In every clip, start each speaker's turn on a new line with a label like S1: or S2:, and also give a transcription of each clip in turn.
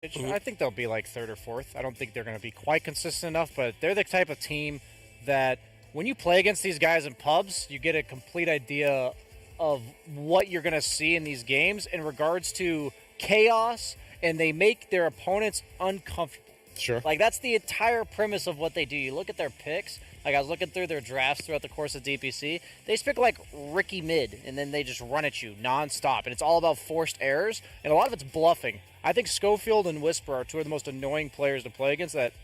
S1: I think they'll be like third or fourth. I don't think they're going to be quite consistent enough, but they're the type of team that when you play against these guys in pubs, you get a complete idea of what you're going to see in these games in regards to chaos, and they make their opponents uncomfortable.
S2: Sure.
S1: Like, that's the entire premise of what they do. You look at their picks. Like, I was looking through their drafts throughout the course of DPC. They just pick, like, Ricky mid, and then they just run at you nonstop. And it's all about forced errors, and a lot of it's bluffing. I think Schofield and Whisper are two of the most annoying players to play against that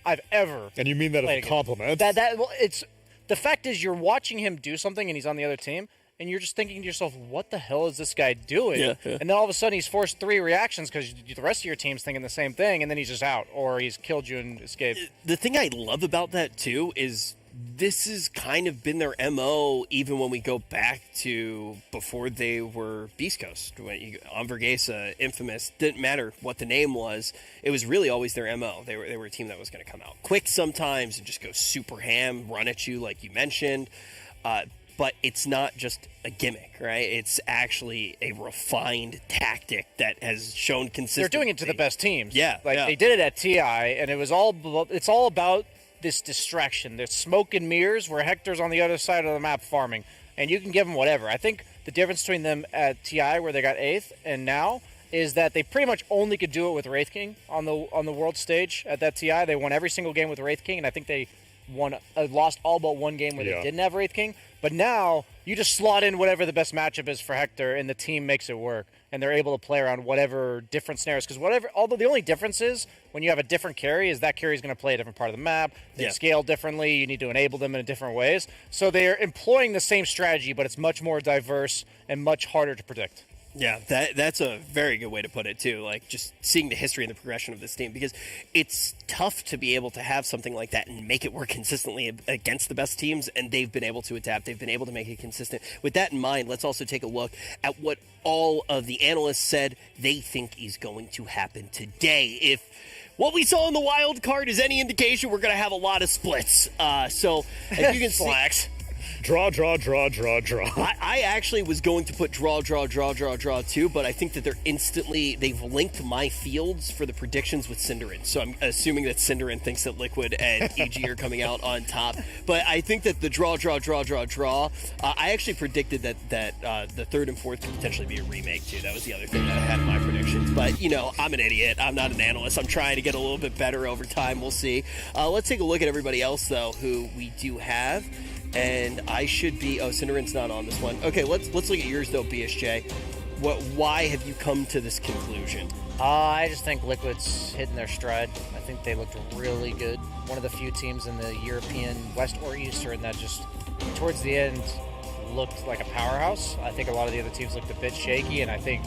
S1: I've ever
S2: And you mean that as a compliment?
S1: Well, it's the fact is you're watching him do something, and he's on the other team, and you're just thinking to yourself, what the hell is this guy doing?
S3: Yeah.
S1: And then all of a sudden he's forced 3 reactions because the rest of your team's thinking the same thing, and then he's just out, or he's killed you and escaped.
S3: The thing I love about that, too, is this has kind of been their MO even when we go back to before they were Beastcoast. On Vergesa, Infamous, didn't matter what the name was. It was really always their MO. They were a team that was going to come out quick sometimes and just go super ham, run at you like you mentioned. But it's not just a gimmick, right? It's actually a refined tactic that has shown consistency.
S1: They're doing it to the best teams.
S3: Yeah.
S1: They did it at TI, and it's all about this distraction. There's smoke and mirrors where Hector's on the other side of the map farming, and you can give him whatever. I think the difference between them at TI, where they got 8th, and now is that they pretty much only could do it with Wraith King on the world stage at that TI. They won every single game with Wraith King, and I think they lost all but one game where they didn't have Wraith King. But now you just slot in whatever the best matchup is for Hector, and the team makes it work, and they're able to play around whatever different scenarios. Because although the only difference is when you have a different carry is that carry is going to play a different part of the map. They scale differently. You need to enable them in different ways. So they're employing the same strategy, but it's much more diverse and much harder to predict.
S3: Yeah, that's a very good way to put it, too. Like, just seeing the history and the progression of this team, because it's tough to be able to have something like that and make it work consistently against the best teams, and they've been able to adapt. They've been able to make it consistent. With that in mind, let's also take a look at what all of the analysts said they think is going to happen today. If what we saw in the wild card is any indication, we're going to have a lot of splits. So, as you can see...
S2: Draw.
S3: I actually was going to put draw too, but I think that they've linked my fields for the predictions with Cinderin. So I'm assuming that Cinderin thinks that Liquid and EG are coming out on top. But I think that the draw. I actually predicted that the third and fourth could potentially be a remake too. That was the other thing that I had in my predictions. But I'm an idiot. I'm not an analyst. I'm trying to get a little bit better over time. We'll see. Let's take a look at everybody else though, who we do have. And I should be... Oh, Cinderin's not on this one. Okay, let's look at yours, though, BSJ. Why have you come to this conclusion?
S1: I just think Liquid's hitting their stride. I think they looked really good. One of the few teams in the European West or Eastern that just, towards the end, looked like a powerhouse. I think a lot of the other teams looked a bit shaky, and I think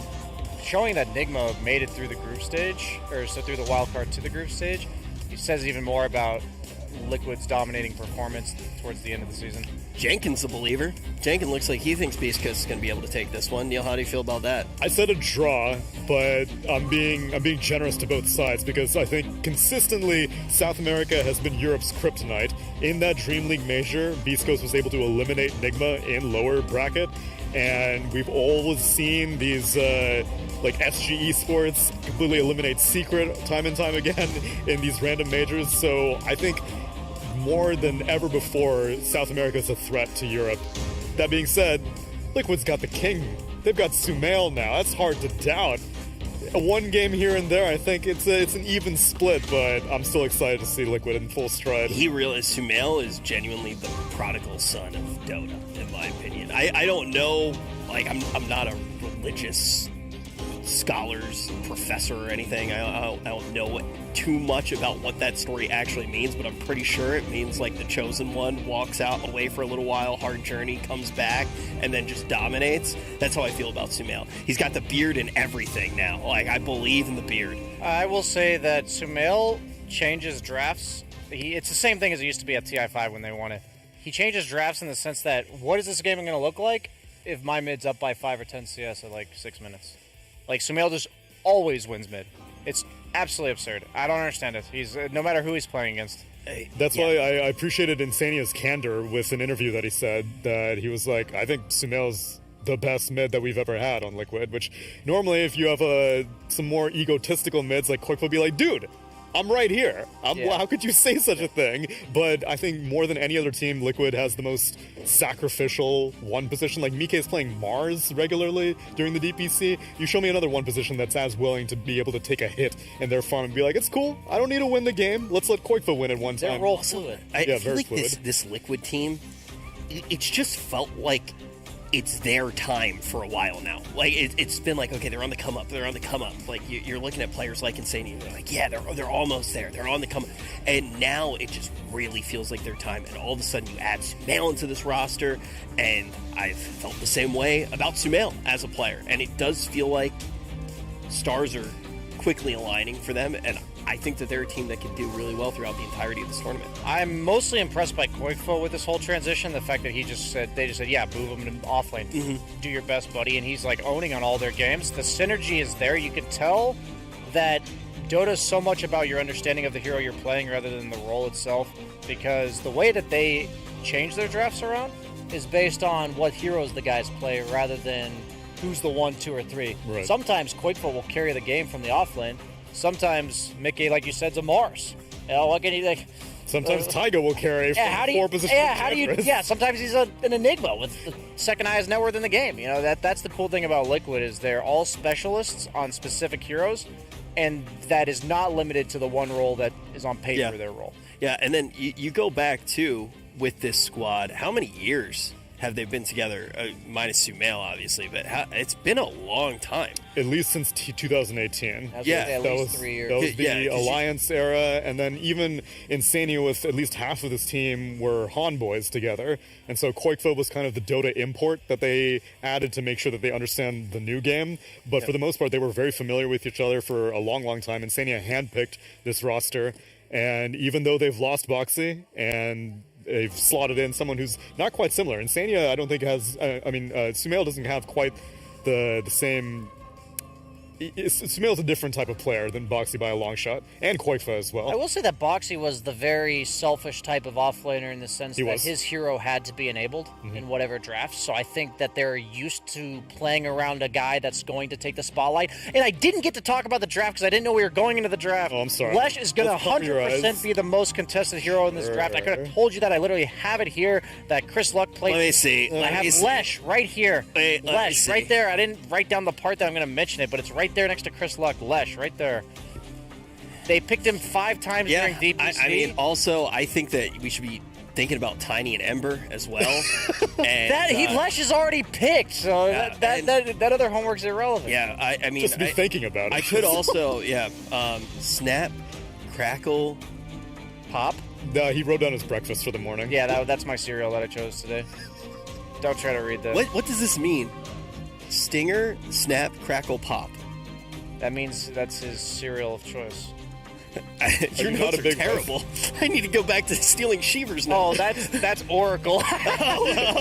S1: showing that Nigma made it through the group stage, through the wild card to the group stage, it says even more about Liquid's dominating performance towards the end of the season.
S3: Jenkins a believer. Jenkins looks like he thinks Beastcoast is going to be able to take this one. Neil, how do you feel about that?
S2: I said a draw, but I'm being generous to both sides because I think consistently South America has been Europe's kryptonite. In that Dream League major, Beastcoast was able to eliminate Nigma in lower bracket, and we've always seen these like SG Esports completely eliminate Secret time and time again in these random majors. So I think more than ever before, South America is a threat to Europe. That being said, Liquid's got the king. They've got Sumail now. That's hard to doubt. One game here and there, I think it's an even split, but I'm still excited to see Liquid in full stride.
S3: Sumail is genuinely the prodigal son of Dota, in my opinion. I don't know, like, I'm not a religious scholars professor or anything. I don't know too much about what that story actually means, but I'm pretty sure it means like the chosen one walks out away for a little while, hard journey, comes back, and then just dominates. That's how I feel about Sumail. He's got the beard and everything now. Like, I believe in the beard.
S1: I will say that Sumail changes drafts. It's the same thing as it used to be at TI5 when they won it. He changes drafts in the sense that, what is this game going to look like if my mid's up by 5 or 10 CS at like 6 minutes? Like, Sumail just always wins mid. It's absolutely absurd. I don't understand it. He's no matter who he's playing against.
S2: That's why I appreciated Insania's candor with an interview that he said that he was like, I think Sumail's the best mid that we've ever had on Liquid, which normally if you have some more egotistical mids, like Quick will be like, dude, I'm right here. How could you say such a thing? But I think more than any other team, Liquid has the most sacrificial one position. Like Mike is playing Mars regularly during the DPC. You show me another one position that's as willing to be able to take a hit in their farm and be like, it's cool. I don't need to win the game. Let's let Koikfa win at one time.
S1: They're role fluid.
S3: I feel like
S2: fluid.
S3: this Liquid team, it's just felt like it's their time for a while now. Like it's been like, okay, they're on the come up. Like you're looking at players like Insane, and you're like, yeah, they're almost there. They're on the come up. And now it just really feels like their time. And all of a sudden, you add Sumail into this roster, and I've felt the same way about Sumail as a player. And it does feel like stars are quickly aligning for them, and I think that they're a team that can do really well throughout the entirety of this tournament.
S1: I'm mostly impressed by Koikfo with this whole transition. The fact that they just said, yeah, move him to off lane.
S3: Mm-hmm.
S1: Do your best, buddy. And he's like owning on all their games. The synergy is there. You can tell that Dota's so much about your understanding of the hero you're playing rather than the role itself, because the way that they change their drafts around is based on what heroes the guys play rather than who's the 1, 2, or 3.
S2: Right.
S1: Sometimes Koikfo will carry the game from the off lane. Sometimes Mickey, like you said, is a Mars. What can you like?
S2: Sometimes Taiga will carry from 4 positions.
S1: Yeah, sometimes he's an enigma with the second highest net worth in the game. You know, that's the cool thing about Liquid is they're all specialists on specific heroes, and that is not limited to the one role that is on paper for their role.
S3: Yeah, and then you go back too with this squad. How many years have they been together? Minus Sumail, obviously, but it's been a long time.
S2: At least since 2018.
S1: At least 3 years.
S2: That was the Alliance era, and then even Insania with at least half of this team were Han boys together, and so Koikfo was kind of the Dota import that they added to make sure that they understand the new game, but for the most part, they were very familiar with each other for a long, long time. Insania handpicked this roster, and even though they've lost Boxy, and they've slotted in someone who's not quite similar. Insania, I don't think has. Sumail doesn't have quite the same. Sumail's a different type of player than Boxy by a long shot, and Koikfa as well.
S1: I will say that Boxy was the very selfish type of offlaner in the sense that his hero had to be enabled in whatever draft. So I think that they're used to playing around a guy that's going to take the spotlight. And I didn't get to talk about the draft because I didn't know we were going into the draft.
S2: Oh, I'm sorry.
S1: Lesh is going to 100% be the most contested hero in this draft. I could have told you that. I literally have it here that Chris Luck played.
S3: Let me see.
S1: I have Lesh right here. Lesh right there. I didn't write down the part that I'm going to mention it, but it's right there next to Chris Luck. Lesh right there. They picked him 5 times during DPC.
S3: I mean, also, I think that we should be thinking about Tiny and Ember as well. And,
S1: Lesh is already picked, so that other homework's irrelevant.
S3: Yeah, I mean,
S2: just be thinking about it.
S3: I could also, Snap, Crackle, Pop.
S2: He wrote down his breakfast for the morning.
S1: Yeah, that's my cereal that I chose today. Don't try to read that.
S3: What does this mean? Stinger, Snap, Crackle, Pop.
S1: That means that's his cereal of choice.
S3: Your notes are terrible. I need to go back to stealing Sheevers now.
S1: Oh, that's Oracle. I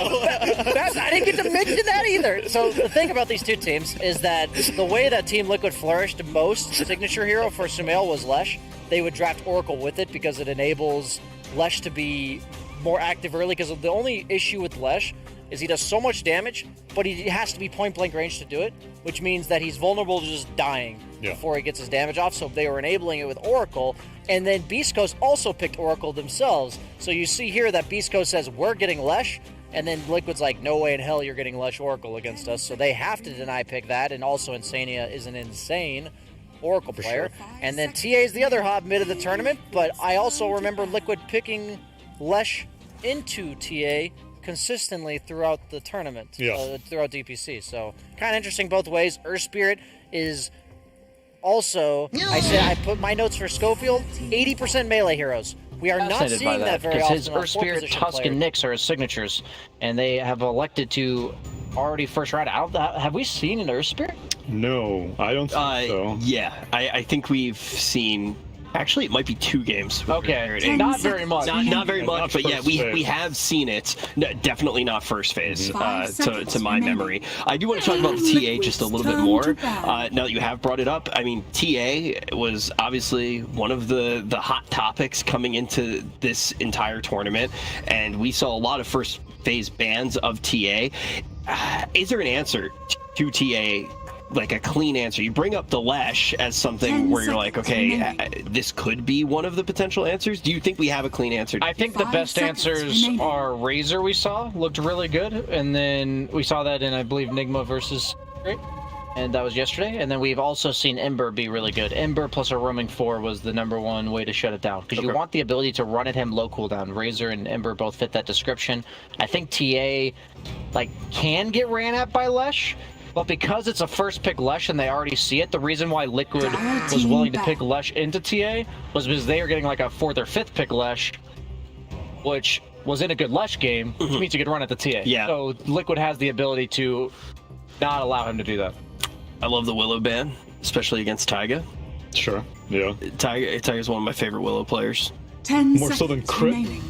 S1: didn't get to mention that either. So the thing about these two teams is that the way that Team Liquid flourished most signature hero for Sumail was Lesh. They would draft Oracle with it because it enables Lesh to be more active early, because the only issue with Lesh is he does so much damage, but he has to be point-blank range to do it, which means that he's vulnerable to just dying before he gets his damage off, so they were enabling it with Oracle. And then Beastcoast also picked Oracle themselves, so you see here that Beastcoast says, we're getting Lesh, and then Liquid's like, no way in hell you're getting Lesh Oracle against us, so they have to deny pick that, and also Insania is an insane Oracle player. Sure. And then TA is the other hot mid of the tournament, but I also remember Liquid picking Lesh into TA consistently throughout the tournament, throughout DPC. So kind of interesting both ways. Earth Spirit is also, I put my notes for Schofield, 80% melee heroes. We are not seeing that very often.
S4: His Earth Spirit, Tusk, and Nyx are his signatures, and they have elected to already first round out. Have we seen an Earth Spirit?
S5: No, I don't think so.
S3: Yeah, I think we've seen. Actually, it might be 2 games.
S4: Okay, not very much.
S3: Not very much, but yeah, we have seen it. No, definitely not first phase, to my memory. I do want to talk about the TA just a little bit more. Now that you have brought it up, I mean, TA was obviously one of the hot topics coming into this entire tournament, and we saw a lot of first phase bans of TA. is there an answer to TA, like a clean answer? You bring up the Lesh as something where you're like, okay, this could be one of the potential answers. Do you think we have a clean answer?
S4: I think the best answers are Razor. We saw looked really good, and then we saw that in, I believe, Nigma versus Great, and that was yesterday. And then we've also seen Ember be really good. Ember plus a roaming 4 was the #1 way to shut it down, because you want the ability to run at him low cooldown. Razor and Ember both fit that description. I think TA can get ran at by Lesh, but because it's a first pick Lesh and they already see it, the reason why Liquid was willing to pick Lesh into TA was because they were getting like a 4th or 5th pick Lesh, which was in a good Lesh game, which means you could run at the TA.
S3: Yeah.
S4: So Liquid has the ability to not allow him to do that.
S3: I love the Willow ban, especially against Taiga.
S2: Sure. Yeah.
S3: Taiga's one of my favorite Willow players.
S6: 10
S2: More so than Crit.
S6: remaining.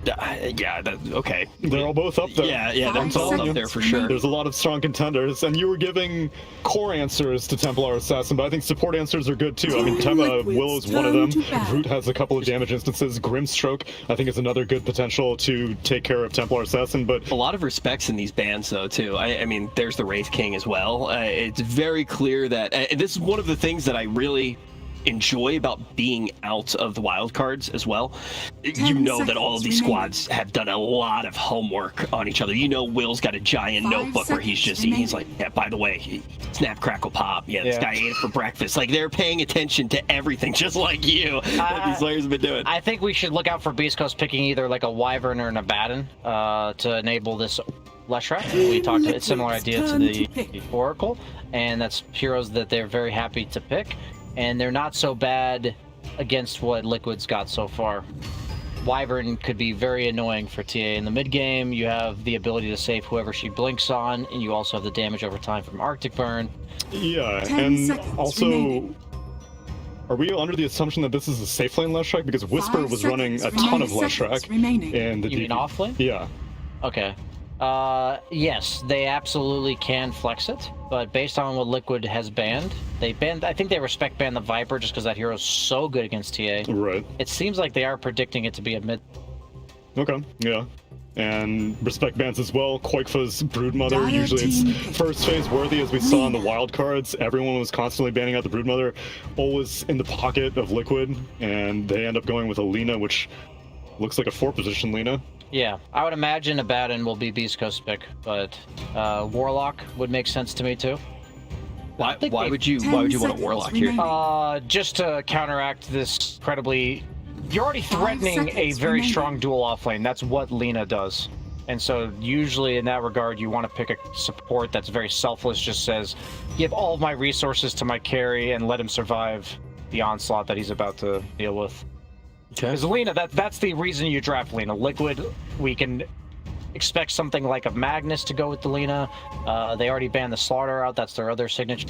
S3: Yeah, okay.
S2: They're all both up there.
S3: Yeah, they're both up there for sure.
S2: There's a lot of strong contenders, and you were giving core answers to Templar Assassin, but I think support answers are good too. I mean, Willow's one of them. Root has a couple of damage instances. Grimstroke, I think, is another good potential to take care of Templar Assassin, but
S3: a lot of respects in these bans, though, too. I mean, there's the Wraith King as well. It's very clear that this is one of the things that I really enjoy about being out of the wild cards as well. You know that all of these squads have done a lot of homework on each other. You know, Will's got a giant notebook where he's like, yeah, by the way, snap, crackle, pop. Yeah, this guy ate it for breakfast. Like, they're paying attention to everything, just like you, that these players have been doing.
S4: I think we should look out for Beastcoast picking either like a Wyvern or an Abaddon to enable this Leshrac. We talked a similar idea to the Oracle, and that's heroes that they're very happy to pick. And they're not so bad against what Liquid's got so far. Wyvern could be very annoying for TA in the mid game. You have the ability to save whoever she blinks on, and you also have the damage over time from Arctic Burn.
S2: Yeah, and also, are we under the assumption that this is a safe lane Leshrac? Because Whisper was running a ton of Leshrac.
S6: And
S2: the
S4: you mean off lane?
S2: Yeah.
S4: Okay. Yes, they absolutely can flex it, but based on what Liquid has banned, I think they respect ban the Viper just because that hero's so good against TA.
S2: Right.
S4: It seems like they are predicting it to be a mid.
S2: Okay, yeah. And respect bans as well. Koikfa's Broodmother, usually it's first phase worthy, as we saw in the wild cards. Everyone was constantly banning out the Broodmother, always in the pocket of Liquid, and they end up going with a Lina, which looks like a 4-position Lina.
S4: Yeah, I would imagine Abaddon will be Beastcoast pick, but Warlock would make sense to me too.
S3: Why would you want a Warlock here?
S4: Just to counteract this incredibly... You're already threatening a very strong dual offlane. That's what Lina does. And so usually in that regard, you want to pick a support that's very selfless, just says, give all of my resources to my carry and let him survive the onslaught that he's about to deal with. Because Lina, that's the reason you draft Lina. Liquid, we can expect something like a Magnus to go with the Lina. They already banned the Slaughter out. That's their other signature.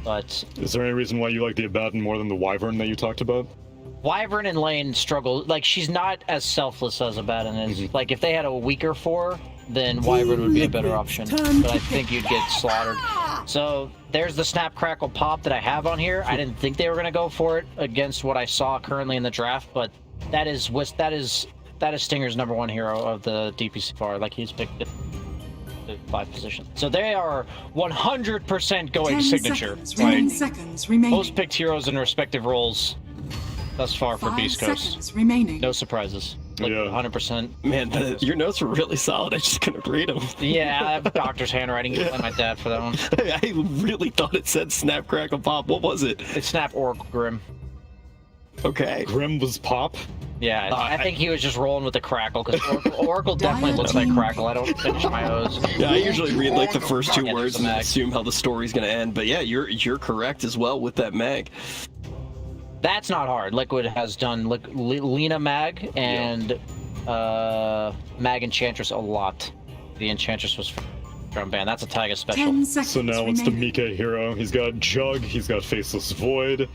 S4: But
S2: is there any reason why you like the Abaddon more than the Wyvern that you talked about?
S4: Wyvern and Lane struggle. Like, she's not as selfless as Abaddon is. Like, if they had a weaker 4, then Wyvern would be a better option. But I think you'd get slaughtered. So there's the Snap, Crackle, Pop that I have on here. I didn't think they were going to go for it against what I saw currently in the draft, but that is Stinger's #1 hero of the DPC far. Like, he's picked the 5 position. So they are 100% going signature. Most picked heroes in respective roles thus far for Beastcoast. No surprises. Like, yeah. 100%.
S3: Man, your notes were really solid. I just couldn't read them.
S4: Yeah, I have doctor's handwriting. You my dad for that one.
S3: I really thought it said Snap, Crackle, Pop. What was it?
S4: It's Snap, Oracle, Grim.
S3: Okay.
S2: Grim was Pop?
S4: Yeah, I think he was just rolling with the Crackle, because Oracle definitely looks like Crackle. I don't finish my O's.
S3: Yeah, I usually read like the first 2 words and assume how the story's going to end. But yeah, you're correct as well with that mag.
S4: That's not hard. Liquid has done Lina Mag and Mag Enchantress a lot. The Enchantress was from ban. That's a Taiga special.
S2: So now it's the Mika hero. He's got Jug, he's got Faceless Void.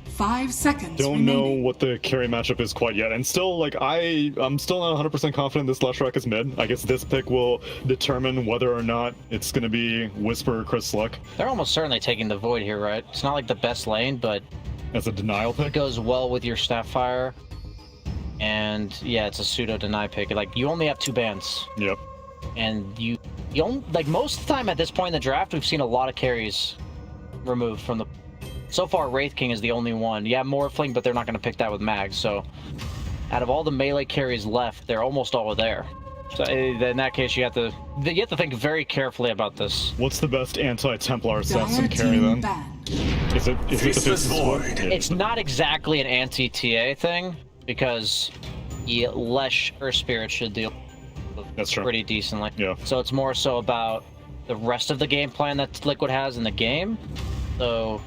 S6: 5 seconds
S2: Don't know what the carry matchup is quite yet. And still, like, I'm still not 100% confident this Leshrac is mid. I guess this pick will determine whether or not it's going to be Whisper or Chris Luck.
S4: They're almost certainly taking the Void here, right? It's not like the best lane, but...
S2: As a denial pick?
S4: It goes well with your Snapfire. And, yeah, it's a pseudo-deny pick. Like, you only have 2 bans.
S2: Yep.
S4: and you don't like most of the time at this point in the draft, we've seen a lot of carries removed from the. So far, Wraith King is the only one. Yeah, Morphling, but they're not going to pick that with Mag. So, out of all the melee carries left, they're almost all there. So in that case, you have to think very carefully about this.
S2: What's the best anti-Templar assassin carry then? Is it the Fist Sword?
S4: It's not exactly an anti-TA thing because less Earth Spirit should deal pretty decently.
S2: Yeah.
S4: So it's more so about the rest of the game plan that Liquid has in the game. So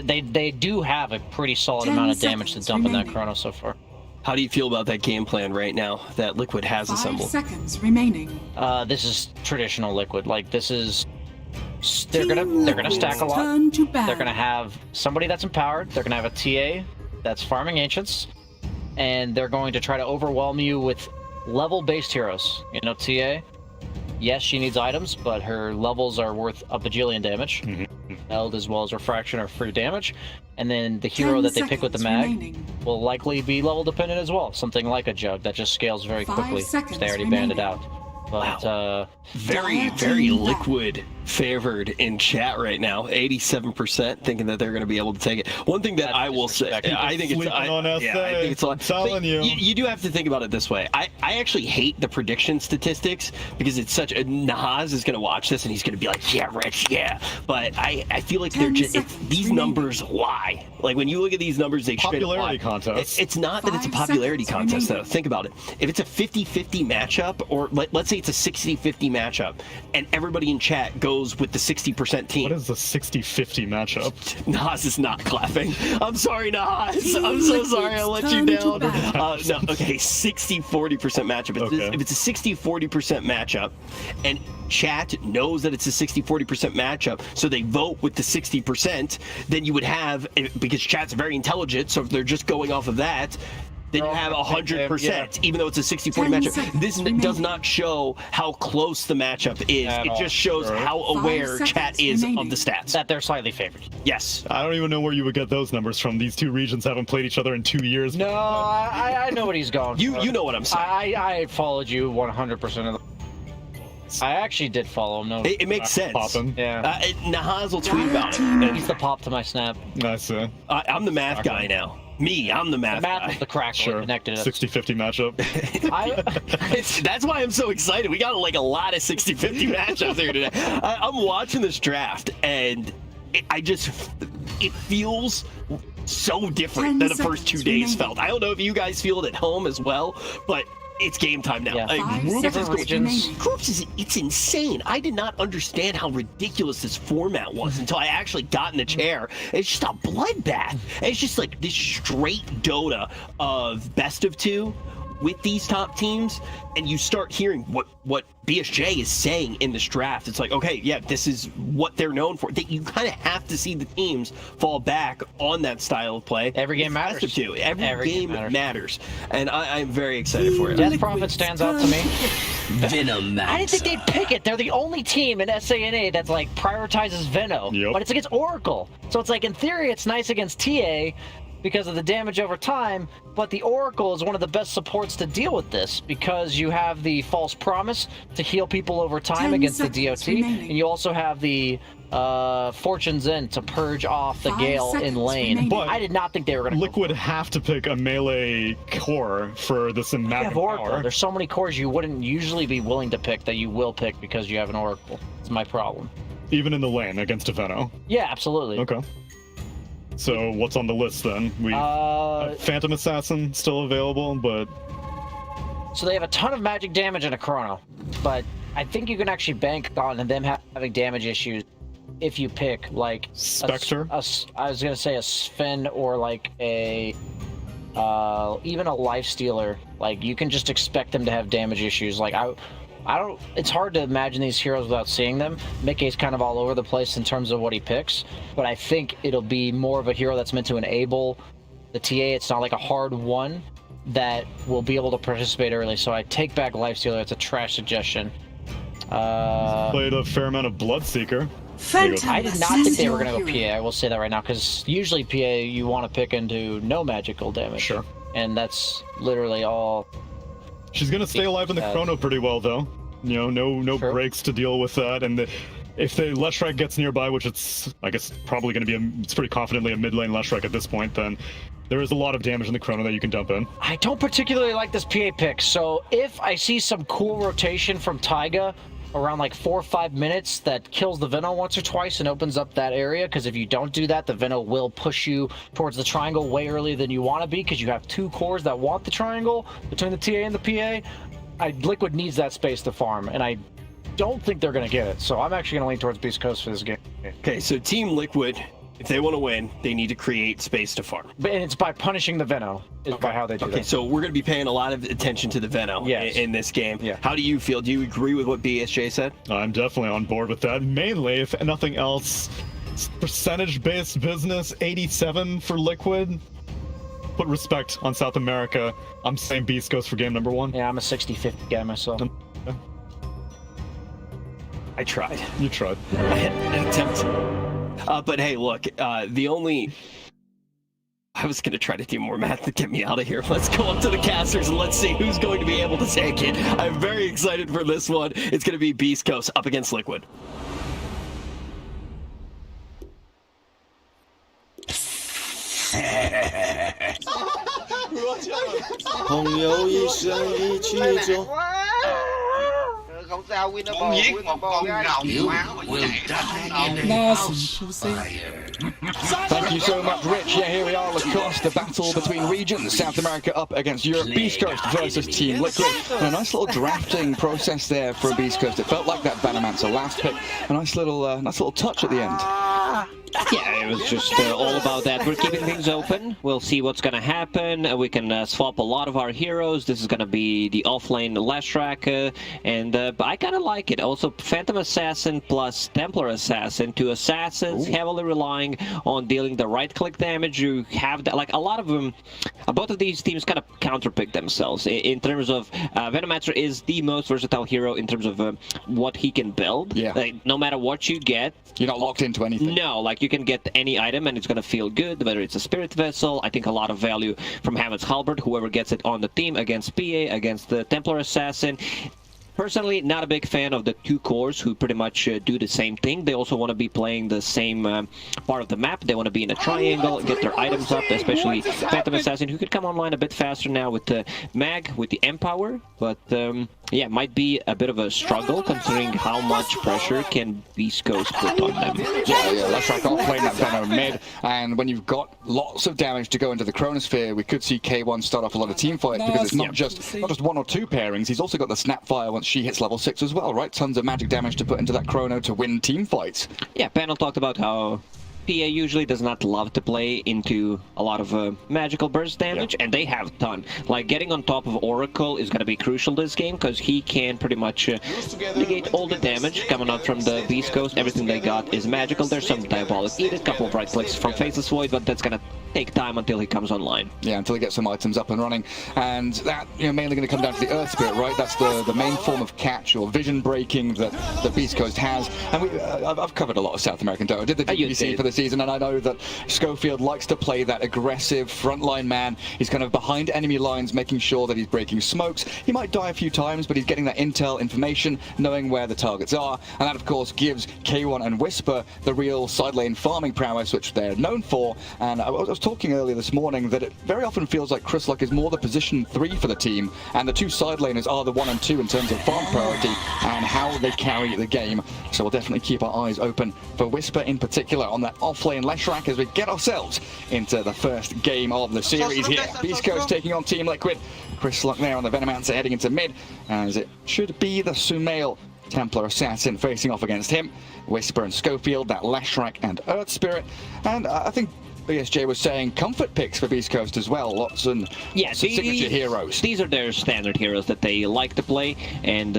S4: they do have a pretty solid amount of damage to dump in that Chrono so far.
S3: How do you feel about that game plan right now that Liquid has assembled?
S6: 5 seconds remaining.
S4: This is traditional Liquid. Like this is, they're gonna stack a lot. They're gonna have somebody that's empowered. They're gonna have a TA that's farming ancients, and they're going to try to overwhelm you with level-based heroes. You know, TA. Yes, she needs items, but her levels are worth a bajillion damage. Held as well as refraction are free damage, and then the hero that they pick with the mag will likely be level dependent as well. Something like a Jug that just scales very quickly. They already banned it out. But
S3: wow. Very Liquid favored in chat right now. 87% thinking that they're going to be able to take it. One thing that I will say, I think it's
S2: I'm telling you.
S3: You do have to think about it this way. I actually hate the prediction statistics because it's such a Naz is going to watch this and he's going to be like, yeah, Rich, yeah. But I feel like they're just these numbers lie. Like when you look at these numbers, they
S2: popularity contest.
S3: It's not that it's a popularity contest though. Think about it. If it's a 50-50 matchup, or let's say it's a 60-50 matchup, and everybody in chat goes with the 60% team.
S2: What is the 60-50 matchup?
S3: Naz is not clapping. I'm sorry, Naz. I'm so sorry I let you down. No, okay, 60-40% matchup. If it's a 60-40% matchup, and chat knows that it's a 60-40% matchup, so they vote with the 60%, then you would have, because chat's very intelligent, so if they're just going off of that, then you have 100%, even though it's a 60-40 matchup. This does not show how close the matchup is. It just shows how aware chat is of the stats.
S4: That they're slightly favored.
S3: Yes.
S2: I don't even know where you would get those numbers from. These two regions haven't played each other in 2 years.
S4: No, I know what he's going for.
S3: You know what I'm saying.
S4: I followed you 100% of the... I actually did follow him. No,
S3: it makes sense.
S2: Poppin'.
S4: Yeah.
S3: Nahaz will tweet about it.
S4: He's the pop to my snap.
S2: I see.
S3: I'm the math guy now. I'm the math guy.
S4: Was the crack connected.
S2: 60-50 matchup.
S3: That's why I'm so excited. We got like a lot of 60-50 matchups here today. I'm watching this draft, and it feels so different than the first 2 days felt. I don't know if you guys feel it at home as well, but it's game time now.
S4: Yeah.
S3: Groups it's insane. I did not understand how ridiculous this format was until I actually got in the chair. It's just a bloodbath. It's just like this straight Dota of best of two with these top teams, and you start hearing what BSJ is saying in this draft. It's like, okay, yeah, this is what they're known for. That you kind of have to see the teams fall back on that style of play.
S4: Every game matters.
S3: Best of two. Every game matters. And I'm very excited for it.
S4: Death Prophet stands out to me.
S3: Venom.
S4: I didn't think they'd pick it. They're the only team in SANA that's like prioritizes Veno, but it's against Oracle. So it's like in theory it's nice against TA because of the damage over time, but the Oracle is one of the best supports to deal with this because you have the false promise to heal people over time against the DOT, and you also have the Fortune's End to purge off the Gale in lane.
S2: But
S4: I did not think they were going to
S2: Liquid have to pick a melee core for this in map power.
S4: There's so many cores you wouldn't usually be willing to pick that you will pick because you have an Oracle. It's my problem.
S2: Even in the lane against a Veno?
S4: Yeah, absolutely.
S2: Okay. So what's on the list then? We Phantom Assassin still available, but
S4: so they have a ton of magic damage and a Chrono, but I think you can actually bank on them having damage issues if you pick like
S2: Spectre.
S4: I was gonna say a Sven or like a even a Life Stealer. Like you can just expect them to have damage issues. Like I don't. It's hard to imagine these heroes without seeing them. Mickey's kind of all over the place in terms of what he picks, but I think it'll be more of a hero that's meant to enable the TA. It's not like a hard one that will be able to participate early. So I take back Lifestealer. It's a trash suggestion.
S2: Played a fair amount of Bloodseeker.
S4: I did not think they were going to go PA. I will say that right now, because usually PA you want to pick into no magical damage.
S2: Sure.
S4: And that's literally all.
S2: She's gonna stay alive in the Chrono pretty well, though. no breaks to deal with that, and if the Leshrac gets nearby, which it's, I guess, probably going to be, it's pretty confidently a mid lane Leshrac at this point, then there is a lot of damage in the Chrono that you can dump in.
S4: I don't particularly like this PA pick, so if I see some cool rotation from Taiga around like 4 or 5 minutes that kills the Veno once or twice and opens up that area, because if you don't do that, the Veno will push you towards the triangle way earlier than you want to be, because you have 2 cores that want the triangle between the TA and the PA. Liquid needs that space to farm, and I don't think they're going to get it, so I'm actually going to lean towards Beastcoast for this game.
S3: Okay, so Team Liquid, if they want to win, they need to create space to farm.
S4: And it's by punishing the Veno, by how they do that.
S3: Okay, so we're going to be paying a lot of attention to the Veno in this game.
S4: Yeah.
S3: How do you feel? Do you agree with what BSJ said?
S2: I'm definitely on board with that. Mainly, if nothing else, percentage-based business, 87 for Liquid. Put respect on South America. I'm saying Beast goes for game number 1.
S4: Yeah, I'm a 60-50 guy myself.
S3: I tried.
S2: You tried.
S3: I had an attempt. But hey, look, I was going to try to do more math to get me out of here. Let's go up to the casters and let's see who's going to be able to take it. I'm very excited for this one. It's going to be Beast Coast up against Liquid.
S7: Thank you so much, Rich. Yeah, here we are, of course, the battle between regions. South America up against Europe. Beast Coast versus Team Liquid. And a nice little drafting process there for Beast Coast. It felt like that Venomancer last pick. A nice little touch at the end.
S8: Yeah, it was just all about that. We're keeping things open. We'll see what's going to happen. We can swap a lot of our heroes. This is going to be the offlane Leshrac, and I kind of like it. Also, Phantom Assassin plus Templar Assassin. 2 assassins, heavily relying on dealing the right-click damage. You have that, like a lot of them. Both of these teams kind of counterpick themselves in terms of Venomancer is the most versatile hero in terms of what he can build.
S7: Yeah.
S8: Like, no matter what you get,
S7: you're not locked into anything.
S8: No, like you can get any item and it's going to feel good, whether it's a Spirit Vessel. I think a lot of value from Hammond's Halberd, whoever gets it on the team against PA, against the Templar Assassin. Personally, not a big fan of the 2 cores who pretty much do the same thing. They also want to be playing the same part of the map. They want to be in a triangle, get their items up, especially Phantom Assassin, who could come online a bit faster now with the Mag, with the Empower. But yeah, might be a bit of a struggle considering how much pressure can Beast Coast put on them.
S7: Yeah, Leshrac off playing that Venom mid, and when you've got lots of damage to go into the Chronosphere, we could see K1 start off a lot of team fights because it's not just 1 or 2 pairings. He's also got the Snapfire once she hits level 6 as well, right? Tons of magic damage to put into that Chrono to win team fights.
S8: Yeah, Panel talked about how PA usually does not love to play into a lot of magical burst damage, and they have a ton. Like, getting on top of Oracle is going to be crucial this game, because he can pretty much negate all the damage coming out from the Beast Coast. Everything they got is magical. There's some Diabolic Edict, a couple of right clicks from Faceless Void, but that's going to take time until he comes online.
S7: Yeah, until he gets some items up and running. And that, mainly going to come down to the Earth Spirit, right? That's the main form of catch or vision breaking that the Beast Coast has. And I've covered a lot of South American Dota. I did the DPC for the season, and I know that Schofield likes to play that aggressive frontline man. He's kind of behind enemy lines, making sure that he's breaking smokes. He might die a few times, but he's getting that intel information, knowing where the targets are, and that of course gives K1 and Whisper the real side lane farming prowess, which they're known for. And I was talking earlier this morning that it very often feels like Chryslok is more the position 3 for the team, and the 2 side laners are the 1 and 2 in terms of farm priority and how they carry the game. So we'll definitely keep our eyes open for Whisper in particular on that offlane Leshrac as we get ourselves into the first game of the series here. Beast Coast taking on Team Liquid. Chryslok there on the Venomancer heading into mid, as it should be the Sumail Templar Assassin facing off against him. Whisper and Schofield, that Leshrac and Earth Spirit. And I think BSJ was saying comfort picks for Beast Coast as well. Lots and signature heroes.
S8: These are their standard heroes that they like to play, and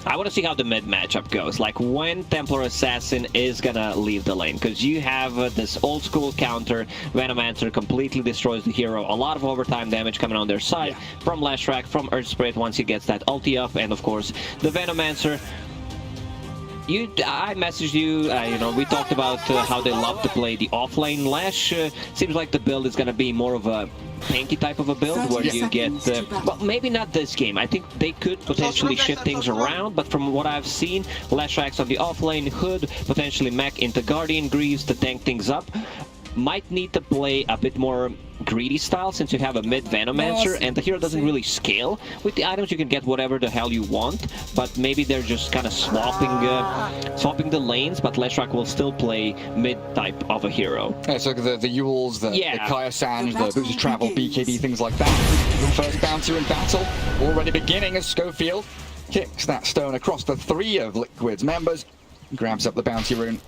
S8: I want to see how the mid matchup goes, like when Templar Assassin is gonna leave the lane, because you have this old school counter. Venomancer completely destroys the hero, a lot of overtime damage coming on their side from Leshrac, from Earth Spirit once he gets that ulti up, and of course the Venomancer I messaged you, you know, we talked about how they love to play the offlane Lash. Seems like the build is going to be more of a tanky type of a build where you get, well, maybe not this game. I think they could potentially shift things around, but from what I've seen, Lashrax on the offlane, Hood, potentially mech into Guardian Greaves to tank things up. Might need to play a bit more greedy style since you have a mid Venomancer and the hero doesn't really scale. With the items you can get whatever the hell you want, but maybe they're just kind of swapping the lanes, but Leshrac will still play mid type of a hero.
S7: Yeah, so the Yules, the Kaya Sanj, the Boosted Travel, BKB, things like that. First bouncer in battle, already beginning as Schofield kicks that stone across the 3 of Liquid's members, grabs up the bounty rune,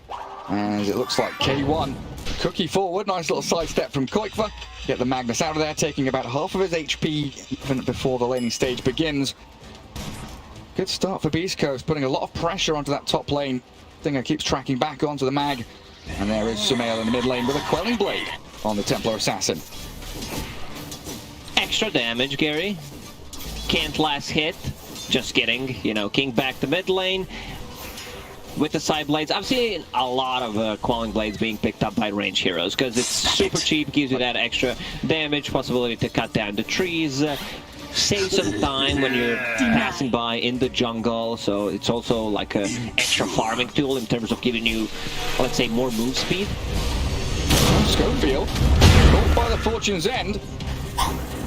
S7: and it looks like K1. Cookie forward, nice little sidestep from Koikva. Get the Magnus out of there, taking about half of his HP even before the laning stage begins. Good start for Beastcoast, putting a lot of pressure onto that top lane. Stinger keeps tracking back onto the mag. And there is Sumail in the mid lane with a Quelling Blade on the Templar Assassin.
S8: Extra damage, Gary. Can't last hit. Just kidding. You know, King back to mid lane. With the side blades, I've seen a lot of Quelling Blades being picked up by range heroes because it's super cheap, gives you that extra damage, possibility to cut down the trees, save some time when you're passing by in the jungle, so it's also like an extra farming tool in terms of giving you, let's say, more move speed.
S7: Schofield, caught by the Fortune's End.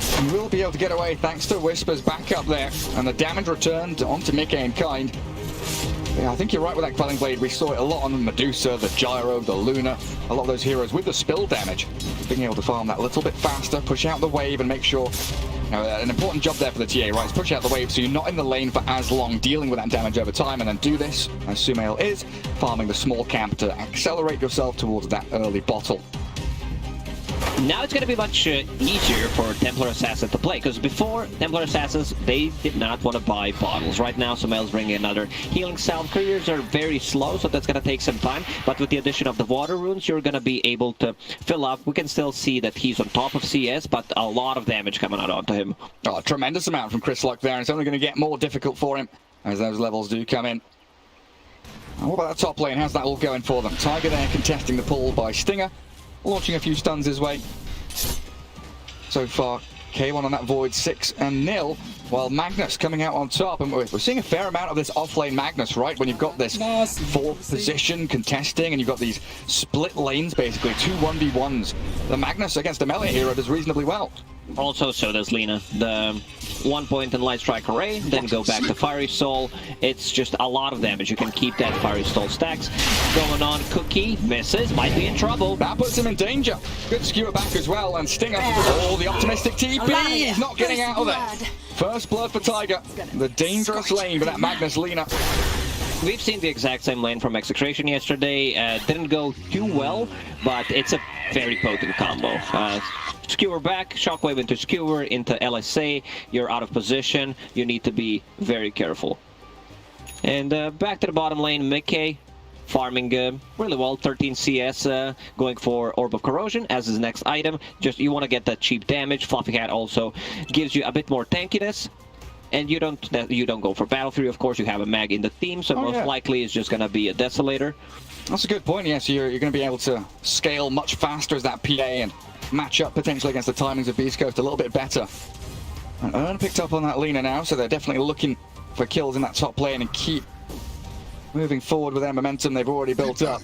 S7: He will be able to get away thanks to Whispers back up there, and the damage returned onto Mickey and Kind. Yeah, I think you're right with that Quelling Blade. We saw it a lot on the Medusa, the Gyro, the Luna, a lot of those heroes with the spill damage. Being able to farm that a little bit faster, push out the wave and make sure, you know, an important job there for the TA, right, is push out the wave so you're not in the lane for as long, dealing with that damage over time, and then do this, as Sumail is, farming the small camp to accelerate yourself towards that early bottle.
S8: Now it's going to be much easier for Templar Assassin to play, because before, Templar Assassins, they did not want to buy bottles. Right now, Sumail's bringing another healing salve. Couriers are very slow, so that's going to take some time, but with the addition of the water runes, you're going to be able to fill up. We can still see that he's on top of CS, but a lot of damage coming out onto him.
S7: Oh, a tremendous amount from Chris Luck there, and it's only going to get more difficult for him as those levels do come in. And what about that top lane? How's that all going for them? Tiger there contesting the pull by Stinger, launching a few stuns his way. So far, K1 on that Void 6-0, while Magnus coming out on top. And we're seeing a fair amount of this offlane Magnus, right? When you've got this 4th position contesting and you've got these split lanes, basically, 2 1v1s. The Magnus against the melee hero does reasonably well.
S8: Also, so does Lina. The 1 point in Light Strike Array, then go back to Fiery Soul. It's just a lot of damage. You can keep that Fiery Soul stacks going on. Cookie misses, might be in trouble.
S7: That puts him in danger. Good skewer back as well, and Stinger, oh, the optimistic TP, he's not getting out of there. First blood for Tiger, the dangerous lane for that Magnus Lina.
S8: We've seen the exact same lane from Execration yesterday. Didn't go too well, but it's a very potent combo. Skewer back, Shockwave into Skewer, into LSA. You're out of position. You need to be very careful. And back to the bottom lane, Mickey farming really well. 13 CS, going for Orb of Corrosion as his next item. Just you want to get that cheap damage. Fluffy Hat also gives you a bit more tankiness. And you don't go for Battle Fury, of course. You have a mag in the team, so most likely it's just going to be a Desolator.
S7: That's a good point, yes. You're going to be able to scale much faster as that PA and match up potentially against the timings of Beastcoast a little bit better. And Ern picked up on that Lina now, so they're definitely looking for kills in that top lane and keep moving forward with their momentum they've already built up.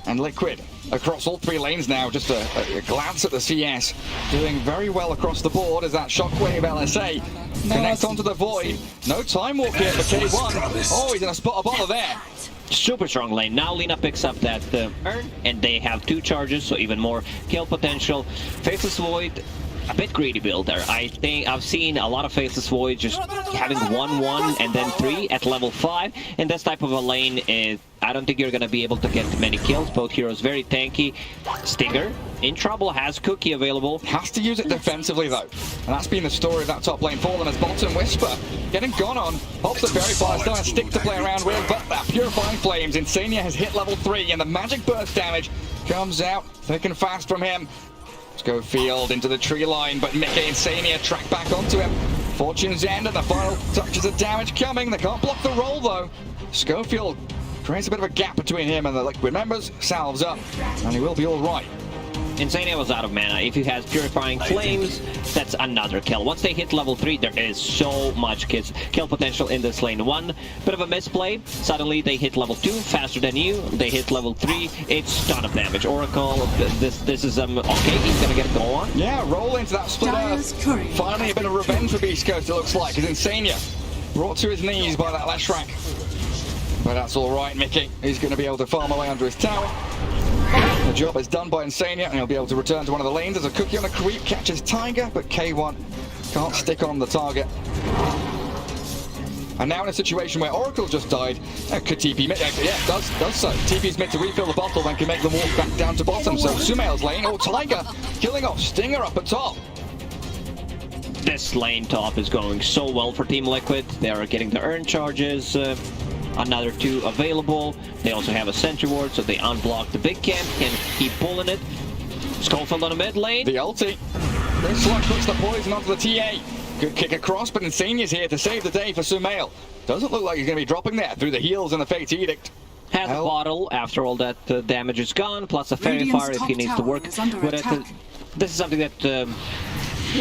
S7: And Liquid across all 3 lanes now, just a glance at the CS, doing very well across the board as that Shockwave LSA connects onto the Void. No time walk here for K1. Oh, he's in a spot of bother there.
S8: Super strong lane. Now Lina picks up that Urn, and they have 2 charges, so even more kill potential. Faceless Void, a bit greedy build there. I think I've seen a lot of Faceless Void just having 1-1 and then 3 at level 5, and this type of a lane is, I don't think you're going to be able to get many kills. Both heroes very tanky. Stinger in trouble, has Cookie available.
S7: Has to use it defensively though, and that's been the story of that top lane for them as bottom Whisper getting gone on. Pops the Fairy Fire, still a stick to play around with, but that Purifying Flames, Insania has hit level 3 and the magic burst damage comes out thick and fast from him. Schofield into the tree line, but Mickey Insania track back onto him. Fortune's End and the final touches of damage coming. They can't block the roll though. Schofield creates a bit of a gap between him and the Liquid members. Salves up, and he will be all right.
S8: Insania was out of mana. If he has Purifying Flames, that's another kill. Once they hit level 3, there is so much kill potential in this lane. One bit of a misplay, suddenly they hit level 2 faster than you. They hit level 3, it's ton of damage. Oracle, this is okay, he's gonna get it going.
S7: Yeah, roll into that split earth. Finally a bit of revenge for Beastcoast, it looks like, as Insania brought to his knees by that Leshrac. But that's all right, Mickey. He's going to be able to farm away under his tower. The job is done by Insania, and he'll be able to return to one of the lanes. There's a cookie on a creep, catches Tiger, but K1 can't stick on the target. And now in a situation where Oracle just died, could TP mid? Yeah, does so. TP's mid to refill the bottle, then can make the walk back down to bottom. So Sumail's lane, Tiger killing off Stinger up at top.
S8: This lane top is going so well for Team Liquid. They are getting the earn charges. Another 2 available. They also have a sentry ward, so they unblock the big camp, can keep pulling it. Schofield on the mid lane.
S7: The ulti. Slug puts the poison onto the TA. Good kick across, but Insania's here to save the day for Sumail. Doesn't look like he's going to be dropping there through the heals and the Fate's Edict.
S8: Has a bottle after all that damage is gone, plus a Fairy Fire if he needs to work with it. This is something that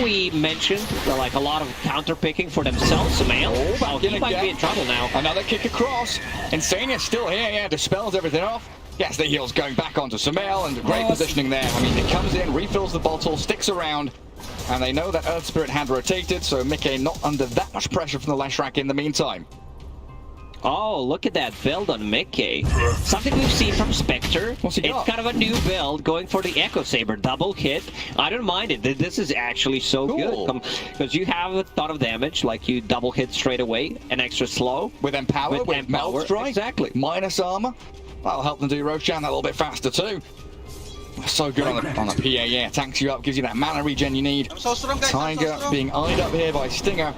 S8: we mentioned, like a lot of counter picking for themselves. Sumail, he might be in trouble now.
S7: Another kick across. Insania's still here, yeah, dispels everything off. Yes, the heal's going back onto Sumail, and great positioning there. I mean, it comes in, refills the bottle, sticks around, and they know that Earth Spirit had rotated, so Mickey not under that much pressure from the Leshrac in the meantime.
S8: Oh, look at that build on Mickey. Something we've seen from Spectre.
S7: What's he got?
S8: It's kind of a new build, going for the Echo Saber double hit. I don't mind it. This is actually so good. Because you have a ton of damage, like you double hit straight away, and extra slow.
S7: With Empower, with Meld Strike.
S8: Exactly.
S7: Minus armor. That'll help them do Roshan that a little bit faster too. So good on the PA, yeah. Tanks you up, gives you that mana regen you need. Tiger being eyed up here by Stinger.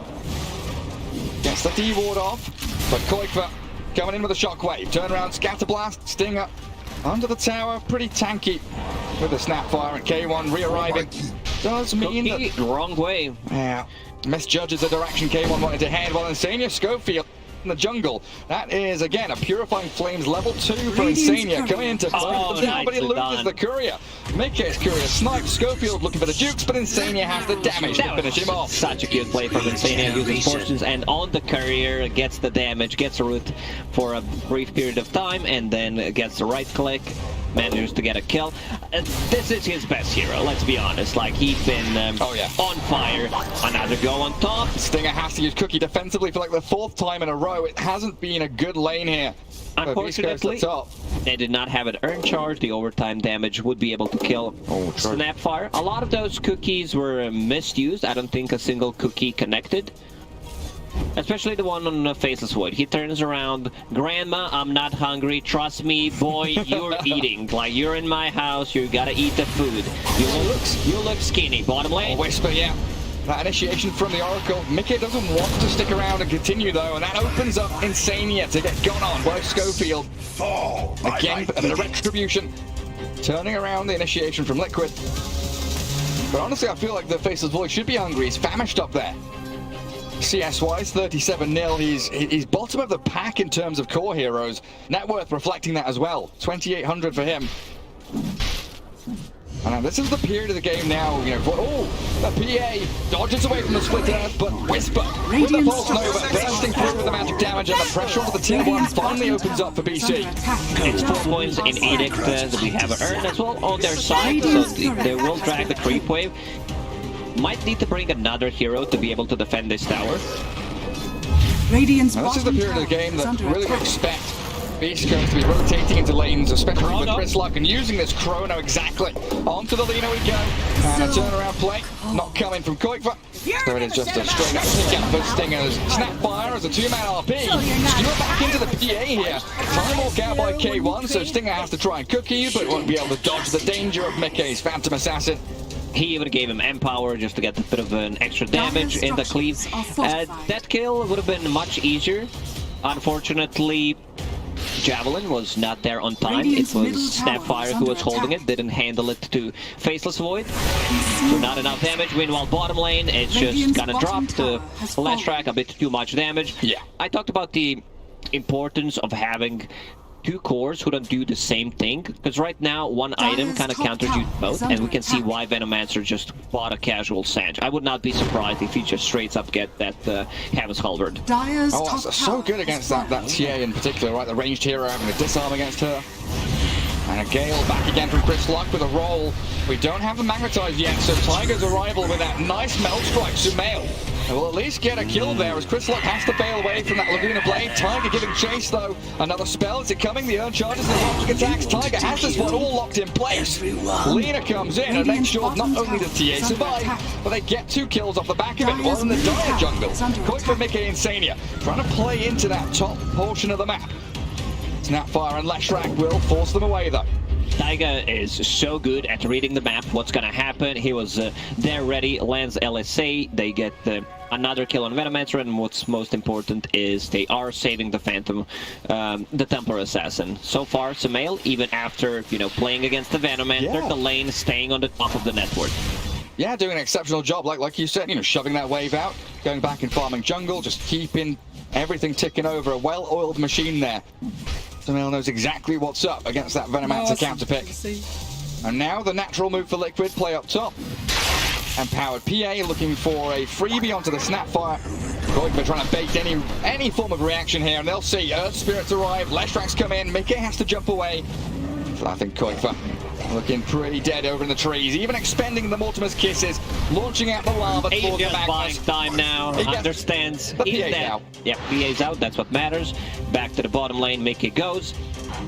S7: Gets the D-ward off, but Koikva coming in with a shockwave. Turn around, Scatterblast, Stinger under the tower, pretty tanky with the Snapfire, and K1 re-arriving. Does mean that...
S8: wrong way.
S7: Yeah, misjudges the direction K1 wanted to head, while Insania Schofield in the jungle. That is, again, a Purifying Flames level 2 for Insania. Coming in to fight down, but he loses the Courier. Mickey's Courier snipes Schofield looking for the Jukes, but Insania has the damage to finish him off.
S8: Such a good play from Insania, using Fortunes, and on the Courier, gets the damage, gets a root for a brief period of time, and then gets the right click. Manages to get a kill. This is his best hero, let's be honest. Like, he's been on fire. Another go on top.
S7: Stinger has to use Cookie defensively for like the 4th time in a row. It hasn't been a good lane here.
S8: Unfortunately, they did not have an earn charge. The overtime damage would be able to kill Snapfire. A lot of those cookies were misused. I don't think a single cookie connected. Especially the one on Faceless Void. He turns around, Grandma, I'm not hungry, trust me, boy, you're eating. Like, you're in my house, you gotta eat the food. You look skinny. Bottom lane.
S7: Whisper, yeah. That initiation from the Oracle. Mickey doesn't want to stick around and continue though, and that opens up Insania to get gone on by Schofield. Again, a bit of retribution. Turning around the initiation from Liquid. But honestly, I feel like the Faceless Void should be hungry. He's famished up there. CS-wise, 37-0. He's bottom of the pack in terms of core heroes. Net worth reflecting that as well. 2,800 for him. And this is the period of the game now, you know, the PA dodges away from the split earth, but Whisper with the Pulse Nova bursting through with the magic damage, and the pressure onto the tier 1 finally opens up for BC.
S8: It's 4 points in Edict that we have earned as well on their side, so they will drag the creep wave. Might need to bring another hero to be able to defend this tower.
S7: This is the period of the game that really we expect Beastcoast to be rotating into lanes, especially with Chryslok, and using this Chrono exactly. Onto the Lina we go. And a turnaround play. Not coming from Koikva. So it is just a straight up pick up for Stingers. Snapfire as a 2-man RP. Skewer back into the PA here. Time walk out by K1, so Stinger has to try and cookie, but won't be able to dodge the danger of Mickey's Phantom Assassin.
S8: He even gave him Empower just to get a bit of an extra damage in the cleave. That kill would have been much easier. Unfortunately, Javelin was not there on time. It was Snapfire who was holding it, didn't handle it to Faceless Void. So not enough damage. Meanwhile, bottom lane, it's just gonna drop the Leshrac, a bit too much damage.
S7: Yeah.
S8: I talked about the importance of having two cores who don't do the same thing, because right now one item kind of counters you both, and we can see why Venomancer just bought a casual Sange. I would not be surprised if he just straight up get that Heaven's Halberd.
S7: Oh, that's so good against that TA in particular, right? The ranged hero having a disarm against her. And a Gale back again from Chris Luck with a roll. We don't have the magnetize yet, so Tiger's arrival with that nice melt strike. Sumail will at least get a kill there as Chris Luck has to bail away from that Laguna Blade. Tiger giving chase though. Another spell, is it coming? The Urn charges, the Electric attacks. Tiger has this one all locked in place. Lina comes in and makes sure not only does TA survive, but they get 2 kills off the back of it while in the Dire jungle. Quick for Mickey Insania, trying to play into that top portion of the map. Snapfire and Leshrac will force them away though.
S8: Taiga is so good at reading the map, what's gonna happen. He was there ready, lands LSA, they get another kill on Venomancer, and what's most important is they are saving the Phantom, the Templar Assassin. So far, Sumail, even after, you know, playing against the Venomancer, the lane staying on the top of the network.
S7: Yeah, doing an exceptional job, like you said, you know, shoving that wave out, going back and farming jungle, just keeping everything ticking over, a well-oiled machine there. Sumail knows exactly what's up against that Venomancer counter pick. And now the natural move for Liquid, play up top. And Powered PA looking for a freebie onto the Snapfire. Koikva trying to bait any form of reaction here, and they'll see Earth Spirits arrive, Leshrac's come in, Mickey has to jump away. So I think Koikva looking pretty dead over in the trees, even expending the Mortimer's Kisses, launching out the lava towards the Magnus.
S8: Buying time now, understands.
S7: The PA's out.
S8: Yeah, PA's out, that's what matters. Back to the bottom lane, Mickey goes.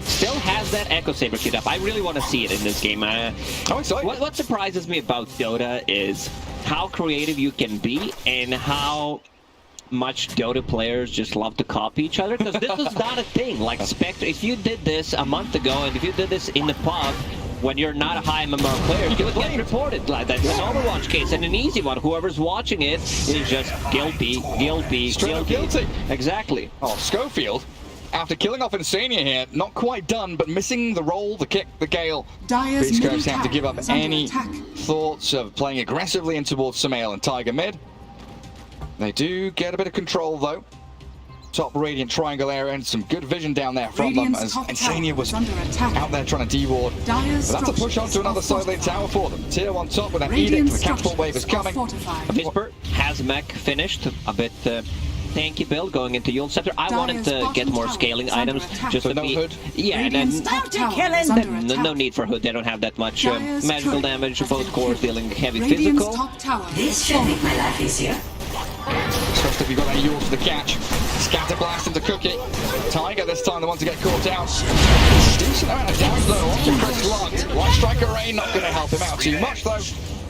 S8: Still has that Echo Saber queued up. I really want to see it in this game. What surprises me about Dota is how creative you can be and how much Dota players just love to copy each other, because this is not a thing. Like Spectre, if you did this a month ago and if you did this in the pub when you're not a high MMR player, you would get reported. Like that's an Overwatch case, and an easy one. Whoever's watching it is just guilty.
S7: Guilty.
S8: Exactly.
S7: Oh, Schofield, after killing off Insania here, not quite done, but missing the roll, the kick, the Gale. Beastcoast have to give up any thoughts of playing aggressively in towards Sumail and Tiger mid. They do get a bit of control though. Top Radiant triangle area and some good vision down there from them as Insania was out there trying to deward. But that's a push on to another side lane tower for them. Tier 1 top with that Edict, the catapult wave is coming.
S8: Whisper has mech finished, a bit tanky build going into Yule Scepter. I wanted to get more scaling items just to be...
S7: Hood.
S8: Yeah, and then no need for Hood, they don't have that much magical damage, both cores dealing heavy physical.
S6: This shall make my life easier.
S7: Trust if you've got any Yule for the catch. Scatter blast into Cookie. Tiger this time the one to get caught out. Decent amount of damage though onto Chris Lunt. Light Striker Rain not going to help him out too much though.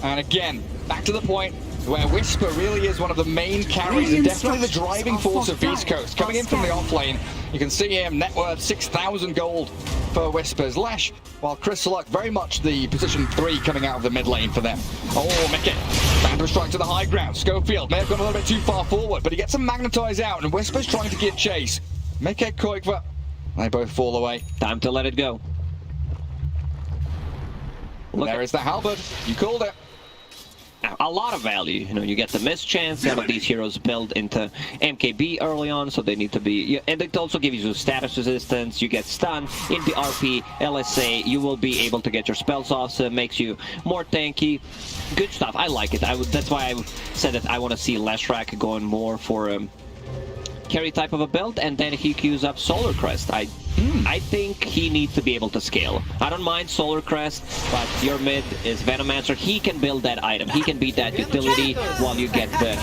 S7: And again, back to the point where Whisper really is one of the main carries and definitely the driving force of Beastcoast. Coming in from the off lane, you can see him, net worth 6,000 gold for Whisper's Lesh, while Chris Luck very much the position 3 coming out of the mid lane for them. Oh, Mickey, Phantom Strike to the high ground. Schofield may have gone a little bit too far forward, but he gets him magnetized out, and Whisper's trying to get chase. Mickey, Koikva, they both fall away.
S8: Time to let it go.
S7: There is the halberd. You called it.
S8: A lot of value, you know, you get the miss chance. Some of these heroes build into MKB early on, so they need to be, and it also gives you status resistance. You get stun in the RP, LSA, you will be able to get your spells off, so it makes you more tanky. Good stuff, I like it. That's why I said that I want to see Leshrac going more for carry type of a build, and then he queues up Solar Crest. I think he needs to be able to scale. I don't mind Solar Crest, but your mid is Venomancer. He can build that item. He can be that utility while you get the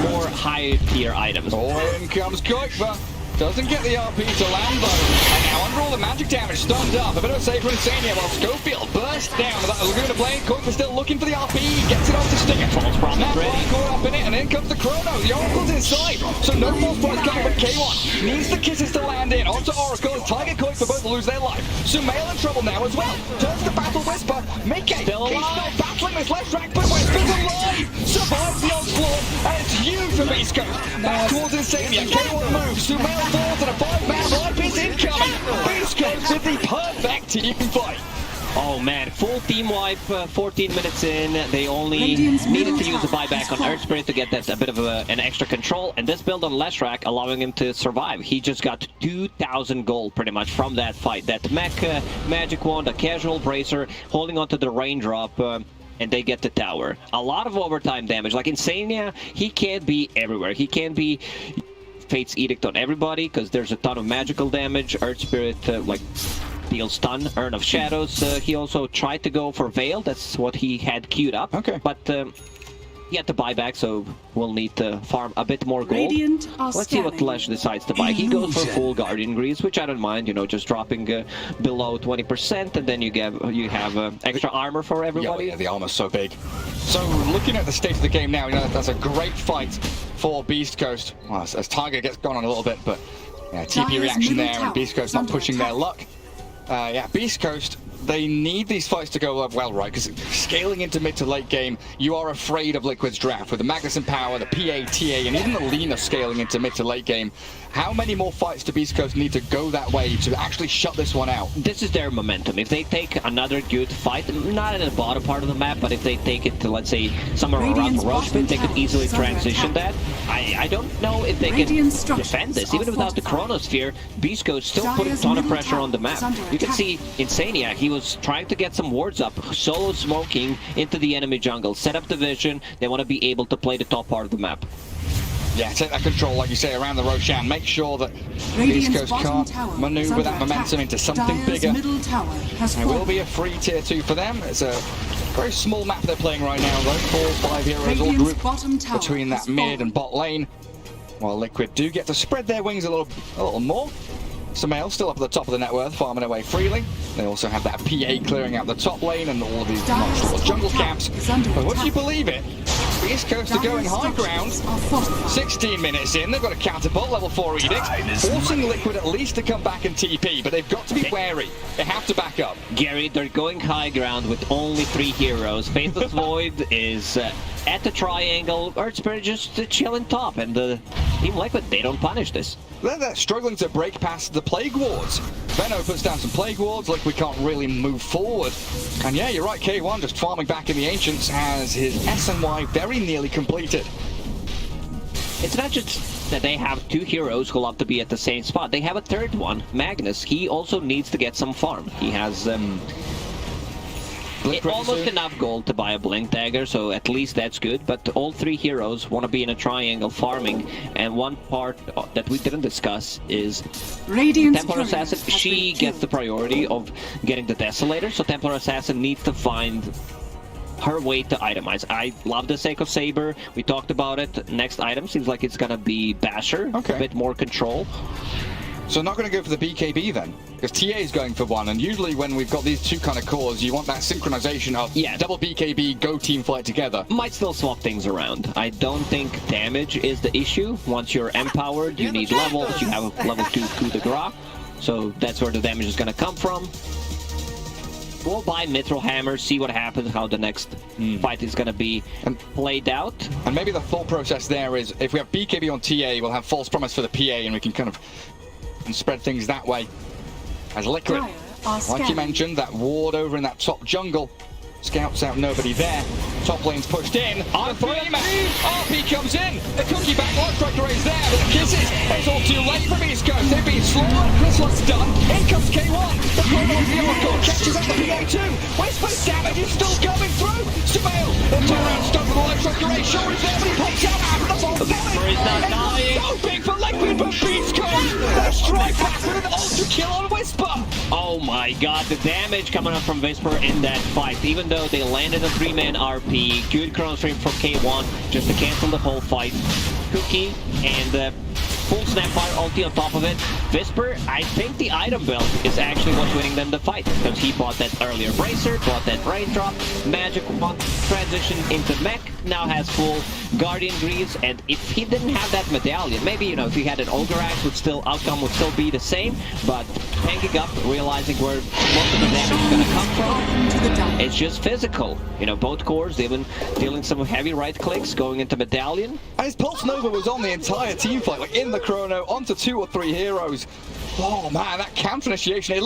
S8: more higher tier items.
S7: Oh, in comes Koikva. Doesn't get the RP to land though. And now under all the magic damage, stunned up. A bit of a save for Insania while Schofield bursts down. That Laguna Blade. Koikva still looking for the RP. Gets it off the stinger.
S8: False Promise ready.
S7: Caught up in it, and in comes the Chrono. The Oracle's inside. So no false promise coming, but K1 needs the kisses to land in. Onto Oracle as Tiger Koikva both lose their life. Sumail in trouble now as well. Turns to battle Whisper. Mickey.
S8: Still alive.
S7: He's still battling this left track, but Whisper's alive. Survives the onslaught, and it's huge for Beastcoast. Back towards Insania. K1 moves. Sumail falls, and a 5-man life is incoming. Beastcoast with the perfect team fight.
S8: Oh man, full team wipe, 14 minutes in. They only needed to use a buyback on Earth Spirit to get that a bit of an extra control. And this build on Leshrac allowing him to survive. He just got 2,000 gold pretty much from that fight. That mech magic wand, a casual bracer, holding onto the raindrop. And they get the tower. A lot of overtime damage. Like Insania, he can't be everywhere. He can't be Fate's Edict on everybody because there's a ton of magical damage. Earth Spirit, like, deals stun. Urn of Shadows, he also tried to go for Veil. That's what he had queued up.
S7: Okay.
S8: But he had to buy back, so we'll need to farm a bit more gold. Let's see what Lesh decides to buy. He goes for full Guardian Greaves, which I don't mind, you know, just dropping below 20%, and then you have extra armor for everybody.
S7: Yeah, the armor's so big. So, looking at the state of the game now, you know, that's a great fight for Beastcoast. Well, as Tiger gets gone on a little bit, but yeah, TP reaction there, and Beastcoast not pushing their luck. Yeah, Beastcoast, they need these fights to go well, right? Because scaling into mid to late game, you are afraid of Liquid's draft. With the Magnus and Power, the PA, TA, and even the Lina scaling into mid to late game, how many more fights do Beastcoast need to go that way to actually shut this one out?
S8: This is their momentum. If they take another good fight, not in the bottom part of the map, but if they take it to, let's say, somewhere around the Roach Pit, they could easily transition that. I don't know if they can defend this. Even without the Chronosphere, Beastcoast still putting a ton of pressure on the map. You can see Insania, he was trying to get some wards up, solo smoking into the enemy jungle, set up the vision. They want to be able to play the top part of the map.
S7: Yeah, take that control, like you say, around the Roshan. Make sure that Beastcoast can't maneuver that momentum into something bigger. It will be a free tier 2 for them. It's a very small map they're playing right now, though. 4 or 5 heroes all grouped between that mid and bot lane. While Liquid do get to spread their wings a little more. Sumail still up at the top of the net worth, farming away freely. They also have that PA clearing out the top lane and all of these nice little jungle camps. But would you believe it? Beastcoast are going high ground. 16 minutes in, they've got a catapult, level 4 edict, forcing Liquid at least to come back and TP, but they've got to be wary. They have to back up.
S8: Gary, they're going high ground with only 3 heroes. Faithless Void is at the triangle. Earth Spirit just chilling top, and Team Liquid, they don't punish this.
S7: They're struggling to break past the Plague Wards. Venno puts down some Plague Wards, Liquid can't really move forward. And yeah, you're right, K1 just farming back in the Ancients has his SNY very nearly completed.
S8: It's not just that they have 2 heroes who love to be at the same spot. They have a third one, Magnus. He also needs to get some farm. He has almost enough gold to buy a Blink Dagger, so at least that's good. But all 3 heroes want to be in a triangle farming. And one part that we didn't discuss is Templar Assassin. She gets the priority of getting the Desolator, so Templar Assassin needs to find her way to itemize. I love the sake of Saber. We talked about it. Next item seems like it's gonna be Basher.
S7: Okay.
S8: A bit more control.
S7: So not going to go for the BKB then, because TA is going for one, and usually when we've got these 2 kind of cores, you want that synchronization of double BKB, go team fight together.
S8: Might still swap things around. I don't think damage is the issue. Once you're empowered, you need levels. You have a level 2 coup de grace, so that's where the damage is going to come from. We'll buy Mithril Hammer, see what happens, how the next fight is going to be played out.
S7: And maybe the thought process there is, if we have BKB on TA, we'll have False Promise for the PA, and we can kind of spread things that way. As Liquid, like you mentioned, that ward over in that top jungle. Scouts out, nobody there. Top lane's pushed in. RP comes in. The cookie back, Life Striker is there, but the kisses. It's all too late for Beastcoast. They've been slaughtered. This one's done. In comes K1. The Chronos the Oracle catches up the PA2. Whisper's damage is still coming through. Sumail, the turnaround stuck with the Life Striker. Shaw is there, but he pops out after the ball.
S8: Whisper is not dying.
S7: So big for Liquid, but Beastcoast. They strike back with an ultra kill on Whisper.
S8: Oh my god, the damage coming up from Whisper in that fight. Even though they landed a 3-man RP, good chrono stream from K1 just to cancel the whole fight. Cookie and full Snapfire ulti on top of it. Whisper, I think the item belt is actually what's winning them the fight, because he bought that earlier Bracer, bought that Raindrop, Magic Wand, transition into mech, now has full Guardian Greaves, and if he didn't have that medallion, maybe, you know, if he had an Ogre Axe, outcome would still be the same, but tanking up, realizing where most of the damage is going to come from, it's just physical. You know, both cores, they've been dealing some heavy right clicks, going into medallion.
S7: And his Pulse Nova was on the entire team fight, like in the chrono, onto 2 or 3 heroes. Oh man, that counter initiation, it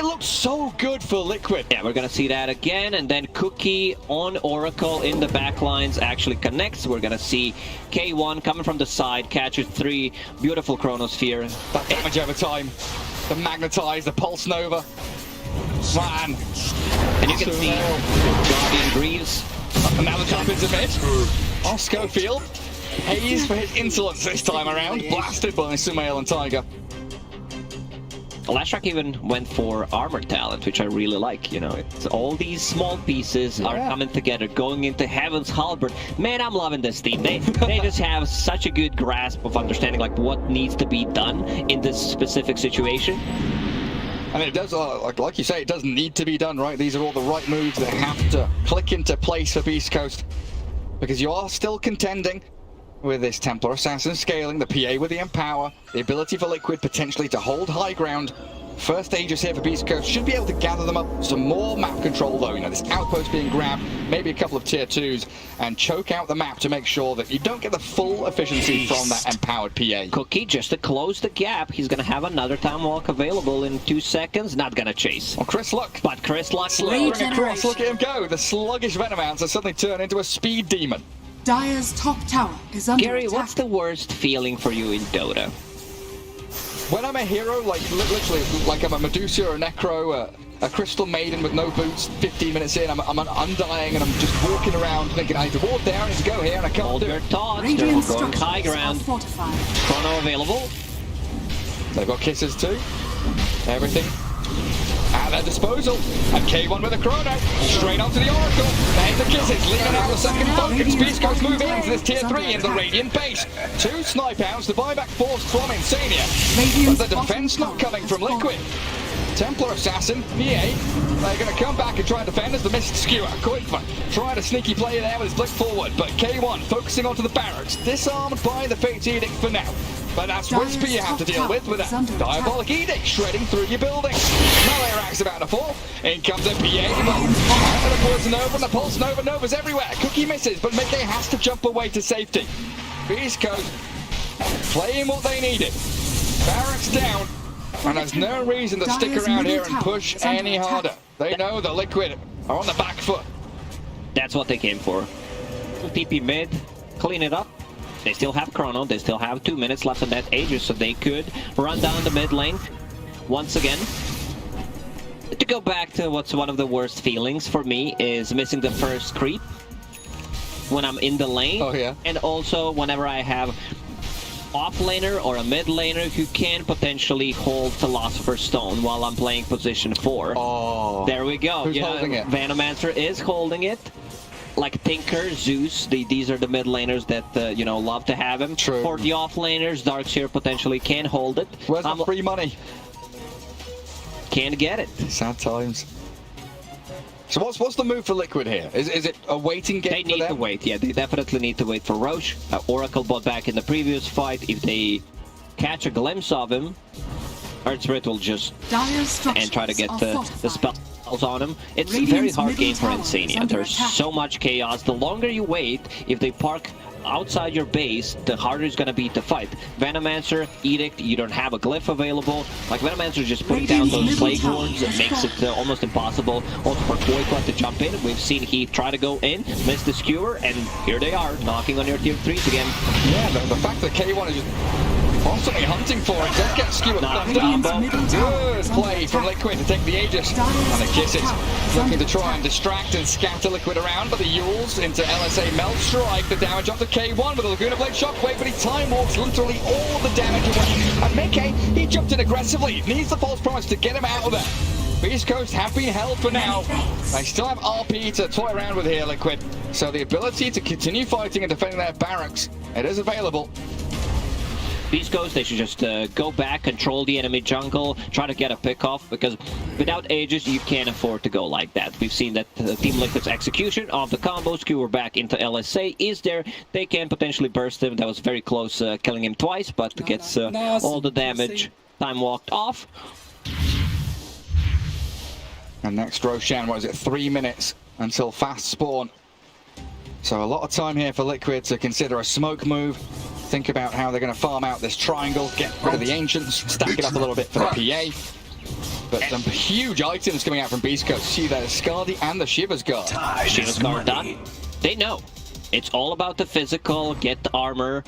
S7: looked so good for Liquid.
S8: Yeah, we're gonna see that again, and then Cookie on Oracle in the backlines actually connects. We're gonna see K1 coming from the side, catches 3, beautiful Chronosphere.
S7: That damage over time, the magnetize, the pulse nova. Man.
S8: And you can see Guardian Greaves.
S7: And now the jump into mid. Oh, Schofield pays for his insolence this time around. Blasted by Sumail and Tiger.
S8: Lashrak even went for armor talent, which I really like. You know, it's all these small pieces are coming together, going into Heaven's Halberd. Man, I'm loving this team. They just have such a good grasp of understanding like what needs to be done in this specific situation.
S7: And it does, like you say, it does need to be done, right? These are all the right moves that have to click into place for Beastcoast. Because you are still contending with this Templar Assassin scaling, the PA with the Empower, the ability for Liquid potentially to hold high ground. First Aegis here for Beastcoast should be able to gather them up. Some more map control though, you know, this outpost being grabbed, maybe a couple of tier 2s, and choke out the map to make sure that you don't get the full efficiency from that empowered PA.
S8: Cookie, just to close the gap, he's gonna have another time walk available in 2 seconds, not gonna chase.
S7: Well, Chris Luck.
S8: But Chris Luck
S7: slithering across, look at him go. The sluggish Venomancer suddenly turned into a speed demon.
S9: Dire's top tower is under
S8: Gary,
S9: attack.
S8: what's the worst feeling for you in Dota?
S7: When I'm a hero, like literally, like I'm a Medusa or a Necro, a Crystal Maiden with no boots, 15 minutes in, I'm undying and I'm just walking around thinking I need to walk there, I need to go here, and I can't do it.
S8: They're going high ground. Chrono available.
S7: They've got kisses too. Everything at their disposal. And K1 with a chrono. Straight onto the Oracle. There's the kisses. Leaning out the second focus. Beastcoast moving into this tier 3 in the Radiant base. 2 snipe outs. The buyback forced from Insania. But the defense not coming from Liquid. Templar Assassin, PA, they're going to come back and try and defend as the missed skewer. Koitva trying a sneaky play there with his blitz forward, but K1 focusing onto the barracks, disarmed by the Fate's Edict for now. But that's Whisper you have to deal with that Diabolic Edict shredding through your building. Melee rack's about to fall. In comes a PA, but the Poison Nova and the Pulse Nova. Nova's everywhere. Cookie misses, but Mickey has to jump away to safety. Beastcoast playing what they needed. Barracks down. And there's no reason to stick around here and push any harder. They know the Liquid are on the back foot.
S8: That's what they came for. TP mid, clean it up. They still have Chrono, they still have 2 minutes left in that Aegis, so they could run down the mid lane once again. To go back to what's one of the worst feelings for me is missing the first creep when I'm in the lane.
S7: Oh yeah.
S8: And also whenever I have off laner or a mid laner who can potentially hold Philosopher's Stone while I'm playing position 4.
S7: Oh.
S8: There we go.
S7: Who's holding it?
S8: Venomancer is holding it. Like Tinker, Zeus, these are the mid laners that you know, love to have him.
S7: True.
S8: For the off laners, Darkseer potentially can hold it.
S7: Where's the free money?
S8: Can't get it.
S7: Sad times. So what's the move for Liquid here? Is it a waiting game?
S8: They need to wait. Yeah, they definitely need to wait for Roche. Oracle bought back in the previous fight. If they catch a glimpse of him, Earth Spirit will just and try to get the spells on him. It's a very hard game for Insania. There's so much chaos. The longer you wait, if they park outside your base, the harder it's gonna be to fight. Venomancer, Edict, you don't have a glyph available. Like Venomancer just putting down those plague wards, it makes it almost impossible. Also for Koikwa to jump in. We've seen he try to go in, miss the skewer, and here they are, knocking on your tier 3s again.
S7: Yeah, the fact that K1 is just constantly hunting for it, does get skewered. Good play from Liquid to take the Aegis. And the Kisses looking to try and distract and scatter Liquid around, but the Yules into LSA Melt Strike. The damage up to K1 with a Laguna Blade Shockwave, but he time walks literally all the damage away. And Mickey, he jumped in aggressively. Needs the false promise to get him out of there. Beast Coast have been held for now. They still have RP to toy around with here, Liquid. So the ability to continue fighting and defending their barracks, it is available.
S8: Beastcoast, they should just go back, control the enemy jungle, try to get a pick off, because without Aegis, you can't afford to go like that. We've seen that Team Liquid's execution of the combo skewer back into LSA is there. They can potentially burst him. That was very close, killing him twice, but gets all the damage. Time walked off.
S7: And next Roshan, what is it, 3 minutes until fast spawn. So a lot of time here for Liquid to consider a smoke move. think about how they're going to farm out this triangle, get rid of the Ancients, stack it up a little bit for the PA. But some huge items coming out from Beastcoast. See that Skadi and the Shivers Guard.
S8: Shivers Guard done. They know. It's all about the physical, get the armor.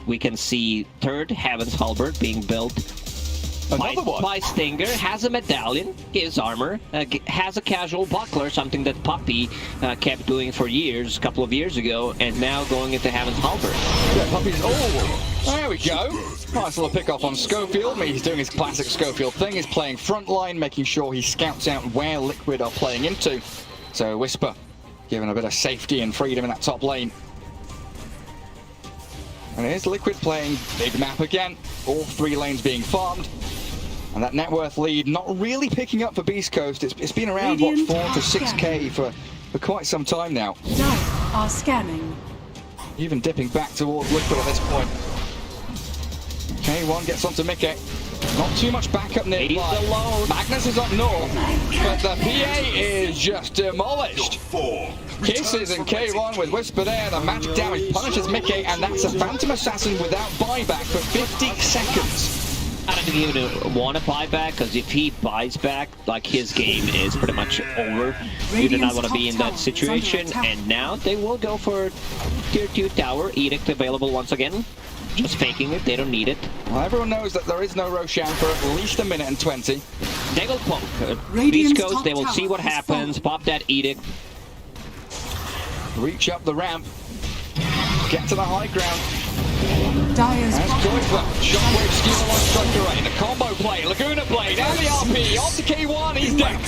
S8: We can see third Heaven's Halberd being built.
S7: Another one.
S8: By Stinger, has a medallion, gives armor, has a casual buckler, something that Puppy kept doing for years, a couple of years ago, and now going into Heaven's Halberd.
S7: Yeah, Puppy's... Oh, there we go. Nice little pick off on Schofield. He's doing his classic Schofield thing. He's playing frontline, making sure he scouts out where Liquid are playing into. So Whisper giving a bit of safety and freedom in that top lane. And here's Liquid playing big map again. All 3 lanes being farmed. And that net worth lead not really picking up for Beastcoast. It's been around, what, 4 to 6k for quite some time now.
S9: Dire are scanning.
S7: Even dipping back towards Liquid at this point. K1 gets onto Mickey. Not too much backup nearby. Magnus is up north, but the PA is just demolished. Kisses and K1 with Whisper there. The magic damage punishes Mickey, and that's a Phantom Assassin without buyback for 50 seconds.
S8: I don't think he would want to buy back, because if he buys back, like, his game is pretty much over. You do not want to be in that situation, and now they will go for tier 2 tower. Edict available once again. Just faking it, they don't need it.
S7: Well, everyone knows that there is no Roshan for at least a minute and 20.
S8: They will poke. Beastcoast, they will see what happens, pop that Edict.
S7: Reach up the ramp. Get to the high ground.
S9: Dire's
S7: That's good for Shockwave Skew along Striker Rain. The combo play, Laguna Blade, and the RP. Onto K1, he's dead.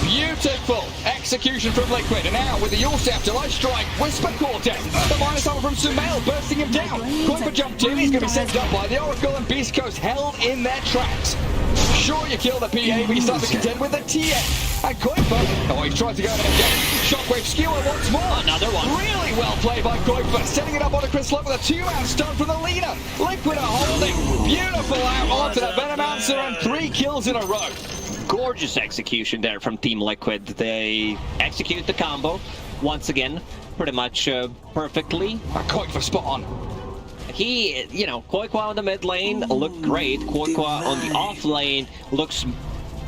S7: Beautiful execution from Liquid, and now with the Yulstep to light strike, Whisper Quartet. The minus armor from Sumail bursting him down. Kuiper jumped in, he's going to be set up by the Oracle, and Beastcoast held in their tracks. Sure, you kill the PA, but you start to contend with the TN. And Kuiper, oh, he's trying to go in again. Shockwave Skewer once more.
S8: Another one.
S7: Really well played by Kuiper, setting it up onto Chris Luck with a 2-out stun from the leader. Liquid are holding. Beautiful out onto the Venomancer, and 3 kills in a row.
S8: Gorgeous execution there from Team Liquid. They execute the combo once again, pretty much perfectly.
S7: Kuiper spot on.
S8: He, you know, Koikwa on the mid lane looked great. Koikwa on the off lane looks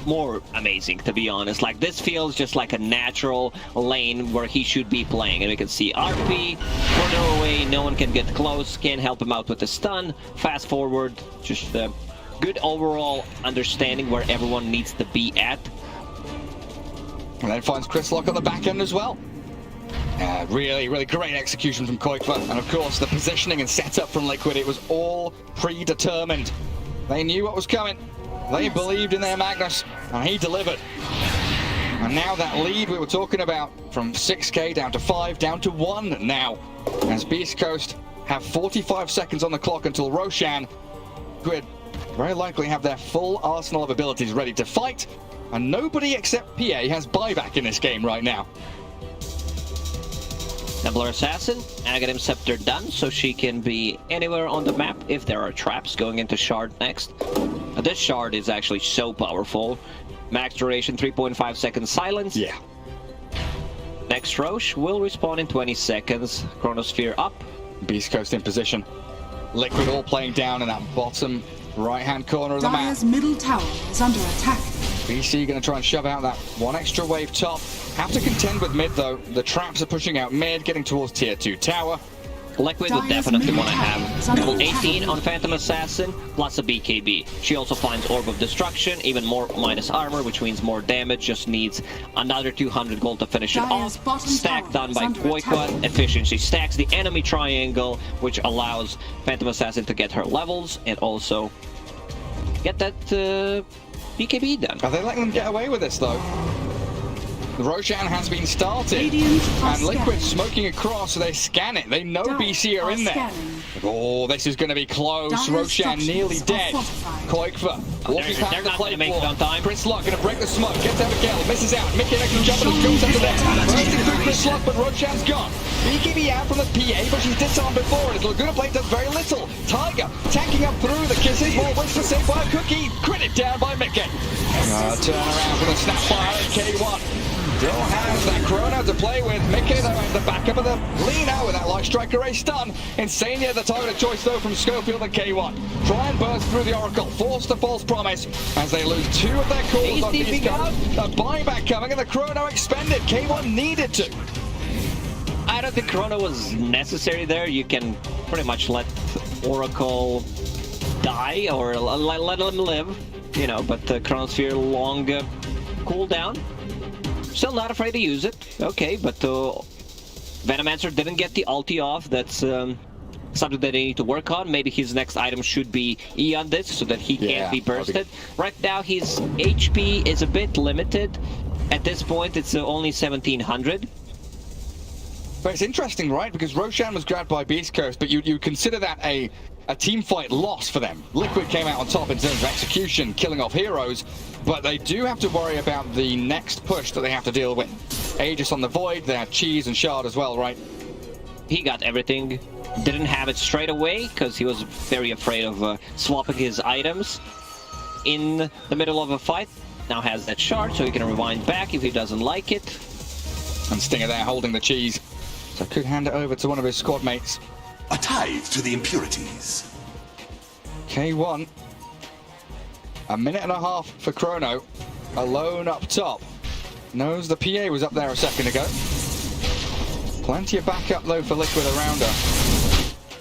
S8: more amazing, to be honest. Like, this feels just like a natural lane where he should be playing. And we can see RP further away, no one can get close, can't help him out with the stun. Fast forward, just good overall understanding where everyone needs to be at.
S7: And then finds Chris Lock on the back end as well. Really, really great execution from Kuiper. And of course, the positioning and setup from Liquid, it was all predetermined. They knew what was coming. They believed in their Magnus, and he delivered. And now that lead we were talking about, from 6k down to 5, down to 1 now. As Beastcoast have 45 seconds on the clock until Roshan would very likely have their full arsenal of abilities ready to fight. And nobody except PA has buyback in this game right now.
S8: Templar Assassin, Aghanim Scepter done, so she can be anywhere on the map if there are traps going into Shard next. This Shard is actually so powerful. Max duration, 3.5 seconds silence.
S7: Yeah.
S8: Next Roche will respawn in 20 seconds. Chronosphere up.
S7: Beastcoast in position. Liquid all playing down in that bottom right-hand corner of the map.
S9: Dire's middle tower is under attack.
S7: BC going to try and shove out that one extra wave top. Have to contend with mid though. The traps are pushing out mid, getting towards tier 2 tower.
S8: Liquid would definitely want to have level 18 on Phantom Assassin, plus a BKB. She also finds Orb of Destruction, even more minus armor, which means more damage, just needs another 200 gold to finish it off. Stack done by Koikwa. Efficiency stacks the enemy triangle, which allows Phantom Assassin to get her levels, and also get that BKB done.
S7: Are they letting them get away with this though? Roshan has been started, and Liquid smoking across, so they scan it. They know BC are in there. Oh, this is going to be close. Roshan nearly dead. Koikva walking past the plate wall. Chris Lock going to break the smoke, gets Abigail, misses out. Mickey can jump and goes under there. Bursting through Chris Lock, but Roshan's gone. BKB out from the PA, but she's disarmed before, and his Laguna Blade does very little. Tiger tanking up through the kisses, more Whisper saved by a cookie. Critted down by Mickey. Turn around for the snapfire at K1. Still has that Chrono to play with. Mickey though at the backup of the lean out with that Light Strike Array stun. Insania the target of choice though from Schofield and K1. Try and burst through the Oracle, force the false promise as they lose 2 of their cores on Beastcoast. The buyback coming and the Chrono expended. K1 needed to.
S8: I don't think Chrono was necessary there. You can pretty much let Oracle die or let him live, you know, but the Chronosphere long cooldown. Still not afraid to use it. Okay, but Venomancer didn't get the ulti off. That's something that they need to work on. Maybe his next item should be Eon Disc so that he can't be bursted. Right now his HP is a bit limited. At this point it's only 1700.
S7: But it's interesting, right? Because Roshan was grabbed by Beastcoast, but you consider that a team fight loss for them. Liquid came out on top in terms of execution, killing off heroes, but they do have to worry about the next push that they have to deal with. Aegis on the Void, they have Cheese and Shard as well, right?
S8: He got everything. Didn't have it straight away because he was very afraid of swapping his items in the middle of a fight. Now has that Shard, so he can rewind back if he doesn't like it.
S7: And Stinger there holding the Cheese. So could hand it over to one of his squad mates.
S10: A tithe to the impurities.
S7: K1. A minute and a half for Chrono. Alone up top. Knows the PA was up there a second ago. Plenty of backup though for Liquid around her.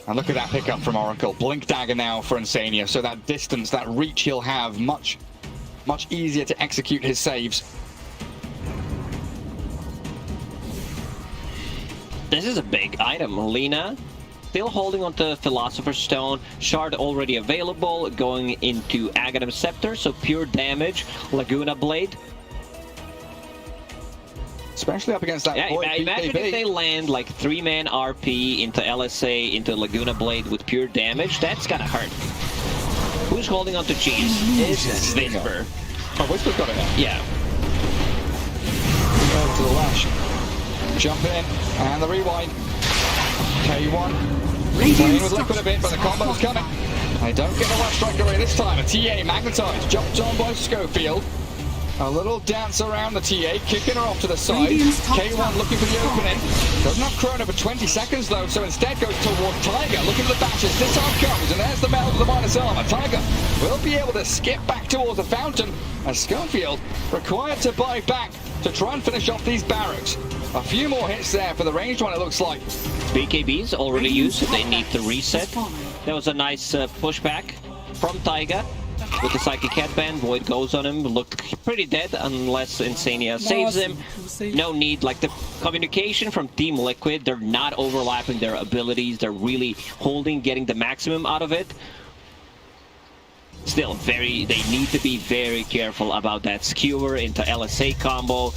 S7: And look at that pickup from Oracle. Blink Dagger now for Insania. So that distance, that reach he'll have much easier to execute his saves.
S8: This is a big item. Lina still holding on to Philosopher's Stone. Shard already available. Going into Aghanim Scepter. So pure damage. Laguna Blade.
S7: Especially up against that Void
S8: imagine if they land like 3-man RP into LSA, into Laguna Blade with pure damage. That's gonna hurt. Who's holding on to Cheese? It's Whisper.
S7: Oh, Whisper's got it now.
S8: Yeah.
S7: Over to the lash. Jump in, and the rewind. K1 playing with Liquid a bit, but the combo's coming. They don't get a Light Strike Array this time. A TA magnetized, jumped on by Schofield. A little dance around the TA, kicking her off to the side. K1 looking for the opening. Doesn't have Chrono for 20 seconds though, so instead goes toward Tiger, looking for the bashes. This arm comes, and there's the meld of the minus armor. Tiger will be able to skip back towards the fountain, as Schofield required to buy back to try and finish off these barracks. A few more hits there for the ranged one, it looks like.
S8: BKBs already used, so they need to reset. That was a nice pushback from Taiga with the Psychic Headband. Void goes on him, looked pretty dead unless Insania saves him. No need, like the communication from Team Liquid, they're not overlapping their abilities, they're really holding, getting the maximum out of it. Still, they need to be very careful about that skewer into LSA combo.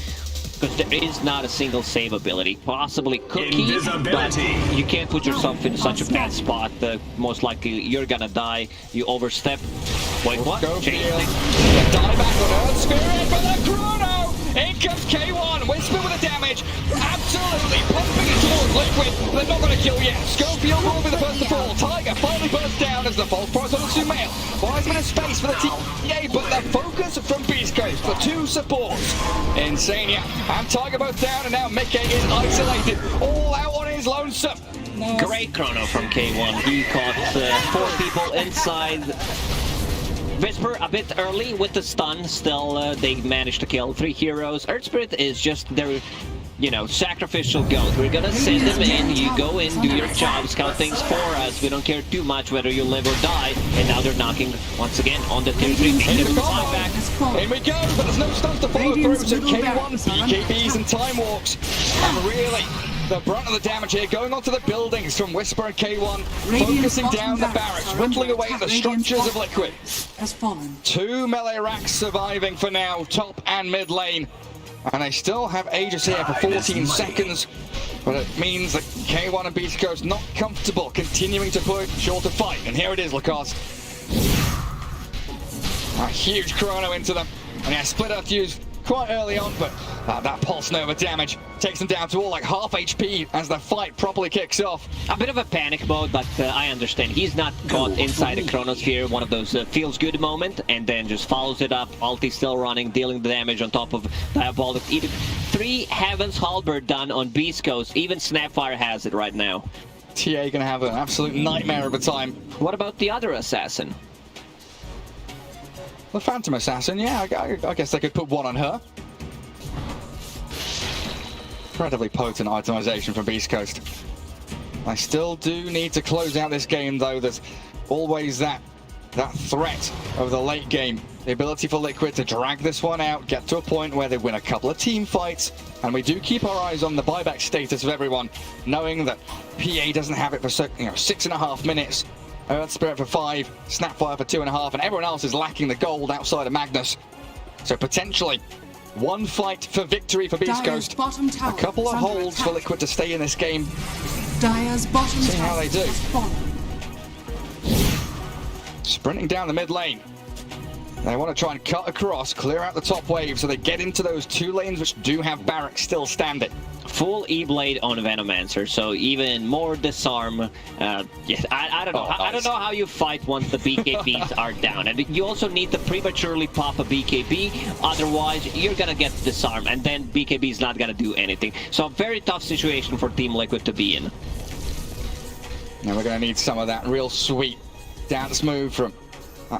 S8: Because there is not a single save ability. Possibly Cookie, but you can't put yourself in such a bad spot. Most likely you're gonna die. You overstep. Wait, what?
S7: Die back on Earth Spirit for the Chrono! In comes K1, Whisper with the damage. Absolutely pumping it towards Liquid. They're not gonna kill yet. Schofield will be the first to fall. Tiger finally bursts down as the false price on the Sumail. Buys a bit of space for the TA, but the focus from Beastcoast for 2 supports. Insania and Tiger both down, and now Mickey is isolated, all out on his lonesome.
S8: Great Chrono from K1. He caught 4 people inside. Whisper a bit early with the stun. Still, they managed to kill 3 heroes. Earth Spirit is just their, you know, sacrificial goat. We're gonna send them in. You go in, do your job, scout things for us. We don't care too much whether you live or die. And now they're knocking once again on the tier 3.
S7: Back. In we go, but there's no stuns to follow through. So K1, BKBs and Time Walks. And really, the brunt of the damage here going onto the buildings from Whisper and K1, focusing down the barracks, whittling away at the structures of Liquid. 2 melee racks surviving for now, top and mid lane. And they still have Aegis here for 14 seconds, but it means that K1 and Beastcoast not comfortable continuing to push short of fight. And here it is, Lacoste. A huge Chrono into them. And yeah, split Earth used quite early on, but that Pulse Nova damage takes them down to all like half HP as the fight properly kicks off.
S8: A bit of a panic mode, but I understand. He's not caught inside a Chronosphere, one of those feels good moment, and then just follows it up. Ulti still running, dealing the damage on top of Diabolic. 3 Heaven's Halberd done on Beastcoast. Even Snapfire has it right now.
S7: TA gonna have an absolute nightmare of a time.
S8: What about the other assassin?
S7: The Phantom Assassin, yeah, I guess they could put one on her. Incredibly potent itemization from Beastcoast. I still do need to close out this game, though. There's always that threat of the late game. The ability for Liquid to drag this one out, get to a point where they win a couple of team fights, and we do keep our eyes on the buyback status of everyone, knowing that PA doesn't have it for 6.5 minutes, Earth Spirit for 5, Snapfire for 2.5, and everyone else is lacking the gold outside of Magnus. So potentially, one fight for victory for Beastcoast, a couple of holds for Liquid to stay in this game.
S9: Dire's bottom
S7: See how they do.
S9: tower.
S7: Sprinting down the mid lane. They want to try and cut across, clear out the top wave, so they get into those 2 lanes which do have barracks still standing.
S8: Full E-Blade on Venomancer, so even more disarm. Yes, I don't know. I don't know how you fight once the BKBs are down. And you also need to prematurely pop a BKB, otherwise you're gonna get disarmed, and then BKB is not gonna do anything. So a very tough situation for Team Liquid to be in.
S7: Now we're gonna need some of that real sweet dance move from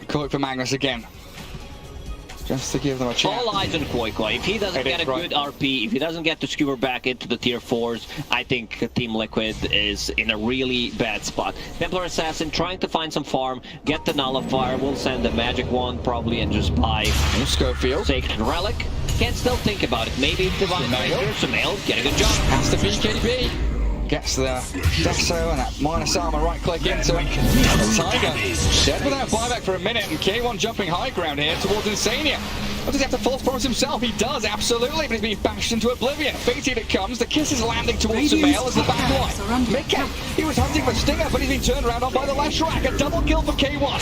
S7: Koi for Magnus again. Just to give them a chance.
S8: All eyes on Koi. If he doesn't get a good RP, if he doesn't get to skewer back into the tier 4s, I think Team Liquid is in a really bad spot. Templar Assassin trying to find some farm, get the Nullifier, will send the Magic Wand probably and just buy
S7: Schofield.
S8: Sacred Relic. Can still think about it. Maybe Divine Ranger, Sumail, get a good job.
S7: Has the BKB. Gets the Deso and that minus armor right click into it. Tiger dead without buyback for a minute, and K1 jumping high ground here towards Insania. What does he have to false promise himself? He does, absolutely, but he's being bashed into oblivion. Fated it comes, the kiss is landing towards Sumail as the back line. Midcamp, he was hunting for Stinger, but he's been turned around on by the Leshrac. A double kill for K1.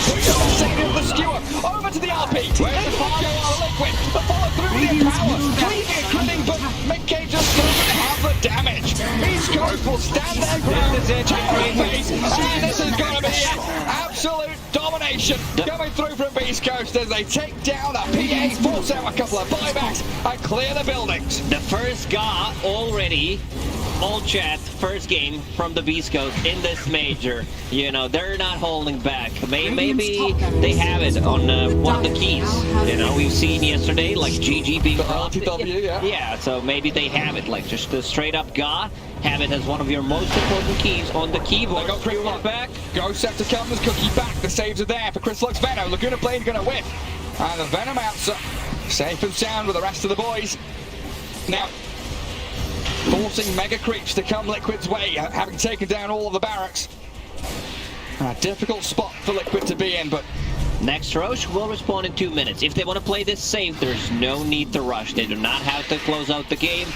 S7: Saving of the skewer, over to the RP. Where's the follow on Liquid? The follow through with the power. Cleaving and critting, but Midcamp just doesn't have the damage. Beastcoast will stand their ground as their face, and this is going to be it. Absolute domination coming through from Beastcoast as they take down a PA, force out a couple of buybacks, and clear the buildings.
S8: The first GA already, all chat, first game from the Beastcoast in this major. You know, they're not holding back. Maybe they have it on one of the keys. You know, we've seen yesterday, like GG being dropped. Yeah, so maybe they have it, like just a straight up GA. Have it as one of your most important keys on the keyboard.
S7: They got Chris back. Go Scepter comes, Cookie back. The saves are there for Chris Lux Venom. Laguna Blade going to whip. And the Venom answer safe and sound with the rest of the boys. Now, forcing Mega Creeps to come Liquid's way, having taken down all of the barracks. A difficult spot for Liquid to be in, but
S8: next Roche will respawn in 2 minutes. If they want to play this safe, there's no need to rush. They do not have to close out the game.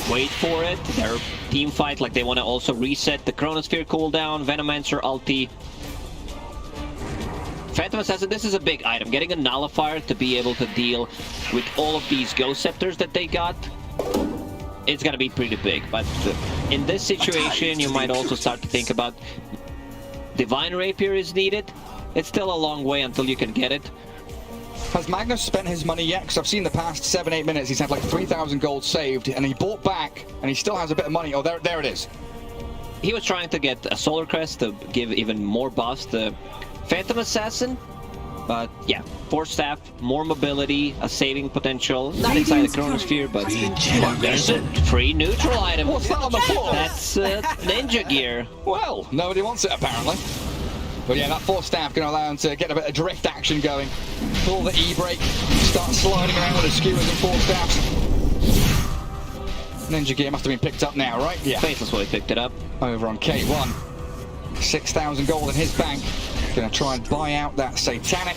S8: Wait for it. Their team fight, like they want to also reset the Chronosphere cooldown, Venomancer ulti. Phantom Assassin, this is a big item. Getting a Nullifier to be able to deal with all of these Ghost Scepters that they got, it's gonna be pretty big. But in this situation, you might also start to think about Divine Rapier is needed. It's still a long way until you can get it.
S7: Has Magnus spent his money yet? Because I've seen the past 7-8 minutes, he's had like 3,000 gold saved, and he bought back, and he still has a bit of money. Oh, there it is.
S8: He was trying to get a Solar Crest to give even more buffs to Phantom Assassin, but yeah, Force Staff, more mobility, a saving potential. Not inside the Chronosphere, but there's a free neutral item.
S7: What's that on the floor?
S8: That's Ninja Gear.
S7: Well, nobody wants it apparently. But yeah, that Force Staff going to allow him to get a bit of drift action going. Pull the E-brake, start sliding around with the skewers and Force Staffs. Ninja Gear must have been picked up now, right?
S8: Yeah. Faceless Way picked it up.
S7: Over on K1. 6,000 gold in his bank. Going to try and buy out that Satanic.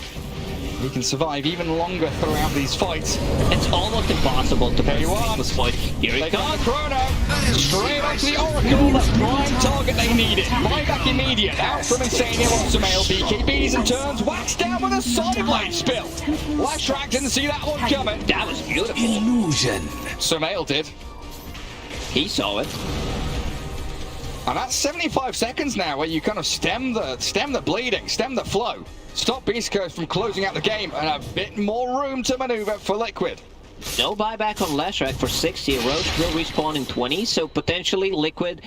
S7: He can survive even longer throughout these fights.
S8: It's almost impossible to play
S7: K1.
S8: Faceless Void. Here it comes.
S7: Chrono. Straight up to the Oracle. The prime target they needed. Buyback immediate. Out from Insania on Sumail. BKBs and turns. Waxed down with a Side Blade spill. Leshrac didn't see that one coming.
S8: That was beautiful.
S10: Illusion.
S7: Sumail did.
S8: He saw it.
S7: And that's 75 seconds now where you kind of stem the bleeding, stem the flow. Stop Beastcoast from closing out the game, and a bit more room to maneuver for Liquid.
S8: No buyback on Leshrac for 60. Roche will respawn in 20, so potentially Liquid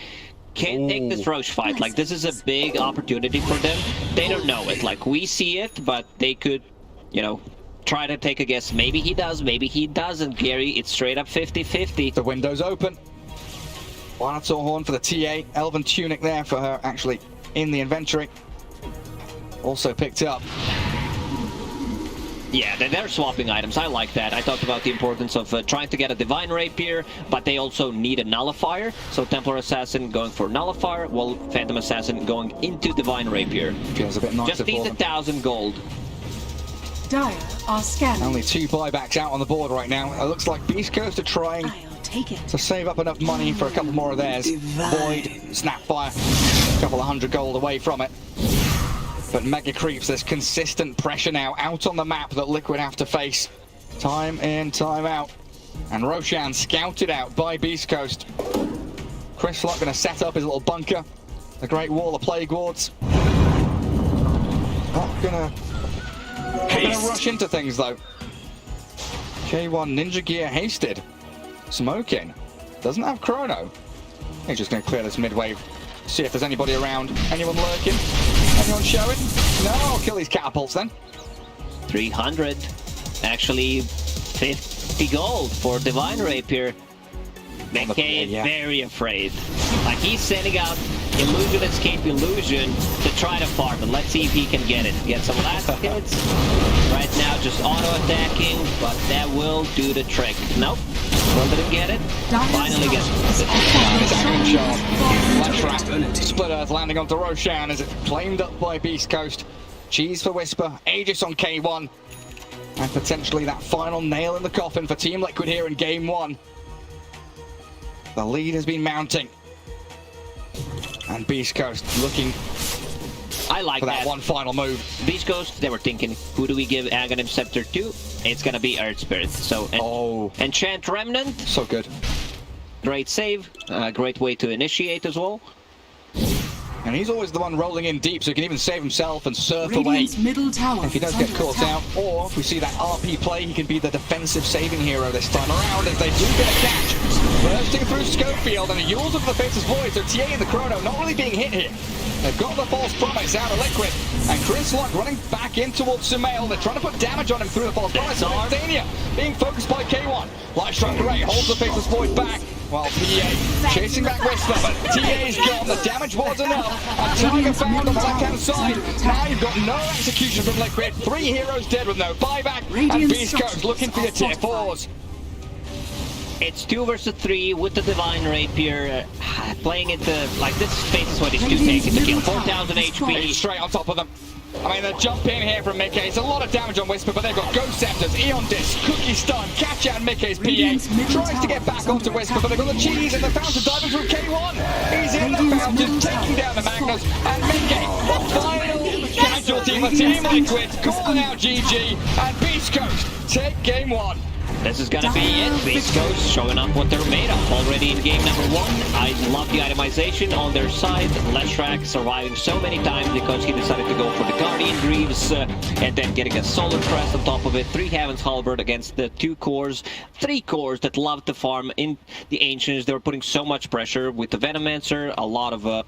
S8: can take this Roche fight. Like, this is a big opportunity for them. They don't know it. Like, we see it, but they could, you know, try to take a guess. Maybe he does, maybe he doesn't, Gary. It's straight up 50-50.
S7: The window's open. One-Saw Horn for the TA. Elven Tunic there for her, actually, in the inventory. Also picked up.
S8: Yeah, they're swapping items. I like that. I talked about the importance of trying to get a Divine Rapier, but they also need a Nullifier. So Templar Assassin going for Nullifier, while Phantom Assassin going into Divine Rapier.
S7: Feels a bit nicer.
S8: Just needs 1,000 gold.
S9: Dire are scanning.
S7: Only 2 buybacks out on the board right now. It looks like Beastcoast are trying to save up enough money for a couple more of theirs. Void, Snapfire, a couple of 100 gold away from it. But Mega Creeps, there's consistent pressure now out on the map that Liquid have to face. Time in, time out. And Roshan scouted out by Beastcoast. Chris Lock going to set up his little bunker. The Great Wall of Plague Wards. Not going to rush into things though. K1 Ninja Gear hasted. Smoking. Doesn't have Chrono. He's just going to clear this mid-wave. See if there's anybody around. Anyone lurking? Anyone showing? No, I'll kill these catapults then.
S8: 300. Actually, 50 gold for Divine Rapier. McKay is very afraid. Like, he's sending out Illusion Escape Illusion to try to farm it. Let's see if he can get it. Get some last hits. Right now, just auto-attacking, but that will do the trick. Nope. Still didn't get it. Finally gets it.
S7: Split Earth landing onto Roshan as it's claimed up by Beastcoast. Cheese for Whisper. Aegis on K1. And potentially that final nail in the coffin for Team Liquid here in Game 1. The lead has been mounting. And Beastcoast looking for that one final move.
S8: Beastcoast, they were thinking, who do we give Aghanim Scepter to? It's gonna be Earth Spirit. So, Enchant Remnant.
S7: So good.
S8: Great save. Great way to initiate as well.
S7: And he's always the one rolling in deep, so he can even save himself and surf away
S9: middle tower
S7: if he does get caught out. Or if we see that RP play, he can be the defensive saving hero this time around as they do get a catch. Bursting through Schofield and a Yules of the Faceless Void, so TA and the Chrono not really being hit here. They've got the false promise out of Liquid, and Chris Lock running back in towards Sumail. They're trying to put damage on him through the false promise. Dania being focused by K1. Lightstrike Ray holds the Faceless Void back, while TA chasing back Whisper, but TA's gone. The damage was enough. And Tiger found on the left-hand side. Now you've got no execution from Liquid. 3 heroes dead with no buyback, and Beastcoast looking for your tier 4s.
S8: It's 2 versus 3 with the Divine Rapier, playing it like this space is what he's do taking to kill. 4,000 HP.
S7: Straight on top of them. I mean, the jump in here from Mickey. It's a lot of damage on Whisper, but they've got Ghost Scepters, Eon Disc, Cookie Stun, catch out Mickey's PA. Tries to get back onto Whisper, but they've got the cheese and the fountain diving through K1. He's in the fountain, taking down the Magnus, and Mickey, the final casualty for Team Liquid, calling out GG, and Beastcoast take Game 1.
S8: This is gonna be it. Beastcoast showing up what they're made of already in game number 1. I love the itemization on their side. Leshrac surviving so many times because he decided to go for the Guardian Greaves and then getting a Solar Crest on top of it. 3 Heaven's Halberd against the 2 cores. 3 cores that love to farm in the Ancients. They were putting so much pressure with the Venomancer. A lot of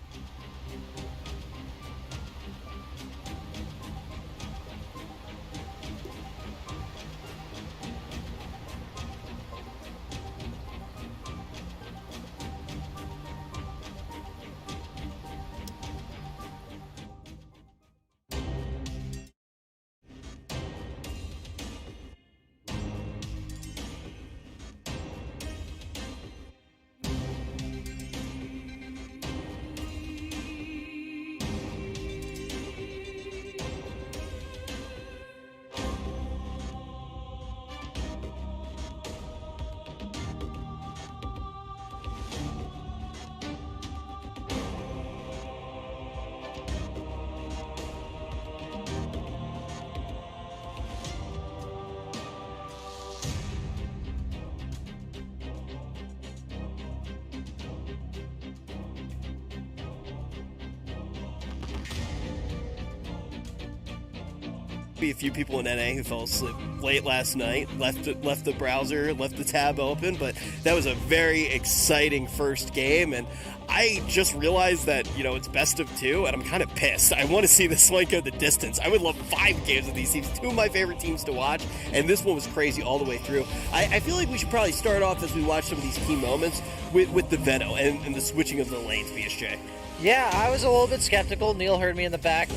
S3: be a few people in NA who fell asleep late last night, left the browser, left the tab open, but that was a very exciting first game, and I just realized that, it's best of 2, and I'm kind of pissed. I want to see this one go the distance. I would love 5 games of these teams, 2 of my favorite teams to watch, and this one was crazy all the way through. I feel like we should probably start off as we watch some of these key moments with the Veto and the switching of the lanes, BSJ.
S1: Yeah, I was a little bit skeptical. Neil heard me in the back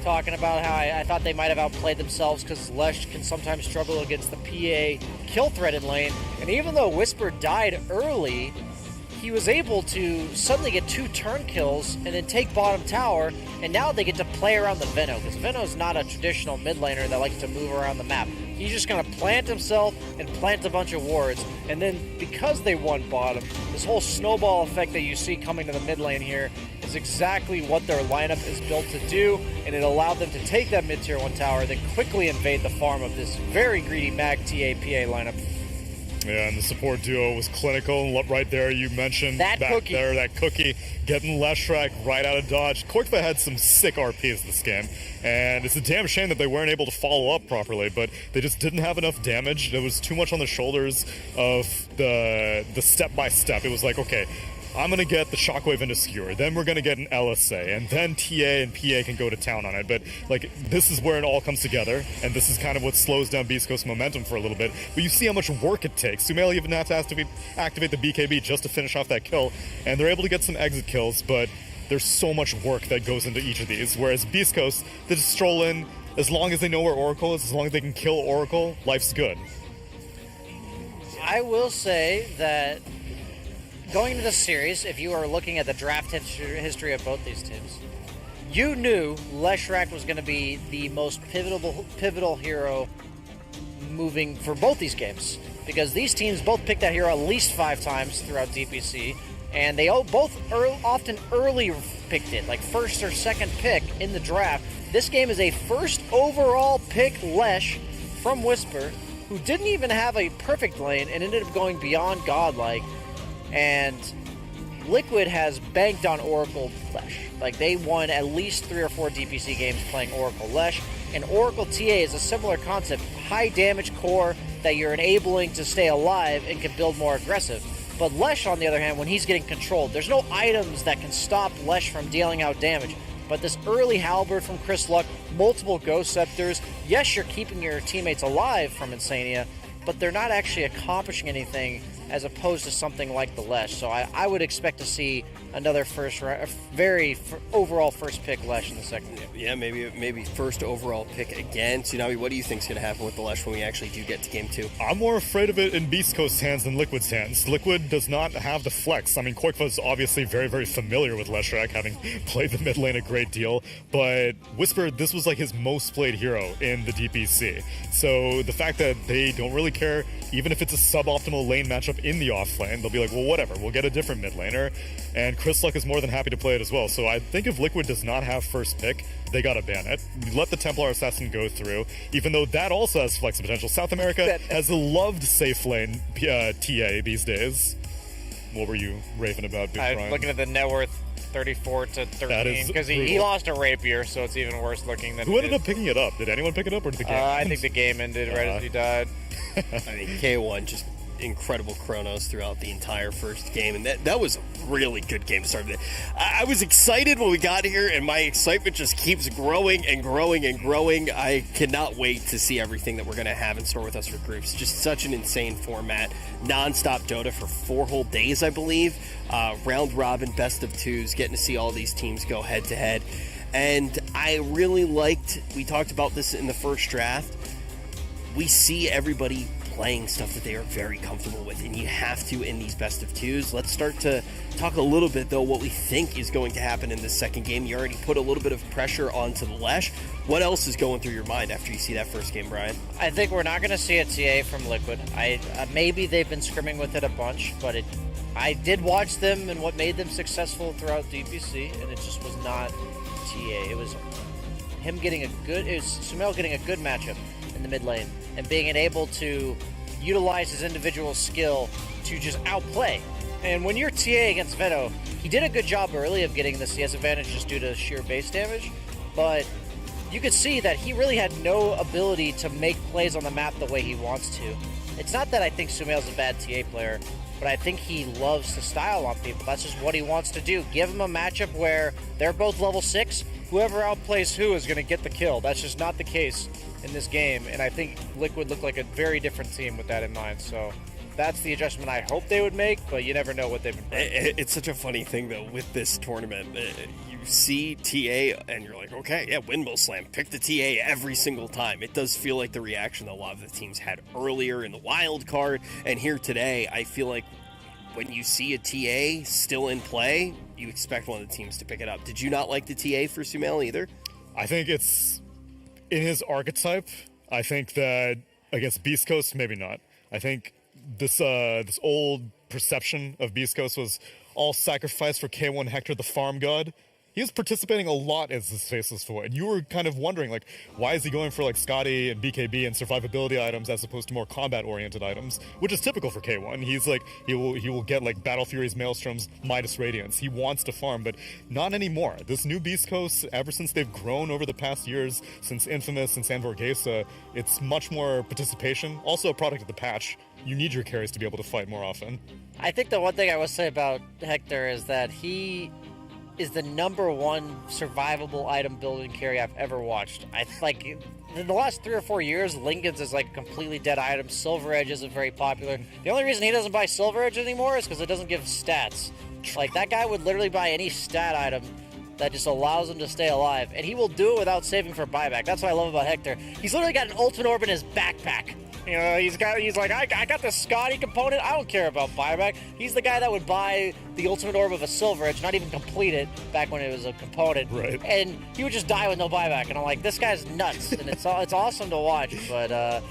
S1: talking about how I thought they might have outplayed themselves because Lesh can sometimes struggle against the PA kill threat in lane. And even though Whisper died early, he was able to suddenly get 2 turn kills and then take bottom tower, and now they get to play around the Veno, because Veno's not a traditional mid laner that likes to move around the map. He's just going to plant himself and plant a bunch of wards, and then because they won bottom, this whole snowball effect that you see coming to the mid lane here is exactly what their lineup is built to do, and it allowed them to take that mid tier 1 tower, then quickly invade the farm of this very greedy Mag TA PA lineup.
S2: Yeah, and the support duo was clinical, and right there you mentioned
S1: that cookie.
S2: That cookie, getting Leshrac right out of dodge. Korkva had some sick RPs this game, and it's a damn shame that they weren't able to follow up properly, but they just didn't have enough damage. There was too much on the shoulders of the step-by-step. It was like, okay, I'm going to get the Shockwave into Skewer, then we're going to get an LSA, and then TA and PA can go to town on it. But, this is where it all comes together, and this is kind of what slows down Beastcoast's momentum for a little bit. But you see how much work it takes. Sumail even had to activate the BKB just to finish off that kill, and they're able to get some exit kills, but there's so much work that goes into each of these. Whereas Beastcoast, they just stroll in, as long as they know where Oracle is, as long as they can kill Oracle, life's good.
S1: I will say that going into the series, if you are looking at the draft history of both these teams, you knew Leshrac was going to be the most pivotal hero moving for both these games, because these teams both picked that hero at least 5 times throughout DPC, and they both often early picked it, like first or second pick in the draft. This game is a first overall pick Lesh from Whisper, who didn't even have a perfect lane and ended up going beyond godlike. And Liquid has banked on Oracle Lesh. They won at least 3 or 4 DPC games playing Oracle Lesh. And Oracle TA is a similar concept. High damage core that you're enabling to stay alive and can build more aggressive. But Lesh, on the other hand, when he's getting controlled, there's no items that can stop Lesh from dealing out damage. But this early Halberd from Chris Luck, multiple Ghost Scepters, yes, you're keeping your teammates alive from Insania, but they're not actually accomplishing anything as opposed to something like the Lesh. So I would expect to see another overall first pick Lesh in the second game.
S3: Yeah, maybe first overall pick again. Tsunami, what do you think is going to happen with the Lesh when we actually do get to game 2?
S2: I'm more afraid of it in Beast Coast's hands than Liquid's hands. Liquid does not have the flex. I mean, Korkva's obviously very, very familiar with Leshrac, having played the mid lane a great deal, but Whisper, this was his most played hero in the DPC. So the fact that they don't really care, even if it's a suboptimal lane matchup in the off lane, they'll be like, well, whatever, we'll get a different mid laner, and Chris Luck is more than happy to play it as well. So I think if Liquid does not have first pick, they gotta ban it. Let the Templar Assassin go through, even though that also has flex potential. South America has loved safe lane TA these days. What were you raving about, Big
S1: I'm
S2: Brian?
S1: looking at the net worth 34 to 13, because he lost a rapier, so it's even worse looking than
S2: Who ended up picking it up? Did anyone pick it up, or did the game
S1: I think the game ended right as he died.
S3: I mean, K1 just incredible chronos throughout the entire first game, and that was a really good game to start with. I was excited when we got here, and my excitement just keeps growing and growing and growing. I cannot wait to see everything that we're going to have in store with us for groups. Just such an insane format. Non-stop Dota for 4 whole days, I believe. Round robin, best of 2s, getting to see all these teams go head to head. And I really liked, we talked about this in the first draft, we see everybody playing stuff that they are very comfortable with, and you have to in these best of 2s. Let's start to talk a little bit, though, what we think is going to happen in this second game. You already put a little bit of pressure onto the Lesh. What else is going through your mind after you see that first game, Brian?
S1: I think we're not going to see a TA from Liquid. Maybe they've been scrimming with it a bunch, but I did watch them and what made them successful throughout DPC, and it just was not TA. It was him getting Sumail getting a good matchup in the mid lane and being able to utilize his individual skill to just outplay. And when you're TA against Veto, he did a good job early of getting the CS advantage just due to sheer base damage, but you could see that he really had no ability to make plays on the map the way he wants to. It's not that I think Sumail's a bad TA player, but I think he loves to style on people. That's just what he wants to do. Give him a matchup where they're both level 6. Whoever outplays who is going to get the kill. That's just not the case in this game, and I think Liquid looked like a very different team with that in mind. So that's the adjustment I hope they would make, but you never know what they've been playing.
S3: It's such a funny thing, though, with this tournament. You see TA, and you're like, okay, yeah, Windmill Slam, pick the TA every single time. It does feel like the reaction that a lot of the teams had earlier in the wild card, and here today, I feel like when you see a TA still in play, you expect one of the teams to pick it up. Did you not like the TA for Sumail either?
S2: I think it's in his archetype. I think that against Beastcoast, maybe not. I think this old perception of Beastcoast was all sacrifice for K1 Hector, the farm god. He was participating a lot as his faceless void. And you were kind of wondering, like, why is he going for, like, Scotty and BKB and survivability items as opposed to more combat-oriented items, which is typical for K1. He's like, he will get, like, Battle Fury's Maelstroms, Midas Radiance. He wants to farm, but not anymore. This new Beast Coast, ever since they've grown over the past years, since Infamous, since Anvorgesa, it's much more participation. Also a product of the patch. You need your carries to be able to fight more often.
S1: I think the one thing I will say about Hector is that he is the #1 survivable item building carry I've ever watched. I like in the last 3 or 4 years, Lincoln's is like a completely dead item. Silver Edge isn't very popular. The only reason he doesn't buy Silver Edge anymore is because it doesn't give stats. Like, that guy would literally buy any stat item that just allows him to stay alive, and he will do it without saving for buyback. That's what I love about Hector. He's literally got an ultimate orb in his backpack. You know, he's like, I got the Scotty component. I don't care about buyback. He's the guy that would buy the ultimate orb of a Silver Edge, not even complete it back when it was a component.
S2: Right.
S1: And he would just die with no buyback. And I'm like, this guy's nuts. And it's awesome to watch. But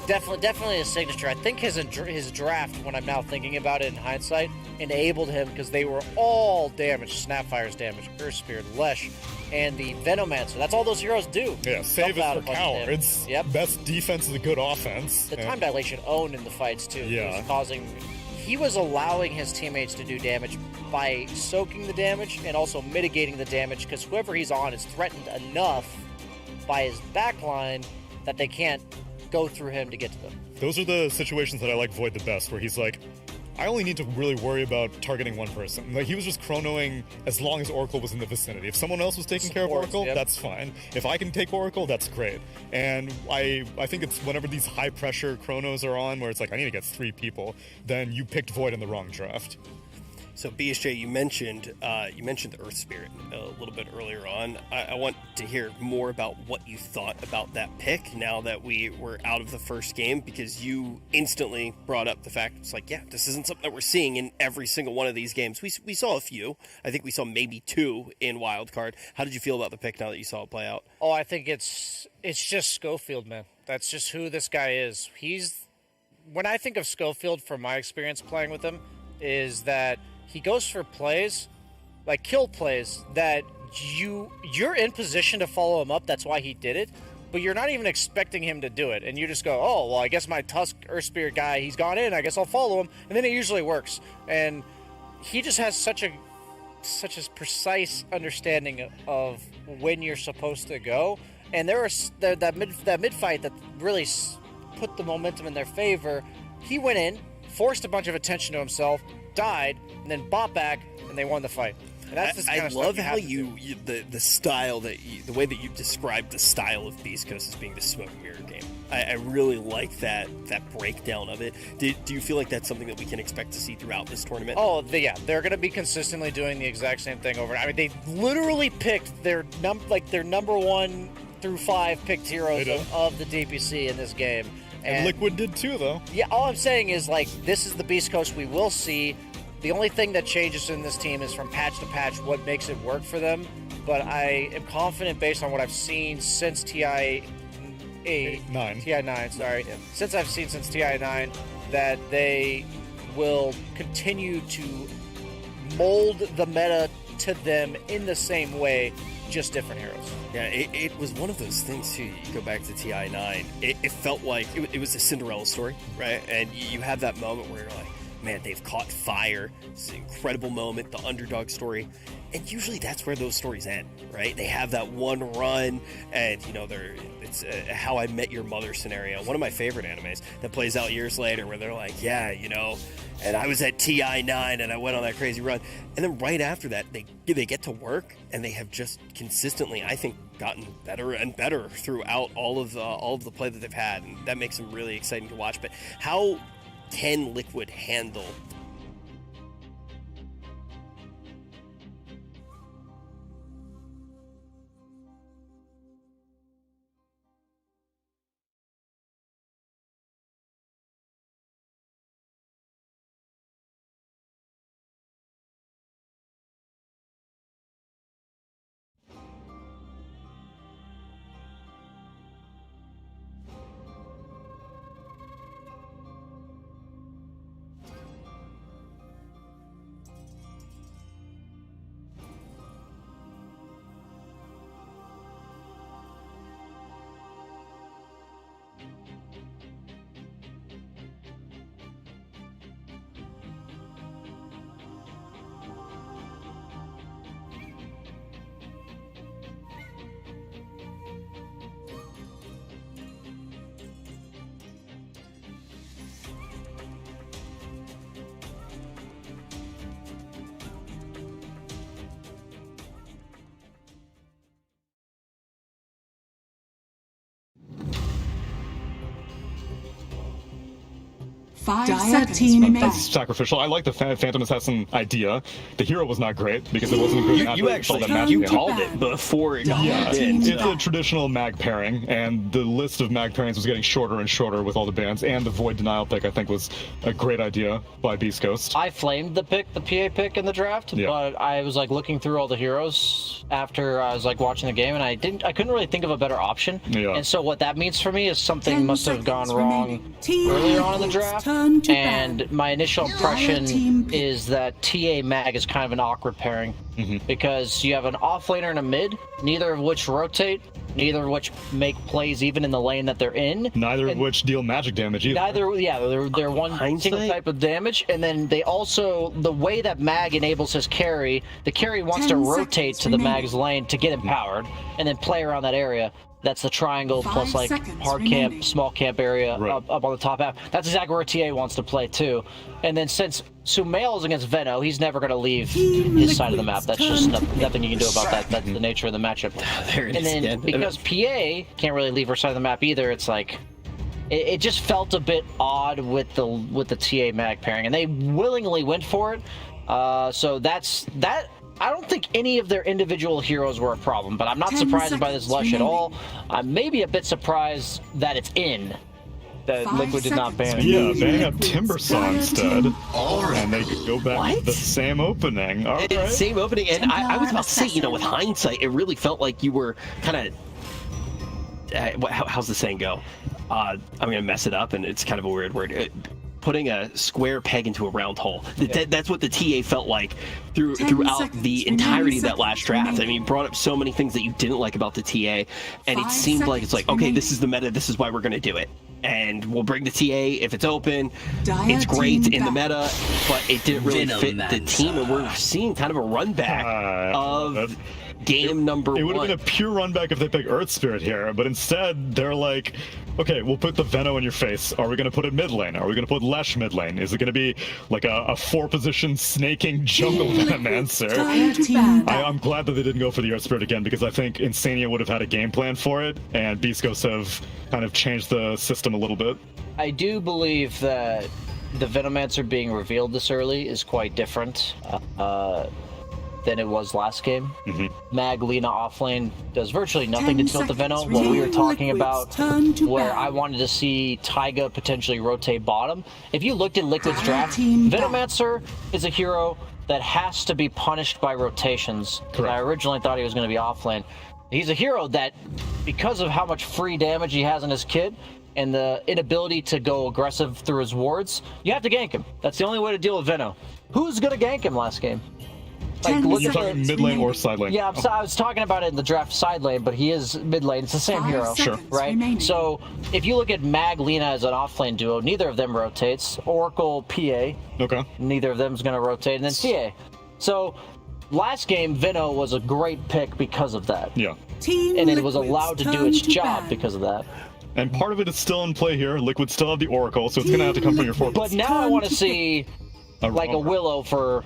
S1: definitely a signature. I think his draft, when I'm now thinking about it in hindsight, enabled him because they were all damaged. Snapfire's damaged, Earth Spirit, Lesh, and the Venomancer. That's all those heroes do.
S2: Yeah, save it for cowards.
S1: Yep.
S2: Best defense is a good offense.
S1: The time dilation owned in the fights, too.
S2: Yeah.
S1: He was allowing his teammates to do damage by soaking the damage and also mitigating the damage, because whoever he's on is threatened enough by his backline that they can't go through him to get to them.
S2: Those are the situations that I like Void the best, where he's like, I only need to really worry about targeting one person. Like, he was just chronoing as long as Oracle was in the vicinity. If someone else was taking care of Oracle,
S1: yep,
S2: that's fine. If I can take Oracle, that's great. And I think it's whenever these high-pressure chronos are on, where it's like, I need to get 3 people, then you picked Void in the wrong draft.
S3: So BSJ, you mentioned the Earth Spirit a little bit earlier on. I want to hear more about what you thought about that pick now that we were out of the first game, because you instantly brought up the fact it's like, yeah, this isn't something that we're seeing in every single one of these games. We saw a few. I think we saw maybe 2 in Wildcard. How did you feel about the pick now that you saw it play out?
S1: Oh, I think it's just Schofield, man. That's just who this guy is. When I think of Schofield, from my experience playing with him, is that he goes for plays, like kill plays, that you're in position to follow him up. That's why he did it. But you're not even expecting him to do it. And you just go, oh, well, I guess my Tusk Earth Spirit guy, he's gone in. I guess I'll follow him. And then it usually works. And he just has such a precise understanding of when you're supposed to go. And there was that mid fight that really put the momentum in their favor. He went in, forced a bunch of attention to himself, died, and then bought back, and they won the fight. And that's the kind of
S3: love
S1: stuff
S3: how the style the way that you described the style of Beast Coast as being the smoke and mirror game. I really like that breakdown of it. Do you feel like that's something that we can expect to see throughout this tournament?
S1: Oh, they're going to be consistently doing the exact same thing over. I mean, they literally picked their number 1 through 5 picked heroes of the DPC in this game.
S2: And Liquid did too, though.
S1: Yeah, all I'm saying is, like, this is the Beast Coast we will see. The only thing that changes in this team is from patch to patch what makes it work for them. But I am confident, based on what I've seen since TI9, since TI9, that they will continue to mold the meta to them in the same way, just different heroes.
S3: Yeah, it was one of those things too. You go back to TI9, it felt like it was a Cinderella story, right? And you have that moment where you're like, man, they've caught fire. It's an incredible moment, the underdog story. And usually that's where those stories end, right? They have that one run, and it's a How I Met Your Mother scenario. One of my favorite animes that plays out years later, where they're like, yeah, and I was at TI9 and I went on that crazy run. And then right after that, they get to work, and they have just consistently, I think, gotten better and better throughout all of the play that they've had, and that makes them really exciting to watch. But how can Liquid handle
S9: That's
S2: sacrificial. I like the Phantom Assassin idea. The hero was not great because it wasn't a good match.
S3: You actually called it before it got in.
S2: It's a traditional mag pairing, and the list of mag pairings was getting shorter and shorter with all the bans, and the Void Denial pick, I think, was a great idea by Beastcoast.
S4: I flamed the PA pick in the draft, but I was like looking through all the heroes after I was like watching the game, and I couldn't really think of a better option. And so what that means for me is something must have gone wrong earlier on in the draft. And my initial impression is that TA Mag is kind of an awkward pairing because you have an offlaner and a mid, neither of which rotate, neither of which make plays even in the lane that they're in.
S2: Neither of which deal magic damage either.
S4: They're one single type of damage, and then they also, the way that Mag enables his carry, the carry wants to rotate to the Mag's lane to get empowered, and then play around that area. That's the triangle plus like hard camp, small camp area up on the top half. That's exactly where TA wants to play too. And then since Sumail is against Veno, he's never going to leave his side of the map. That's just nothing you can do about that. That's the nature of the matchup.
S3: There it is again.
S4: Because PA can't really leave her side of the map either, it's like it just felt a bit odd with the TA Mag pairing, and they willingly went for it. So that's that. I don't think any of their individual heroes were a problem, but I'm not surprised by this Lush at all. I'm maybe a bit surprised that it's in. That Liquid did not ban it.
S2: Yeah, banning up Timbersaw instead. And they could go back to the same opening. All right.
S3: Same opening, and I was about to say, with hindsight, it really felt like you were kind of... how's the saying go? I'm going to mess it up, and it's kind of a weird word. Putting a square peg into a round hole. That's what the TA felt like throughout the entirety of that last draft. I mean, you brought up so many things that you didn't like about the TA, and it seemed like it's like, okay, this is the meta, this is why we're going to do it. And we'll bring the TA if it's open. It's great in the meta, but it didn't really fit the team, and we're seeing kind of a run back of game number one.
S2: It would have been a pure run back if they picked Earth Spirit here, but instead they're like, okay, we'll put the Veno in your face. Are we going to put it mid lane? Are we going to put Lesh mid lane? Is it going to be like a 4-position snaking jungle Venomancer? I'm glad that they didn't go for the Earth Spirit again, because I think Insania would have had a game plan for it, and Beastcoast have kind of changed the system a little bit.
S4: I do believe that the Venomancer being revealed this early is quite different than it was last game. Mag Lina offlane does virtually nothing to tilt the Veno. What we were talking about, where I wanted to see Taiga potentially rotate bottom. If you looked at Liquid's draft, Venomancer is a hero that has to be punished by rotations. I originally thought he was going to be offlane. He's a hero that, because of how much free damage he has in his kit, and the inability to go aggressive through his wards, you have to gank him. That's the only way to deal with Veno. Who's going to gank him last game? Like, look
S2: You're
S4: at
S2: talking
S4: the,
S2: mid lane or side lane?
S4: Yeah, I was talking about it in the draft side lane, but he is mid lane. It's the same hero,
S2: Sure.
S4: right?
S9: remaining.
S4: So if you look at Mag Lina as an off lane duo, neither of them rotates. Oracle PA,
S2: Okay.
S4: neither of them is going to rotate, and then TA. So last game, Vino was a great pick because of that.
S2: Yeah.
S9: Team
S4: And it was
S9: Liquid's
S4: allowed to do
S9: turn
S4: its
S9: to
S4: job
S9: ban.
S4: because of that.
S2: And part of it is still in play here. Liquid still have the Oracle, so it's going to have to come from your
S4: But
S2: fortress.
S4: now I want to see like a Willow for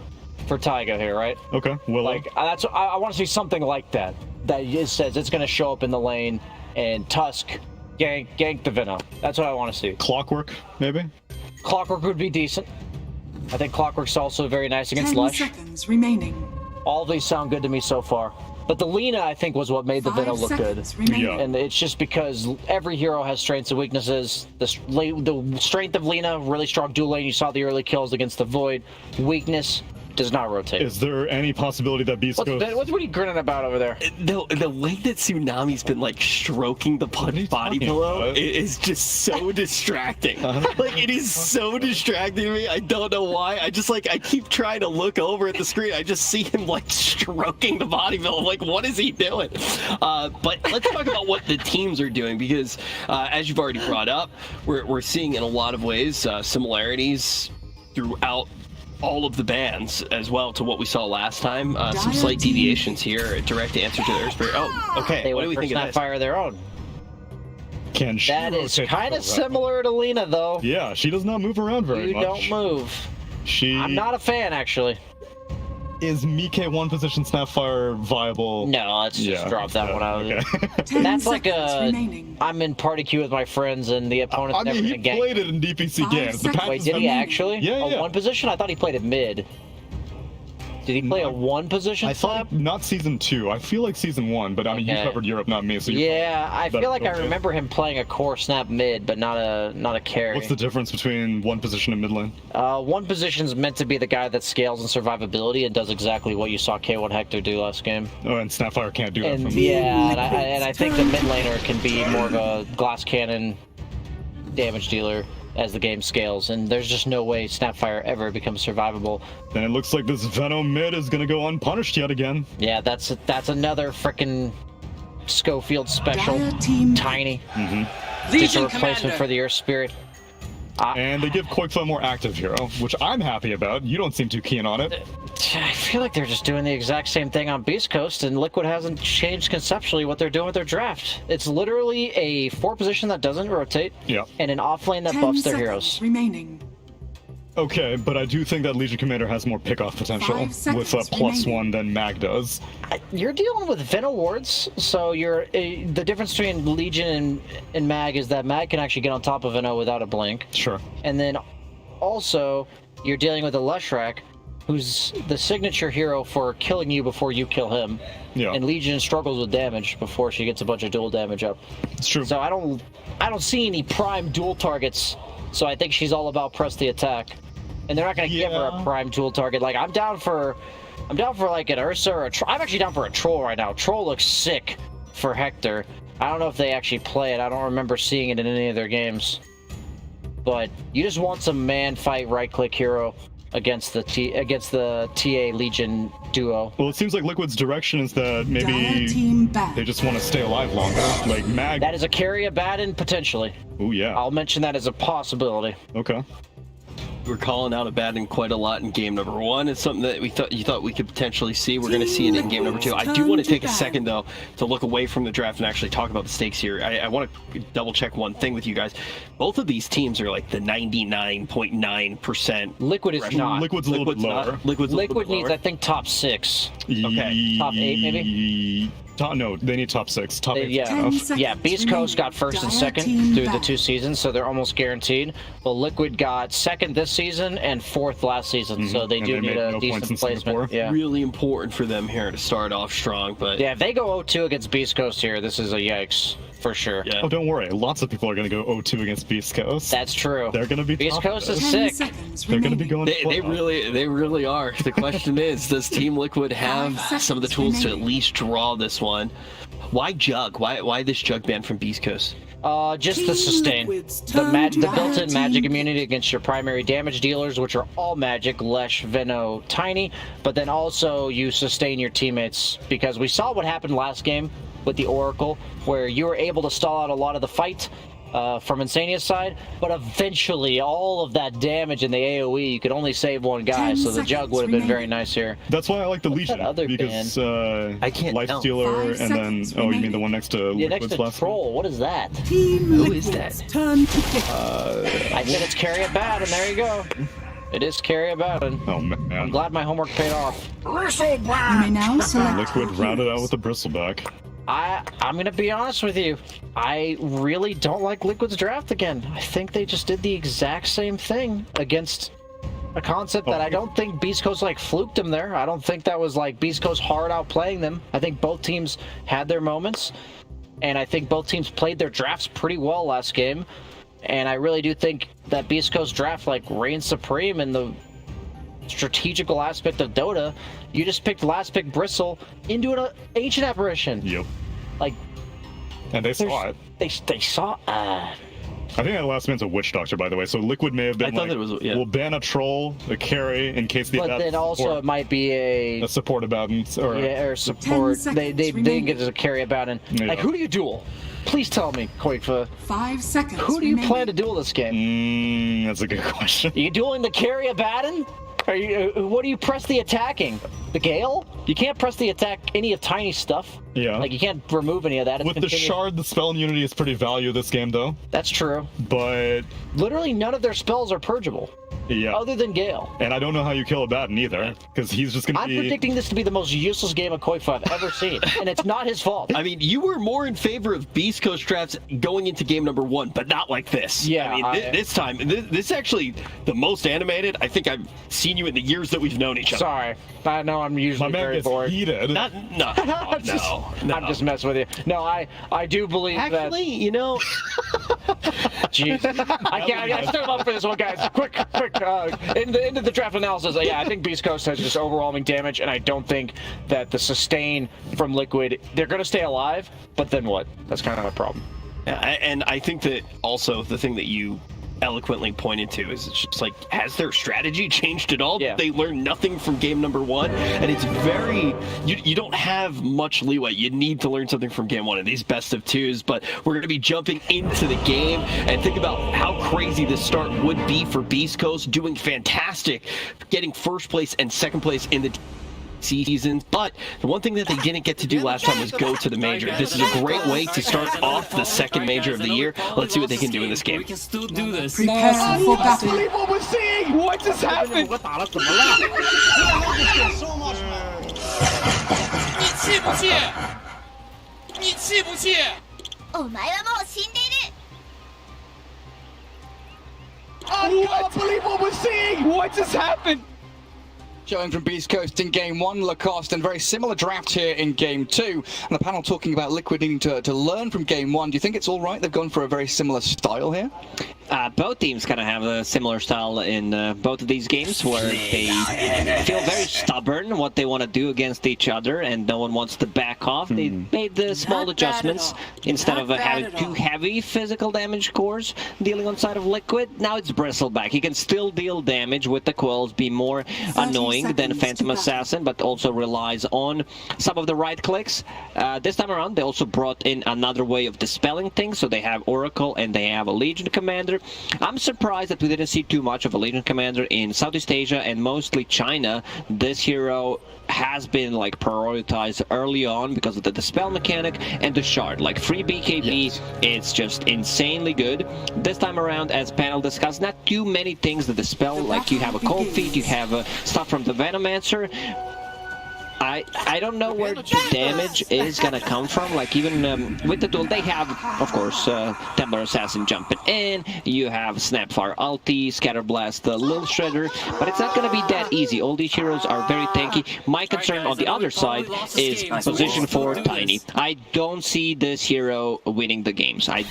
S4: Taiga here, right?
S2: Okay, Willow.
S4: Like I want to see something like that. That it says it's going to show up in the lane and Tusk gank the Vino. That's what I want to see.
S2: Clockwork, maybe?
S4: Clockwork would be decent. I think Clockwork's also very nice against
S9: 10
S4: Lush.
S9: seconds remaining.
S4: All of these sound good to me so far. But the Lina, I think, was what made the
S9: 5
S4: Vino look good.
S9: seconds remaining.
S2: Yeah.
S4: And it's just because every hero has strengths and weaknesses. The strength of Lina, really strong dual lane. You saw the early kills against the Void. Weakness, does not rotate.
S2: Is there any possibility that Beastcoast...
S4: What are you grinning about over there?
S3: The way that Tsunami's been like stroking the body pillow
S2: about?
S3: is just so distracting. Like it is so distracting to me. I don't know why. I keep trying to look over at the screen. I just see him like stroking the body pillow. I'm like, what is he doing? But let's talk about what the teams are doing because as you've already brought up, we're seeing in a lot of ways similarities throughout all of the bans as well to what we saw last time. Some slight deviations here. A direct answer to their spirit. Oh, okay.
S4: They
S3: What do we
S4: went
S3: think
S4: for
S3: of this?
S4: Snapfire of their own.
S2: Can she
S4: That is
S2: rotate
S4: kind of
S2: around?
S4: similar to Lina, though.
S2: Yeah, she does not move around very
S4: You
S2: much.
S4: don't move. I'm not a fan, actually.
S2: Is Mike one position Snapfire viable?
S4: No, let's just drop that one out.
S2: Okay.
S4: That's like
S9: 10
S4: a.
S9: seconds remaining.
S4: I'm in party queue with my friends, and the opponent's
S2: I mean,
S4: never
S2: he
S4: gonna gank.
S2: played it in DPC
S9: 5
S2: games. The
S9: seconds.
S2: patches
S4: Wait, did
S2: have-
S4: he actually?
S2: Yeah, yeah.
S4: One position? I thought he played it mid. Did he play a one position
S2: I
S4: slap?
S2: thought not season 2. I feel like season 1, but I mean, you
S4: Okay.
S2: covered Europe, not me. So you
S4: Yeah, I
S2: better
S4: feel like I
S2: okay.
S4: remember him playing a core snap mid, but not a carry.
S2: What's the difference between one position and mid lane?
S4: One position's meant to be the guy that scales in survivability and does exactly what you saw K1 Hector do last game.
S2: Oh, and Snapfire can't do that.
S4: And
S2: From
S4: yeah, and I think the mid laner can be more of a glass cannon damage dealer as the game scales, and there's just no way Snapfire ever becomes survivable.
S2: And it looks like this Venom mid is going to go unpunished yet again.
S4: Yeah, that's another frickin' Schofield special.
S9: Dire team
S4: Tiny. Just a replacement for the Earth Spirit.
S2: And they give Koikfa a more active hero, which I'm happy about. You don't seem too keen on it.
S4: I feel like they're just doing the exact same thing on Beastcoast, and Liquid hasn't changed conceptually what they're doing with their draft. It's literally a 4 position that doesn't rotate,
S2: Yeah.
S4: and an off lane that
S9: 10
S4: buffs their
S9: seconds
S4: heroes.
S9: remaining.
S2: Okay, but I do think that Legion Commander has more pickoff potential
S9: 5
S2: with a
S9: seconds
S2: +1 than Mag does.
S4: You're dealing with Venom wards, so the difference between Legion and Mag is that Mag can actually get on top of Veno without a blink.
S2: Sure.
S4: And then also, you're dealing with a Lushrak, who's the signature hero for killing you before you kill him.
S2: Yeah.
S4: And Legion struggles with damage before she gets a bunch of dual damage up.
S2: It's true.
S4: So I don't see any prime dual targets, so I think she's all about press the attack. And they're not going to give her a prime dual target. Like, I'm down for like an Ursa or I'm actually down for a Troll right now. Troll looks sick for Hector. I don't know if they actually play it. I don't remember seeing it in any of their games. But you just want some man fight right click hero against the TA Legion duo.
S2: Well, it seems like Liquid's direction is that
S9: Dire
S2: maybe
S9: team back.
S2: they just want to stay alive longer. Like Mag.
S4: That is a carry Abaddon potentially.
S2: Oh yeah.
S4: I'll mention that as a possibility.
S2: Okay.
S3: We're calling out Abaddon quite a lot in game number 1. It's something that you thought we could potentially see. We're going to see it in game number 2. I do want to take a second though to look away from the draft and actually talk about the stakes here. I want to double check one thing with you guys. Both of these teams are like the 99.9%.
S4: Liquid is not.
S2: Liquid's a little bit lower.
S4: Liquid needs, I think, top 6.
S3: Okay.
S4: Top 8 maybe?
S2: No, they need top 6. Top 8.
S4: Yeah, Beastcoast got first and second through the 2 seasons, so they're almost guaranteed. Well, Liquid got second this season and 4th last season, so they
S2: And
S4: do
S2: they
S4: need
S2: made
S4: a
S2: no points in
S4: decent
S2: Singapore.
S4: placement. Yeah.
S3: Really important for them here to start off strong, but
S4: Yeah, if they go 0-2 against Beastcoast here, this is a yikes. for sure.
S3: Yeah.
S2: Oh, don't worry. Lots of people are going to go 0-2 against Beastcoast.
S4: That's true.
S2: They're going to be
S4: Beastcoast is sick.
S2: They're going to be going.
S3: They really are. The question is, does Team Liquid have some of the tools to at least draw this one? Why Jug? Why this Jug ban from Beastcoast?
S4: Just the sustain. The built-in magic immunity against your primary damage dealers, which are all magic, Lesh, Veno, Tiny, but then also you sustain your teammates, because we saw what happened last game with the Oracle, where you were able to stall out a lot of the fight from Insania's side, but eventually all of that damage in the AoE, you could only save one guy, so the Jug would have been very nice here.
S2: That's why I like the Legion, because
S3: I can't
S2: Lifestealer, and then, oh, you mean the one next to Liquid's last
S4: Troll, what is that?
S3: Who is that?
S4: I said it's Carry a Bat, and there you go. It is Carry a Baton.
S2: Oh, man.
S4: I'm glad my homework paid off.
S2: Liquid rounded out with the Bristleback.
S4: I'm gonna be honest with you. I really don't like Liquid's draft again. I think they just did the exact same thing against a concept that I don't think Beastcoast like fluked them there. I don't think that was like Beastcoast hard outplaying them. I think both teams had their moments, and I think both teams played their drafts pretty well last game. And I really do think that Beastcoast draft like reigned supreme in the strategical aspect of Dota. You just picked last pick Bristle into an ancient apparition.
S2: Yep.
S4: Like,
S2: and they saw it.
S4: They saw.
S2: I think that last man's a witch doctor, by the way. So Liquid may have been we'll ban a troll, a carry, in case the.
S4: But then also it might be a
S2: support about
S4: or support. They didn't get to carry about and like who do you duel? Please tell me, Koikfa.
S9: 5 seconds.
S4: Who do you plan to duel this game?
S2: That's a good question.
S4: Are you dueling the carry Abaddon? What do you press the attacking? The Gale? You can't press the attack any of Tiny stuff.
S2: Yeah.
S4: Like, you can't remove any of that.
S2: With the Shard, the spell immunity is pretty value this game, though.
S4: That's true.
S2: But
S4: literally none of their spells are purgeable.
S2: Yeah.
S4: Other than Gale.
S2: And I don't know how you kill Abaddon either, because he's just going to be...
S4: I'm predicting this to be the most useless game of Koikfa I've ever seen, and it's not his fault.
S3: I mean, you were more in favor of Beast Coast drafts going into game number 1, but not like this.
S4: Yeah.
S3: I mean, this time, this is actually the most animated I think I've seen you in the years that we've known each other.
S4: Sorry. I know I'm usually very bored.
S2: Heated.
S3: No.
S4: I'm just messing with you. No, I do believe that...
S3: Actually, you know...
S4: Jeez. I stood up for this one, guys. Quick. Into the draft analysis. Yeah, I think Beast Coast has just overwhelming damage, and I don't think that the sustain from Liquid, they're going to stay alive, but then what? That's kind of my problem.
S3: Yeah, and I think that also the thing that you eloquently pointed to is it's just like, has their strategy changed at all?
S4: Yeah.
S3: They learned nothing from game number 1, and it's very you don't have much leeway. You need to learn something from game 1 of these best of 2s, but we're going to be jumping into the game and think about how crazy this start would be for Beast Coast, doing fantastic, getting first place and second place in the season, but the one thing that they didn't get to do last time was go to the major. This is a great way to start off the second major of the year. Let's see what they can do in this game.
S9: We can still do this. Prepare for battle.
S8: What we're seeing! What just happened? I can't believe what we're seeing! What just happened?
S7: Showing from Beast Coast in Game 1, Lacoste, and very similar draft here in Game 2. And the panel talking about Liquid needing to learn from Game 1. Do you think it's all right? They've gone for a very similar style here?
S8: Both teams kind of have a similar style in both of these games, where they feel very stubborn what they want to do against each other, and no one wants to back off. They made the small adjustments. Instead of having too heavy physical damage cores dealing on side of Liquid, now it's Bristleback. He can still deal damage with the quills, be more annoying than Phantom Assassin, but also relies on some of the right clicks. This time around, they also brought in another way of dispelling things, so they have Oracle and they have a Legion Commander. I'm surprised that we didn't see too much of a Legion Commander in Southeast Asia and mostly China. This hero has been like prioritized early on because of the dispel mechanic and the shard. Like free BKB, it's just insanely good. This time around, as panel discussed, not too many things that dispel. Like you have a Cold Feet, you have stuff from the Venomancer. I don't know where the damage is gonna come from. Like even with the duel, they have, of course, Templar Assassin jumping in. You have Snapfire ulti, Scatterblast, the Lil Shredder, but it's not gonna be that easy. All these heroes are very tanky. My concern on the other side is position 4 Tiny. I don't see this hero winning the games. I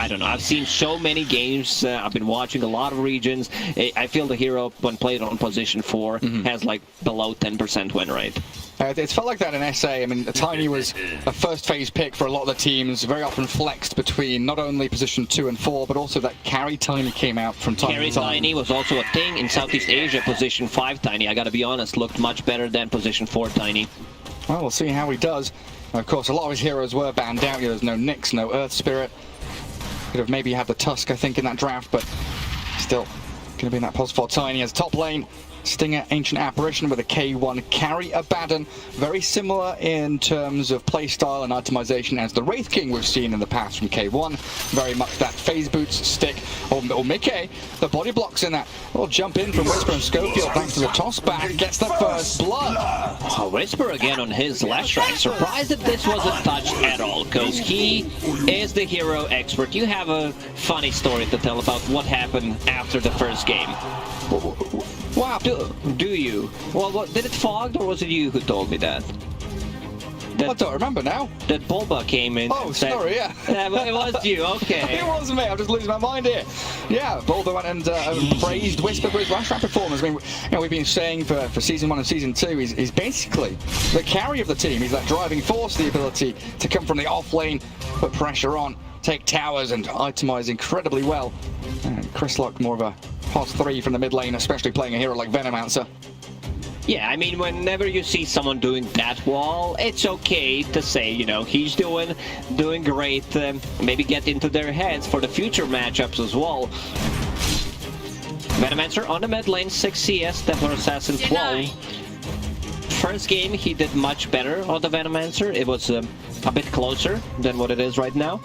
S8: don't know. I've seen so many games. I've been watching a lot of regions. I feel the hero, when played on position 4, has like below 10% win rate.
S7: It's felt like that in SA. I mean, Tiny was a first phase pick for a lot of the teams, very often flexed between not only position 2 and 4, but also that carry Tiny came out from time
S8: Carry
S7: to time.
S8: Tiny was also a thing in Southeast Asia. Position 5 Tiny, I gotta be honest, looked much better than position 4 Tiny.
S7: Well, we'll see how he does. Of course, a lot of his heroes were banned out. There's no Nyx, no Earth Spirit. Could have maybe had the Tusk, I think, in that draft, but still going to be in that pos for Tiny as top lane. Stinger, Ancient Apparition with a K1 carry Abaddon. Very similar in terms of playstyle and itemization as the Wraith King we've seen in the past from K1. Very much that phase boots stick. Or Mickey, the body blocks in that. Little jump in from Whisper and Schofield thanks to the toss back. Gets the first blood.
S8: Oh, Whisper again on his last track. Surprised that this wasn't touched at all, because he is the hero expert. You have a funny story to tell about what happened after the first game. Wow, do you? Well, did it fog, or was it you who told me that?
S7: I don't remember now.
S8: That Bulba came in.
S7: Oh,
S8: said,
S7: sorry, yeah.
S8: It was you, okay.
S7: It was me, I'm just losing my mind here. Yeah, Bulba went and praised Whisper for his last round performance. I mean, we've been saying for Season 1 and Season 2, he's basically the carry of the team. He's that driving force, the ability to come from the off lane, put pressure on, take towers, and itemize incredibly well. And Chris Luck, more of a pos 3 from the mid lane, especially playing a hero like Venomancer.
S8: Yeah, I mean, whenever you see someone doing that wall, it's okay to say, you know, he's doing great. Maybe get into their heads for the future matchups as well. Venomancer on the mid lane, 6 CS, Templar Assassin 12. First game, he did much better on the Venomancer. It was a bit closer than what it is right now.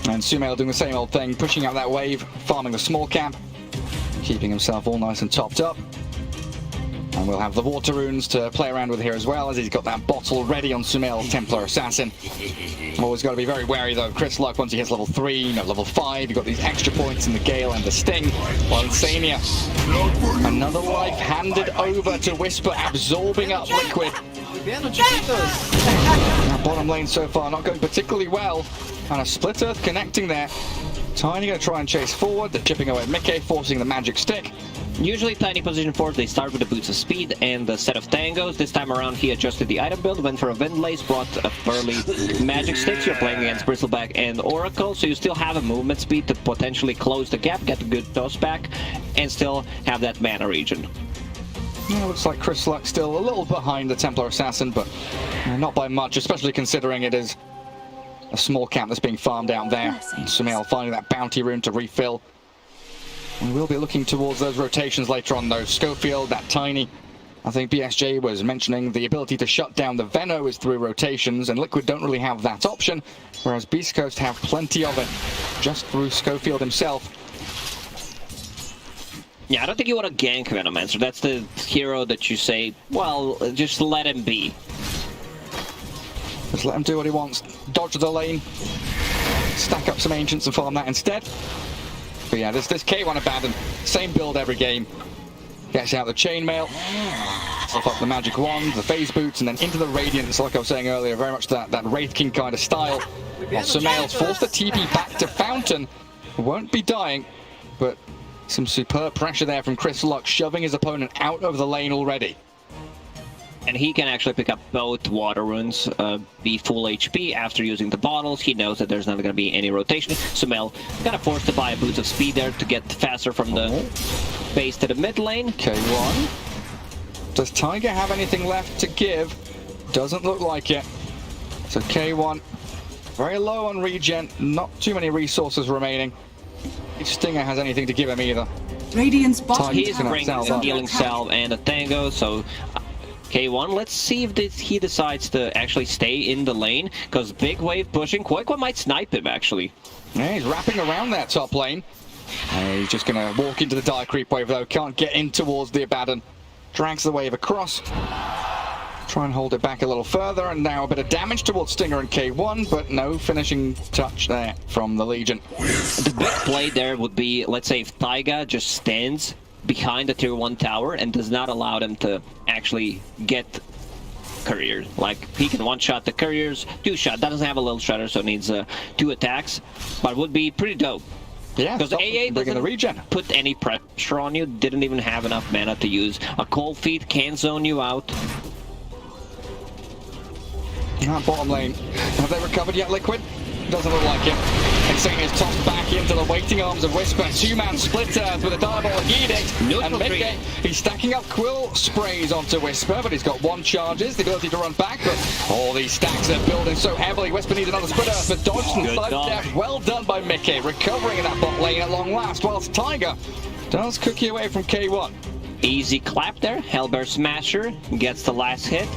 S7: And Sumail doing the same old thing, pushing out that wave, farming the small camp, keeping himself all nice and topped up. And we'll have the water runes to play around with here as well, as he's got that bottle ready on Sumail, Templar Assassin. Always got to be very wary though. Chris Luck, once he hits level 3, you know, level 5, you've got these extra points in the Gale and the Sting. While Insania, another life handed over to Whisper, absorbing up Liquid. Now bottom lane so far not going particularly well, and a Split Earth connecting there. Tiny going to try and chase forward, they're chipping away Mickey, forcing the magic stick.
S8: Usually Tiny position 4, they start with the Boots of Speed and the set of Tangos. This time around he adjusted the item build, went for a Windlace, brought a early Magic Sticks. You're playing against Bristleback and Oracle, so you still have a movement speed to potentially close the gap, get a good toss back, and still have that mana regen.
S7: Yeah, looks like Chris Luck still a little behind the Templar Assassin, but not by much, especially considering it is a small camp that's being farmed out there. And Sumail finding that bounty rune to refill. We will be looking towards those rotations later on though. Schofield, that Tiny. I think BSJ was mentioning the ability to shut down the Veno is through rotations, and Liquid don't really have that option, whereas Beastcoast have plenty of it just through Schofield himself.
S8: Yeah, I don't think you want to gank Venomancer. That's the hero that you say, well, just let him be.
S7: Just let him do what he wants. Dodge the lane, stack up some Ancients and farm that instead. But yeah, this K1 Abaddon, same build every game. Gets out the chainmail, off up the magic wand, the phase boots, and then into the Radiance, like I was saying earlier, very much that Wraith King kind of style. While Sumail's forced the TP back to Fountain, won't be dying, but some superb pressure there from Chris Luck, shoving his opponent out of the lane already.
S8: And he can actually pick up both water runes, be full HP after using the bottles. He knows that there's not going to be any rotation. Sumail kind of forced to buy a Boots of Speed there to get faster from the base to the mid lane.
S7: K1. Does Tiger have anything left to give? Doesn't look like it. So K1, very low on regen, not too many resources remaining. If Stinger has anything to give him either.
S9: Radiant's bottom
S8: He's bringing a healing salve and a Tango, so K1, let's see if he decides to actually stay in the lane, because big wave pushing, Quakewa might snipe him actually.
S7: Yeah, he's wrapping around that top lane. He's just going to walk into the dire creep wave though, can't get in towards the Abaddon. Drags the wave across. Try and hold it back a little further, and now a bit of damage towards Stinger and K1, but no finishing touch there from the Legion.
S8: The big play there would be, let's say, if Taiga just stands behind the tier 1 tower and does not allow them to actually get courier. Like, he can one-shot the couriers, 2-shot, doesn't have a little shredder, so needs 2 attacks, but would be pretty dope.
S7: Yeah,
S8: because AA doesn't
S7: the regen.
S8: Put any pressure on you, didn't even have enough mana to use. A cold feet can zone you out.
S7: That bottom lane, have they recovered yet, Liquid? Doesn't look like it. Insane is tossed back into the waiting arms of Whisper. 2-man split with a diabolic edict. And mid-game, he's stacking up quill sprays onto Whisper, but he's got 1 charges, the ability to run back, but all these stacks are building so heavily. Whisper needs another split earth, but dodged and side dash. Well done by Mickey, recovering in that bot lane at long last, whilst Tiger does cookie away from K1.
S8: Easy clap there. Hellbear Smasher gets the last hit.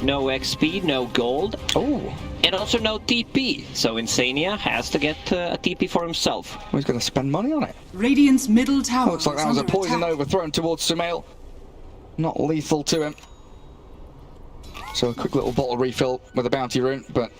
S8: No XP, no gold.
S7: Oh.
S8: And also no TP. So Insania has to get a TP for himself.
S7: Well, he's going to spend money on it.
S9: Radiant's middle tower.
S7: Looks like that was a poison overthrown towards Sumail. Not lethal to him. So a quick little bottle refill with a bounty rune, but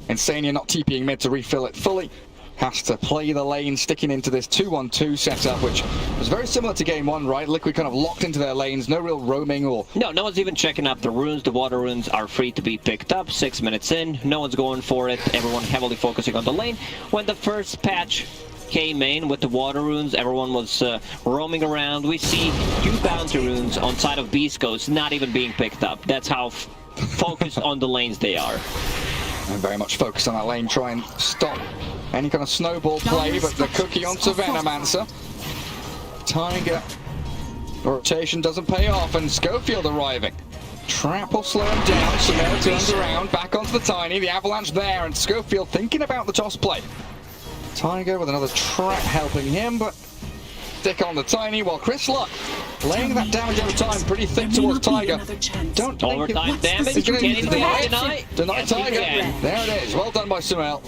S7: Insania not TPing mid to refill it fully. Has to play the lane, sticking into this 2-1-2 setup, which was very similar to game 1, right? Liquid kind of locked into their lanes, no real roaming or...
S8: No one's even checking out the runes. The water runes are free to be picked up. 6 minutes in, no one's going for it. Everyone heavily focusing on the lane. When the first patch came in with the water runes, everyone was roaming around. We see 2 bounty runes on side of Beastcoast not even being picked up. That's how focused on the lanes they are.
S7: And very much focused on that lane, try and stop any kind of snowball play, but the cookie onto Venomancer. Tiger. Rotation doesn't pay off, and Schofield arriving. Trap will slow him down, Sumail turns around, back onto the Tiny, the avalanche there, and Schofield thinking about the toss play. Tiger with another trap helping him, but stick on the Tiny, while Chris Luck laying that damage over time pretty thick towards Tiger. Don't
S8: overtime damage, can he deny?
S7: Deny Tiger. There it is, well done by Sumail.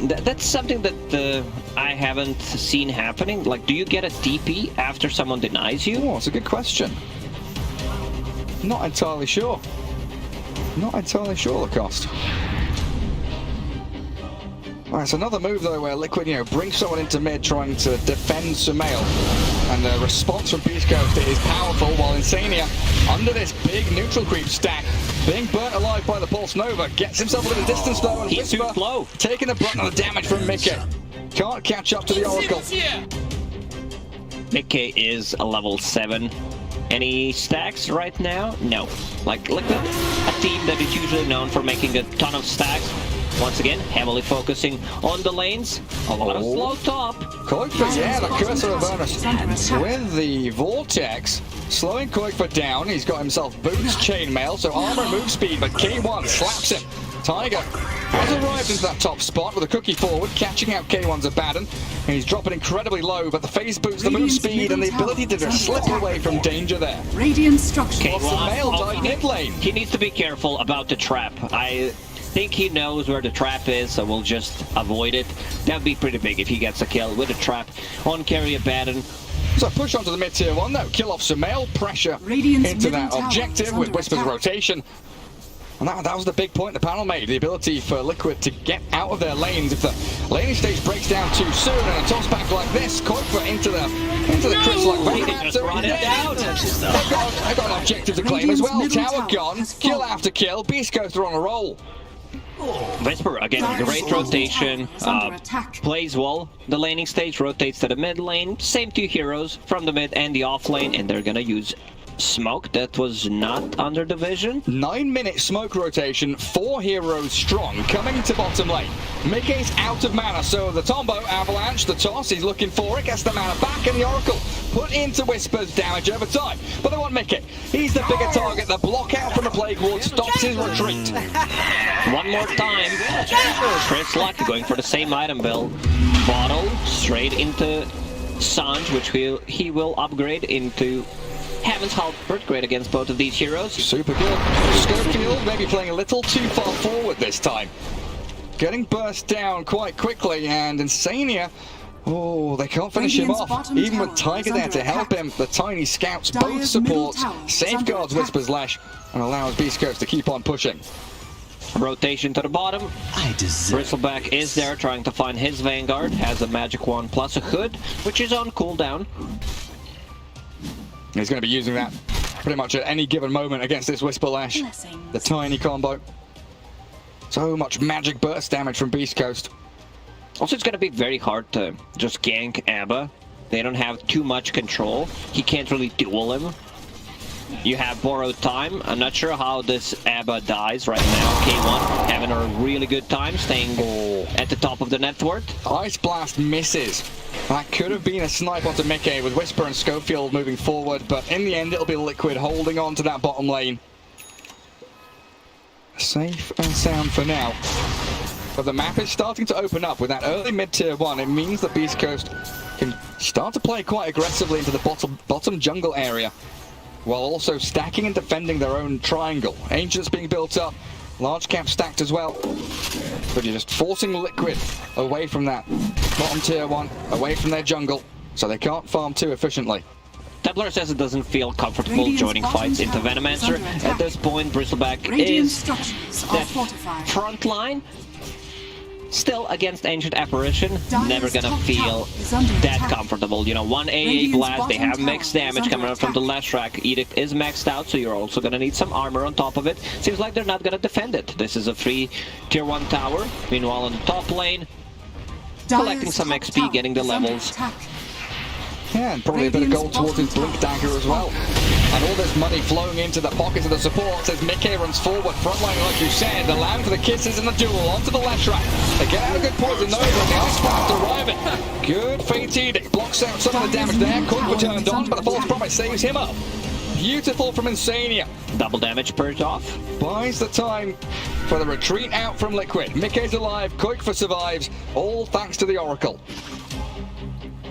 S8: That's something that I haven't seen happening. Like, do you get a TP after someone denies you?
S7: Oh, it's a good question. Not entirely sure. Not entirely sure the cost. Alright, it's another move though where Liquid, brings someone into mid trying to defend Sumail. And the response from Beastcoast is powerful, while Insania, under this big neutral creep stack, being burnt alive by the Pulse Nova, gets himself a little distance though, and
S8: he's too slow.
S7: Taking the brunt of the damage from Mickey. Can't catch up to the Oracle.
S8: Mickey is a level 7. Any stacks right now? No. Like Liquid, a team that is usually known for making a ton of stacks. Once again, heavily focusing on the lanes. A lot of slow top.
S7: Koikfa, yeah, the Cursor of Avernus with the Vortex. Slowing Koikfa down. He's got himself boots, chainmail, so armor and move speed, but K1 slaps him. Tiger has arrived into that top spot with a cookie forward, catching out K1's Abaddon. And he's dropping incredibly low, but the phase boots, the move speed, and the ability to just slip away from danger there.
S9: Radiant structure.
S7: K1 died mid lane.
S8: He needs to be careful about the trap. I think he knows where the trap is, so we'll just avoid it. That'd be pretty big if he gets a kill with a trap on carry Abaddon.
S7: So push onto the mid-tier 1 though, kill off Sumail, pressure into that objective with Whisper's rotation. And that was the big point the panel made, the ability for Liquid to get out of their lanes. If the laning stage breaks down too soon and a toss back like this, Koikfa into the Chris Luck Venomancer. They've got an objective to claim as well. Tower gone, kill after kill, Beastcoast are on a roll.
S8: Whisper, again, great rotation, plays well. The laning stage rotates to the mid lane. Same 2 heroes from the mid and the off lane, and they're gonna use smoke. That was not under the vision.
S7: 9-minute smoke rotation, 4 heroes strong, coming to bottom lane. Mickey's out of mana, so the Tombo, Avalanche, the toss, he's looking for it, gets the mana back, and the Oracle put into Whisper's damage over time. But they want Mickey. He's the bigger target. The block out from the Plague Ward stops his retreat.
S8: One more time. Chris Luck going for the same item build. Bottle straight into Sanj, which he will upgrade into Heaven's Halberd. Great against both of these heroes.
S7: Super good. Schofield maybe playing a little too far forward this time. Getting burst down quite quickly, and Insania Oh, they can't finish him off. Even with Tiger there to help him, the tiny scouts both supports, safeguards Whisper's Lash, and allows Beastcoast to keep on pushing.
S8: Rotation to the bottom. Bristleback is there trying to find his Vanguard. Has a magic wand plus a hood, which is on cooldown.
S7: He's going to be using that pretty much at any given moment against this Whisper Lash. The tiny combo. So much magic burst damage from Beastcoast.
S8: Also, it's going to be very hard to just gank ABBA. They don't have too much control. He can't really duel him. You have borrowed time. I'm not sure how this ABBA dies right now. K1 having a really good time, staying at the top of the net worth.
S7: Ice Blast misses. That could have been a snipe onto Mickey with Whisper and Schofield moving forward, but in the end it'll be Liquid holding on to that bottom lane. Safe and sound for now. But the map is starting to open up with that early mid-tier 1. It means that Beastcoast can start to play quite aggressively into the bottom jungle area, while also stacking and defending their own triangle. Ancients being built up, large cap stacked as well. But you're just forcing Liquid away from that bottom tier 1, away from their jungle, so they can't farm too efficiently.
S8: Templar Assassin doesn't feel comfortable joining fights into Venomancer. At this point, Bristleback is that front line. Still, against Ancient Apparition, never gonna feel that comfortable. You know, one AA blast, they have max damage coming out from the last track. Edict is maxed out, so you're also gonna need some armor on top of it. Seems like they're not gonna defend it. This is a free tier 1 tower. Meanwhile, on the top lane, collecting some XP, getting the levels.
S7: Yeah, and probably a bit of gold towards his Blink Dagger as well. And all this money flowing into the pockets of the support as Mickey runs forward, frontline like you said, allowing for the kisses and the duel onto the left track. They get out a good poison though, but the Ice Blast arriving. Good Fate Edict, blocks out some of the damage there, couldn't be turned on, but the False Promise saves him up. Beautiful from Insania.
S8: Double damage purged off.
S7: Buys the time for the retreat out from Liquid. Mickey's alive, Koikfa survives, all thanks to the Oracle.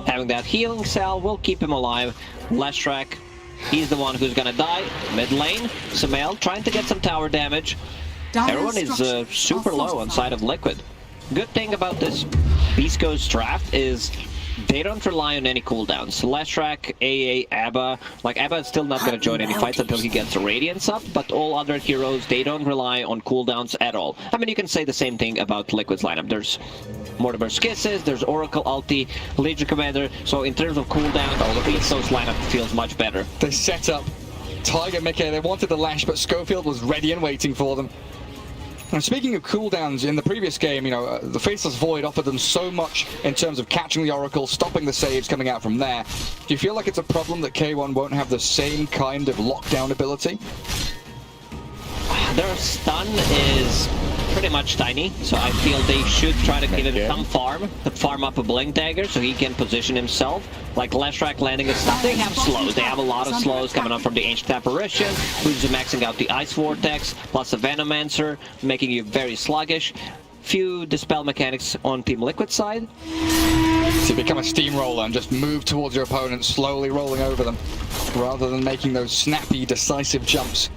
S8: Having that healing cell will keep him alive. Last track, he's the one who's gonna die. Mid lane, Sumail trying to get some tower damage. Everyone is super low on side of Liquid. Good thing about this Beastcoast draft is they don't rely on any cooldowns. Last track, AA, ABBA. Like, ABBA is still not going to join any fights until he gets the Radiance up, but all other heroes, they don't rely on cooldowns at all. I mean, you can say the same thing about Liquid's lineup. There's Mortimer's Kisses, there's Oracle Ulti, Legion Commander, so in terms of cooldown, the Beastcoast lineup feels much better.
S7: They set up Tiger Mickey, they wanted the Lash, but Schofield was ready and waiting for them. And speaking of cooldowns, in the previous game, you know, the Faceless Void offered them so much in terms of catching the Oracle, stopping the saves coming out from there. Do you feel like it's a problem that K1 won't have the same kind of lockdown ability?
S8: Their stun is pretty much tiny, so I feel they should try to give him some farm up a Blink Dagger so he can position himself. Like last track landing a stun, they have slows. They have a lot of slows coming up from the Ancient Apparition, who's maxing out the Ice Vortex, plus a Venomancer, making you very sluggish. Few Dispel mechanics on Team Liquid side.
S7: So you become a steamroller and just move towards your opponent, slowly rolling over them, rather than making those snappy, decisive jumps.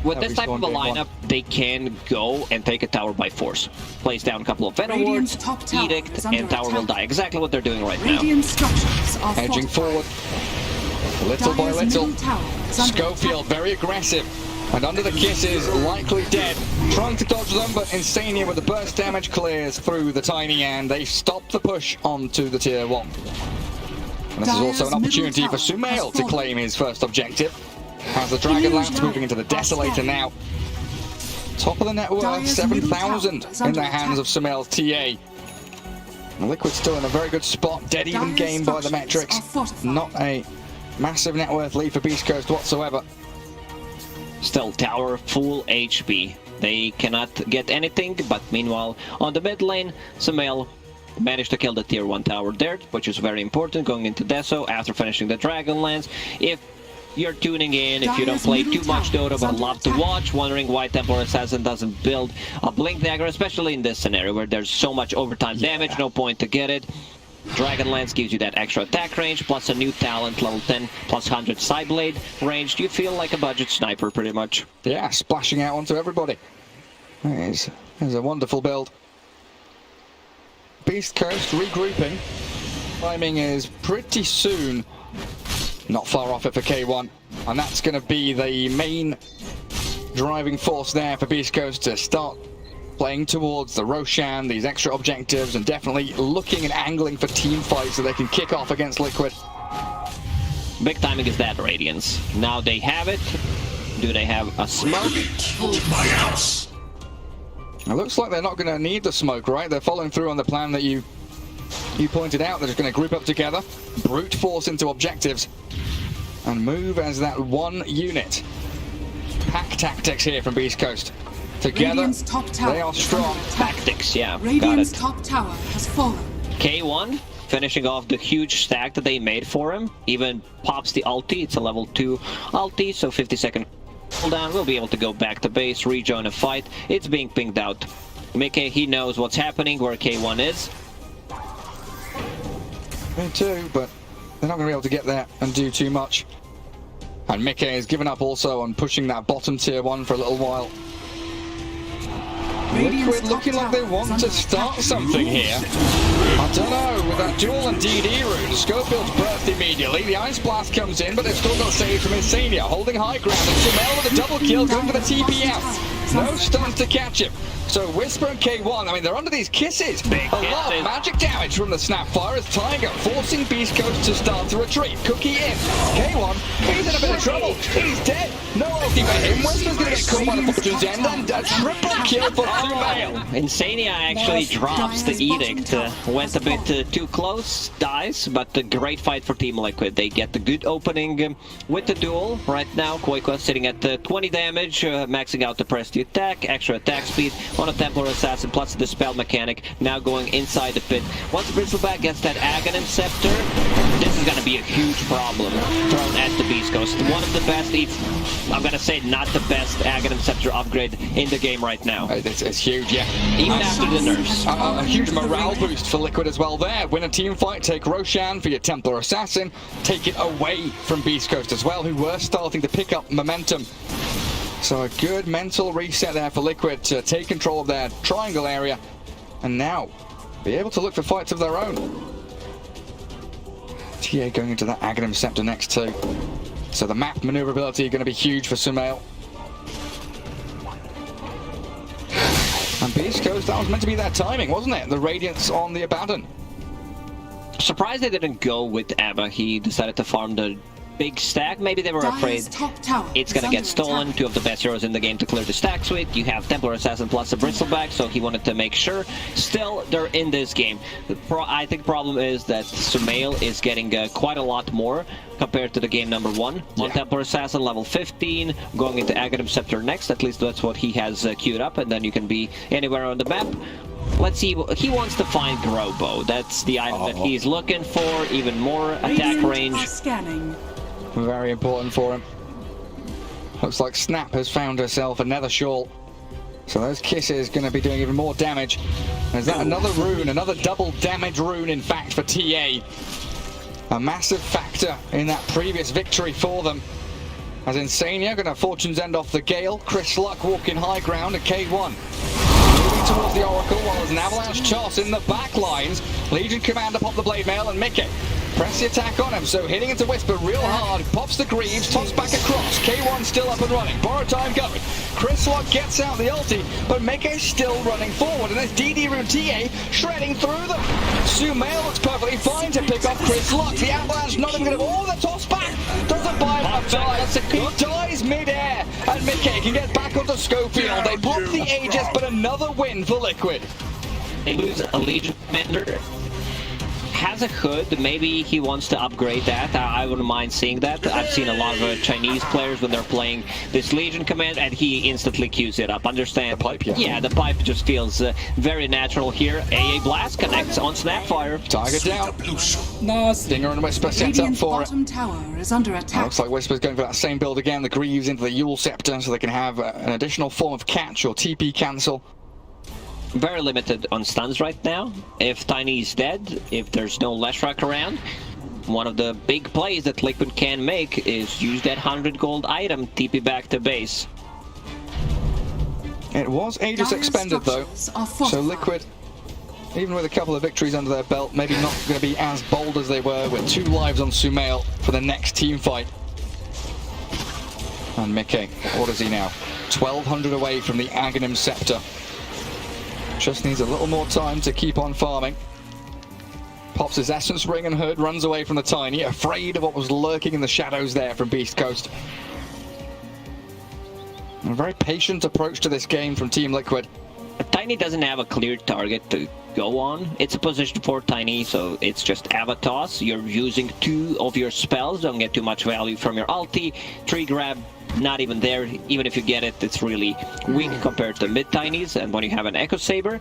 S8: With this type of a lineup, they can go and take a tower by force. Place down a couple of Venom Wards, Edict, and tower will die. Exactly what they're doing right now.
S7: Edging forward, little by little. Schofield very aggressive, and under the kisses, likely dead. Trying to dodge them, but Insania with the burst damage clears through the Tiny, and they stop the push onto the tier 1. And this is also an opportunity for Sumail to claim his first objective. Has the Dragonlance moving into the Desolator now. Top of the net worth, 7,000 in the hands of Sumail's TA. Liquid still in a very good spot, dead even game by the metrics. Not a massive net worth lead for Beastcoast whatsoever.
S8: Still tower full HP. They cannot get anything, but meanwhile on the mid lane, Sumail managed to kill the tier 1 tower there, which is very important going into Deso after finishing the Dragonlance. If you're tuning in, if you don't play too much Dota but love to watch, wondering why Templar Assassin doesn't build a Blink Dagger, especially in this scenario where there's so much overtime damage, no point to get it. Dragonlance gives you that extra attack range, plus a new talent, level 10, plus 100 Psyblade range. You feel like a budget sniper, pretty much.
S7: Yeah, splashing out onto everybody. It's a wonderful build. Beastcoast regrouping. Timing is pretty soon. Not far off it for K1. And that's going to be the main driving force there for Beastcoast to start playing towards the Roshan, these extra objectives, and definitely looking and angling for team fights so they can kick off against Liquid.
S8: Big timing is that, Radiance. Now they have it. Do they have a smoke?
S10: My house.
S7: It looks like they're not going to need the smoke, right? They're following through on the plan that you pointed out. They're just going to group up together, brute force into objectives, and move as that one unit. Pack tactics here from Beastcoast. Together,
S9: top tower
S7: they are strong.
S8: Tactics, yeah.
S9: Radiant's
S8: got it.
S9: top tower has fallen.
S8: K1 finishing off the huge stack that they made for him. Even pops the ulti. It's a level 2 ulti, so 50-second cooldown. We'll be able to go back to base, rejoin a fight. It's being pinged out. Mickey, he knows what's happening, where K1 is.
S7: Me too, but they're not going to be able to get there and do too much. And Mickey has given up also on pushing that bottom tier 1 for a little while. Liquid looking like they want to start something here. I don't know, with that dual and DD rune, Schofield's burst immediately, the Ice Blast comes in, but they've still got saved from Insania, holding high ground, and Sumail with a double kill, going for the TP out. No stuns to catch him. So Whisper and K1, I mean, they're under these kisses. A lot of magic damage from the Snapfire as Tiger forcing Beastcoast to start to retreat. Cookie in. K1, he's in a bit of trouble. He's dead. No ulti for him. Whisper's going to get caught by the Fortune's End, and a triple kill for Sumail.
S8: Insania actually drops the Edict. Went a bit too close, dies, but a great fight for Team Liquid. They get the good opening with the duel. Right now, Koikwa sitting at 20 damage, maxing out the press to attack, extra attack speed on a Templar Assassin, plus the Dispel mechanic, now going inside the pit. Once Bristleback gets that Aghanim Scepter, this is going to be a huge problem thrown at the Beastcoast. One of the best, I'm going to say not the best Aghanim Scepter upgrade in the game right now.
S7: It's huge, yeah.
S8: Even after the nerfs.
S7: A huge morale boost for Liquid as well there. Win a team fight, take Roshan for your Templar Assassin, take it away from Beastcoast as well, who were starting to pick up momentum. So a good mental reset there for Liquid to take control of their triangle area and now be able to look for fights of their own. TA going into that Aghanim Scepter next too. So the map maneuverability going to be huge for Sumail. And Beastcoast, that was meant to be their timing, wasn't it? The Radiance on the Abaddon.
S8: Surprised they didn't go with Abba. He decided to farm the big stack. Maybe they were afraid it's gonna get stolen. Two of the best heroes in the game to clear the stacks with. You have Templar Assassin plus a Bristleback, so he wanted to make sure. Still, they're in this game. I think the problem is that Sumail is getting quite a lot more compared to the game number 1. On Templar Assassin level 15, going into Aghanim Scepter next. At least that's what he has queued up, and then you can be anywhere on the map. Let's see, he wants to find Grobo. That's the item that he's looking for. Even more attack range.
S7: Very important for him. Looks like Snap has found herself another shawl. So those kisses going to be doing even more damage. Is that another rune? Another double damage rune, in fact, for TA. A massive factor in that previous victory for them. As Insania going to Fortune's End off the Gale. Chris Luck walking high ground at K1. Moving towards the Oracle while there's an avalanche toss in the back lines. Legion Commander pop the Blade Mail and Mickey. Press the attack on him, so hitting into Whisper real hard, pops the Greaves, toss back across, K1 still up and running, borrow time going, Chris Lock gets out the ulti, but Mickey's still running forward, and there's DD Root TA shredding through them. Sumail looks perfectly fine to pick off Chris Lock, the avalanche not even going to, the toss back, doesn't buy enough time, he dies mid-air, and Mickey can get back onto Schofield, they pop the Aegis, but another win for Liquid.
S8: They lose a Legion Commander. Has a hood, maybe he wants to upgrade that. I wouldn't mind seeing that. I've seen a lot of Chinese players when they're playing this Legion command and he instantly queues it up. Understand?
S7: The pipe, yeah.
S8: Yeah, the pipe just feels very natural here. AA Blast connects on Snapfire.
S7: Tiger down. Stinger and Whisper sets up for it.
S9: Tower is under attack.
S7: Looks like Whisper's going for that same build again. The Greaves into the Yule Scepter so they can have an additional form of catch or TP cancel.
S8: Very limited on stuns right now. If Tiny's dead, if there's no Leshrac around, one of the big plays that Liquid can make is use that 100 gold item, TP back to base.
S7: It was Aegis expended though, so Liquid even with a couple of victories under their belt, maybe not going to be as bold as they were with 2 lives on Sumail for the next team fight. And Mickey, what is he now? 1200 away from the Aghanim Scepter. Just needs a little more time to keep on farming. Pops his Essence Ring and Hood, runs away from the Tiny, afraid of what was lurking in the shadows there from Beastcoast. A very patient approach to this game from Team Liquid.
S8: Tiny doesn't have a clear target to go on. It's a position for Tiny, so it's just Avatos. You're using 2 of your spells, don't get too much value from your ulti. Tree grab, not even there. Even if you get it, it's really weak compared to mid-Tinies, and when you have an Echo Saber.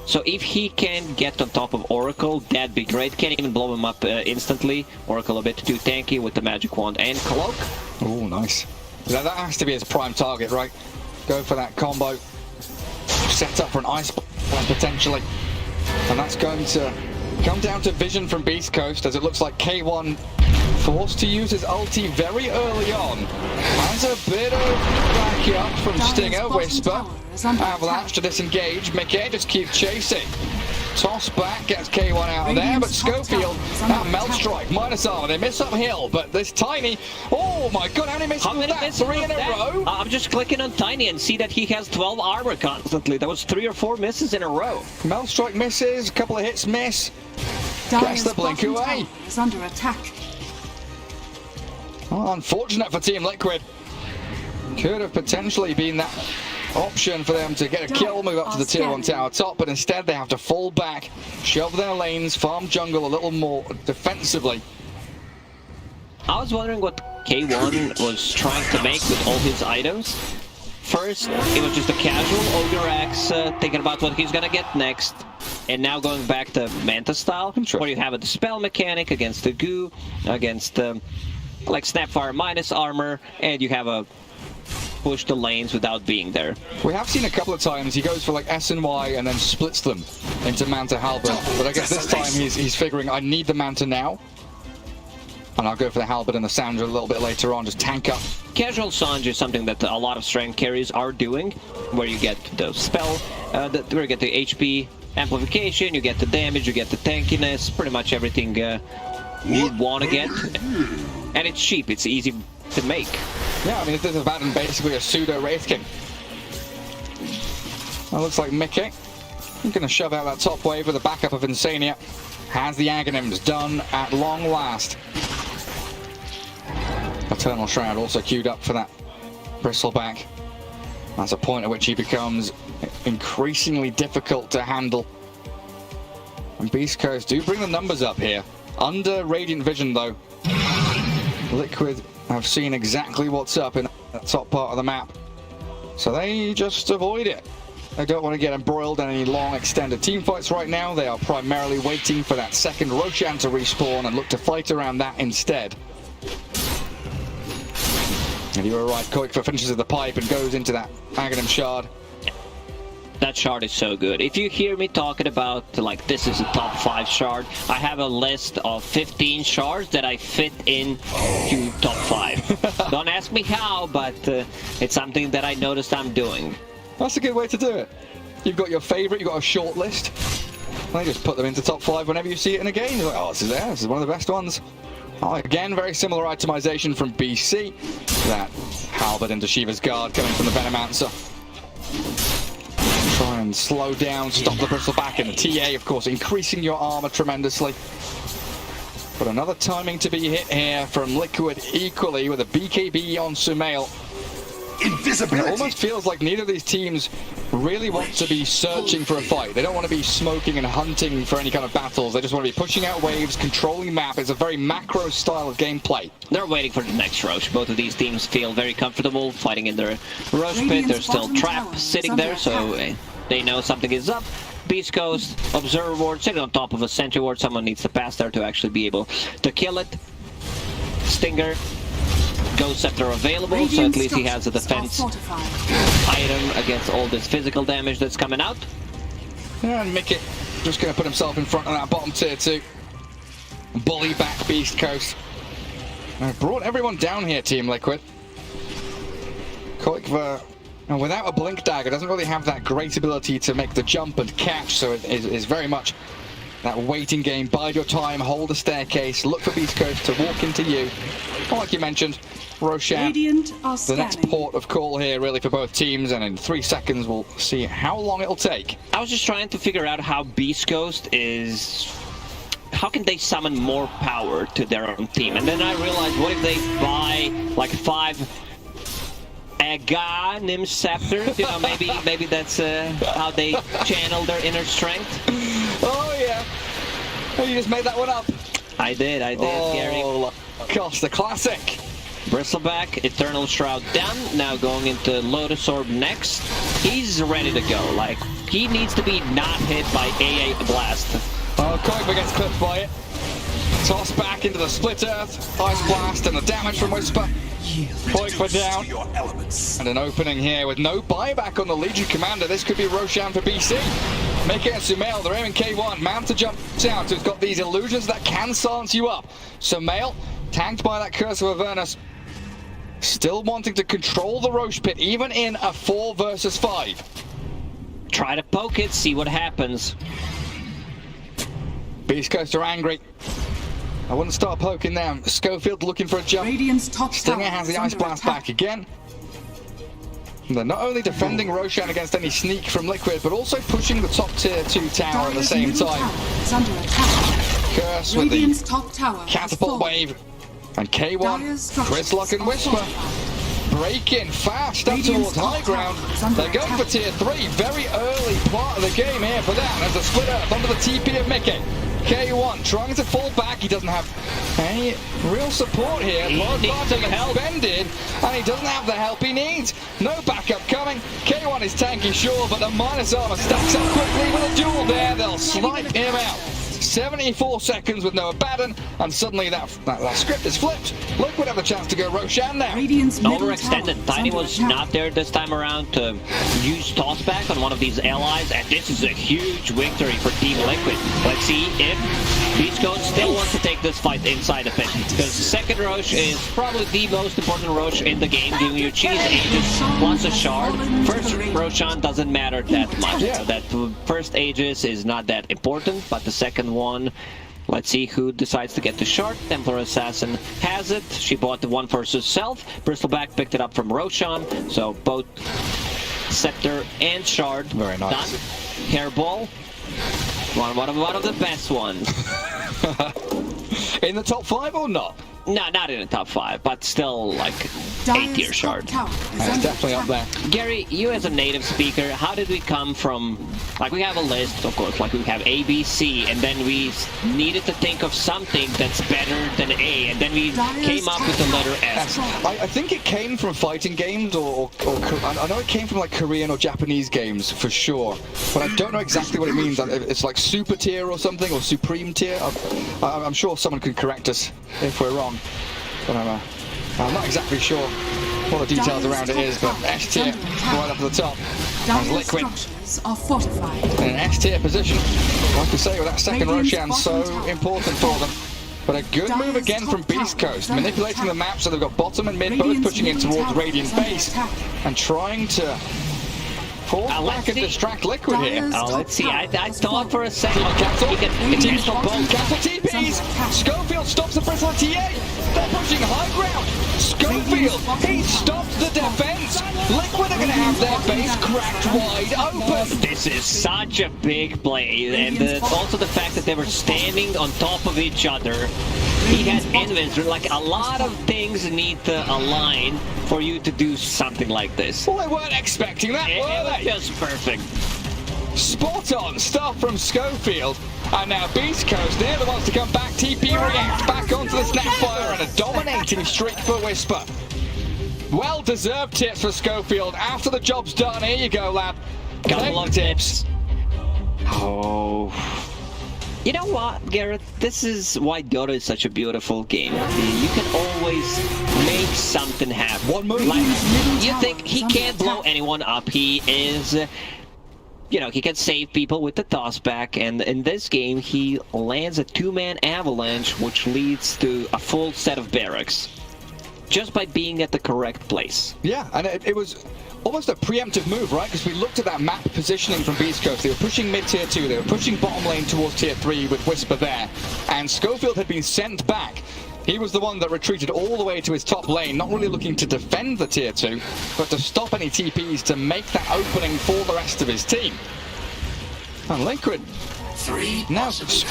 S8: So if he can get on top of Oracle, that'd be great. Can't even blow him up instantly. Oracle a bit too tanky with the Magic Wand and Cloak.
S7: Oh, nice. That has to be his prime target, right? Go for that combo. Set up for an Ice Blast potentially. And that's going to come down to vision from Beastcoast, as it looks like K1 forced to use his ulti very early on. Has a bit of backup from Stinger, Whisper. Avalanche to disengage. Mickey just keeps chasing. Toss back, gets K1 out of there, but Schofield, that Melt Strike, minus armor, they miss uphill, but this Tiny, oh my god, how many misses was that? 3 in a row?
S8: I'm just clicking on Tiny and see that he has 12 armor constantly. That was 3 or 4 misses in a row.
S7: Melt Strike misses, a couple of hits miss. Gets the blink away.
S9: Is under attack.
S7: Oh, unfortunate for Team Liquid. Could have potentially been that option for them to get a kill, move up to the tier 1 tower top, but instead they have to fall back, shove their lanes, farm jungle a little more defensively.
S8: I was wondering what K1 was trying to make with all his items. First, it was just a casual Ogre Axe, thinking about what he's gonna get next. And now going back to Manta style, where you have a Dispel mechanic against the Goo, against like Snapfire minus armor, and you have a push the lanes without being there.
S7: We have seen a couple of times he goes for like S and Y and then splits them into Manta Halberd, but I guess this time he's figuring I need the Manta now, and I'll go for the Halberd and the Sandra a little bit later on, just tank up.
S8: Casual Sange is something that a lot of strength carries are doing, where you get the spell, where you get the HP amplification, you get the damage, you get the tankiness, pretty much everything you want to get, and it's cheap, it's easy to make.
S7: Yeah, I mean, this is about basically a pseudo Wraith King. That looks like Mickey. I'm going to shove out that top wave with a backup of Insania. Has the Aghanims done at long last. Eternal Shroud also queued up for that Bristleback. That's a point at which he becomes increasingly difficult to handle. And Beastcoast do bring the numbers up here. Under Radiant Vision, though. Liquid have seen exactly what's up in that top part of the map, so they just avoid it. They don't want to get embroiled in any long extended team fights right now. They are primarily waiting for that second Roshan to respawn and look to fight around that instead. And you were right, Koikva finishes at the pipe and goes into that Aghanim Shard.
S8: That shard is so good. If you hear me talking about, like, this is a top 5 shard, I have a list of 15 shards that I fit in to top 5. Don't ask me how, but it's something that I noticed I'm doing.
S7: That's a good way to do it. You've got your favorite, you've got a short list, and you just put them into top 5 whenever you see it in a game. You're like, oh, this is one of the best ones. Oh, again, very similar itemization from BC. That Halberd into Shiva's Guard coming from the Venomancer. Try and slow down, stop the Bristleback, and the TA, of course, increasing your armor tremendously. But another timing to be hit here from Liquid equally with a BKB on Sumail. Invisibility. It almost feels like neither of these teams really want to be searching for a fight. They don't want to be smoking and hunting for any kind of battles. They just want to be pushing out waves, controlling map. It's a very macro style of gameplay.
S8: They're waiting for the next Roche. Both of these teams feel very comfortable fighting in their Roche pit. There's still Trap sitting there, so they know something is up. Beastcoast, Observer Ward, sitting on top of a Sentry Ward. Someone needs to pass there to actually be able to kill it. Stinger. Ghost Scepter available, so at least he has a defense item against all this physical damage that's coming out.
S7: And Mickey just going to put himself in front of that bottom tier 2. Bully back Beastcoast. I've brought everyone down here, Team Liquid. Koikva And without a blink dagger, doesn't really have that great ability to make the jump and catch, so it is very much that waiting game. Bide your time, hold the staircase, look for Beastcoast to walk into you. Well, like you mentioned, Roshan, the next port of call here really for both teams, and in 3 seconds we'll see how long it'll take.
S8: I was just trying to figure out how Beastcoast is... How can they summon more power to their own team? And then I realized, what if they buy like 5 Nim Scepters? You know, maybe that's how they channel their inner strength.
S7: Oh yeah. Oh, you just made that one up.
S8: I did, Gary.
S7: Oh, gosh, the classic.
S8: Bristleback, Eternal Shroud down, now going into Lotus Orb next. He's ready to go, like, he needs to be not hit by AA Blast.
S7: Oh, Koiba gets clipped by it. Toss back into the Split Earth, Ice Blast, and the damage from Whisper. Koiba down. And an opening here with no buyback on the Legion Commander. This could be Roshan for BC. Mika and Sumail, they're aiming K1. Mount to jump down, so it's got these illusions that can silence you up. Sumail, tanked by that Curse of Avernus. Still wanting to control the Roche Pit, even in a 4 versus 5.
S8: Try to poke it, see what happens.
S7: Beastcoast are angry. I wouldn't start poking them. Schofield looking for a jump. Stinger has the Ice Blast back again. They're not only defending Roshan against any sneak from Liquid, but also pushing the top tier 2 tower at the same time. Curse with the catapult wave. And K1, Grislock and Whisper breaking fast up towards high ground. They're going for tier 3. Very early part of the game here for them. As a split up under the TP of Mickey. K1 trying to fall back. He doesn't have any real support here.
S8: He needs some help.
S7: Expended, and he doesn't have the help he needs. No backup coming. K1 is tanky, sure, but the minus armor stacks up quickly with a duel there. They'll snipe him out. 74 seconds with no Abaddon, and suddenly that script is flipped. Liquid have a chance to go Roshan now.
S8: Overextended. Tiny was not there this time around to use tossback on one of these allies, and this is a huge victory for Team Liquid. Let's see if Beastcoast still wants to take this fight inside the pit, because second Roche is probably the most important Roche in the game, giving you cheese Aegis plus a shard. First Roshan doesn't matter that much, so that first Aegis is not that important, but the second one, let's see who decides to get the shard. Templar Assassin has it. She bought the one for herself. Bristleback picked it up from Roshan, so both Scepter and Shard.
S7: Very nice.
S8: Done. Hairball. One of the best ones.
S7: In the top 5 or not?
S8: No, not in the top 5, but still like A-tier shard.
S7: It's definitely up there.
S8: Gary, you as a native speaker, how did we come from, like we have a list, of course, like we have A, B, C, and then we needed to think of something that's better than A, and then we came up with the letter S.
S7: I think it came from fighting games, or I know it came from like Korean or Japanese games for sure, but I don't know exactly what it means. It's like super tier or something, or supreme tier. I'm sure someone can correct us if we're wrong. But I'm not exactly sure what the details around it is, but S tier right up at the top. And Liquid in an S tier position. Like I say, with that second Roshan so important for them. But a good move again from Beastcoast, manipulating the map so they've got bottom and mid both pushing in towards Radiant base and trying to fall back and distract Liquid here.
S8: Let's see. I thought for a second.
S7: Cancel.
S8: He can cancel both.
S7: Cancel TPs. Schofield stops the Bristle TA. They're pushing high ground. Schofield, he stops the defense. Liquid are going to have their base cracked wide open.
S8: This is such a big play, and also the fact that they were standing on top of each other. He had invis. Like, a lot of things need to align for you to do something like this.
S7: Well, they weren't expecting that, were they?
S8: Just perfect.
S7: Spot on stuff from Schofield. And now Beastcoast, they're the ones to come back. TP react back onto the Snapfire, and a dominating streak for Whisper. Well-deserved tips for Schofield. After the job's done, here you go, lad.
S8: Couple of tips. Oh. You know what, Garrett? This is why Dota is such a beautiful game. You can always make something happen.
S7: One move.
S8: Like, you think he can't blow anyone up. He is, you know, he can save people with the tossback. And in this game, he lands a 2-man avalanche, which leads to a full set of barracks. Just by being at the correct place.
S7: Yeah, and it was almost a preemptive move, right? Because we looked at that map positioning from Beastcoast. They were pushing mid tier 2, they were pushing bottom lane towards tier 3 with Whisper there, and Schofield had been sent back. He was the one that retreated all the way to his top lane, not really looking to defend the tier 2, but to stop any TPs to make that opening for the rest of his team. And Liquid now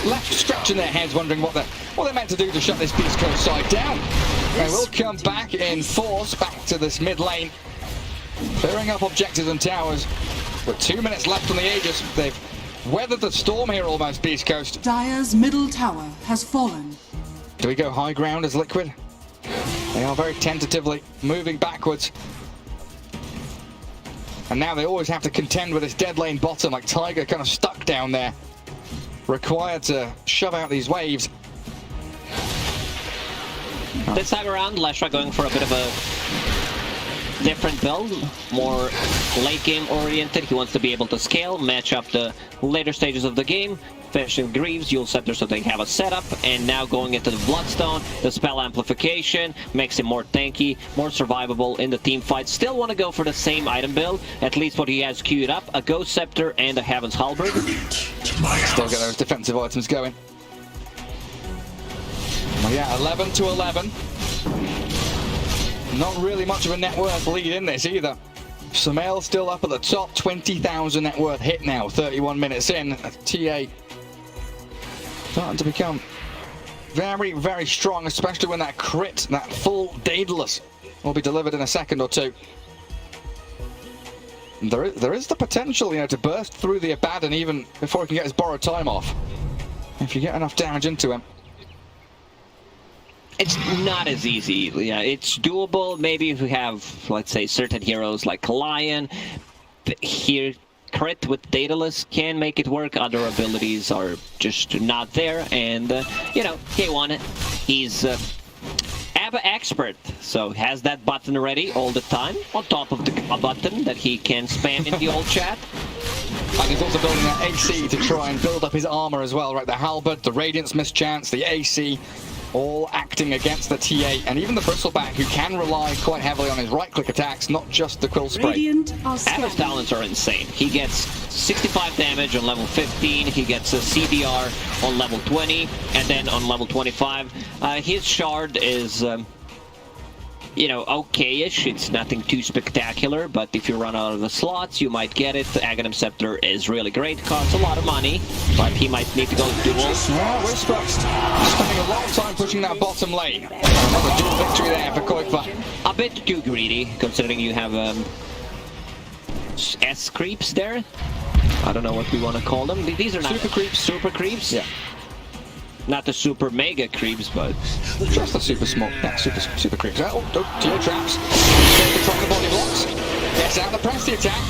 S7: left scratching their heads, wondering what they're meant to do to shut this Beastcoast side down. They will come back in force, back to this mid lane, clearing up objectives and towers. With 2 minutes left on the Aegis, they've weathered the storm here almost, Beastcoast.
S9: Dire's middle tower has fallen.
S7: Do we go high ground as Liquid? They are very tentatively moving backwards. And now they always have to contend with this dead lane bottom, like Tiger kind of stuck down there. Required to shove out these waves.
S8: This time around, Leshrac going for a bit of a different build, more late game oriented. He wants to be able to scale, match up the later stages of the game, finishing Greaves, Yule Scepter, so they have a setup, and now going into the Bloodstone, the spell amplification makes him more tanky, more survivable in the team fight. Still want to go for the same item build, at least what he has queued up, a Ghost Scepter and a Heaven's Halberd.
S7: Still get those defensive items going. Well, yeah, 11 to 11. Not really much of a net worth lead in this either. Sumail still up at the top, 20,000 net worth hit now, 31 minutes in. TA starting to become very, very strong, especially when that crit, that full Daedalus, will be delivered in a second or two. There is the potential, you know, to burst through the Abaddon even before he can get his borrowed time off, if you get enough damage into him.
S8: It's not as easy. Yeah, it's doable. Maybe if we have, let's say, certain heroes like Lion, here crit with Daedalus can make it work. Other abilities are just not there. And, you know, K1, he's ABBA expert, so has that button ready all the time on top of the button that he can spam in the old chat.
S7: And he's also building that AC to try and build up his armor as well, right? The Halberd, the Radiance mischance, the AC, all acting against the TA, and even the Bristleback, who can rely quite heavily on his right-click attacks, not just the Quill Spray.
S8: Abba's talents are insane. He gets 65 damage on level 15, he gets a CDR on level 20, and then on level 25. His shard is, you know, okay-ish. It's nothing too spectacular, but if you run out of the slots, you might get it. The Aghanim Scepter is really great, costs a lot of money, but he might need to go duels.
S7: Well, Whisper spending a lot of time pushing that bottom lane. Another dual victory there for Koikva.
S8: A bit too greedy, considering you have S-creeps there. I don't know what we want to call them. These are not super creeps. Super creeps?
S7: Yeah.
S8: Not the super mega creeps, but
S7: just the super small, yeah, super creeps. Oh, Geo traps. Control the body blocks. Gets out the press the attack.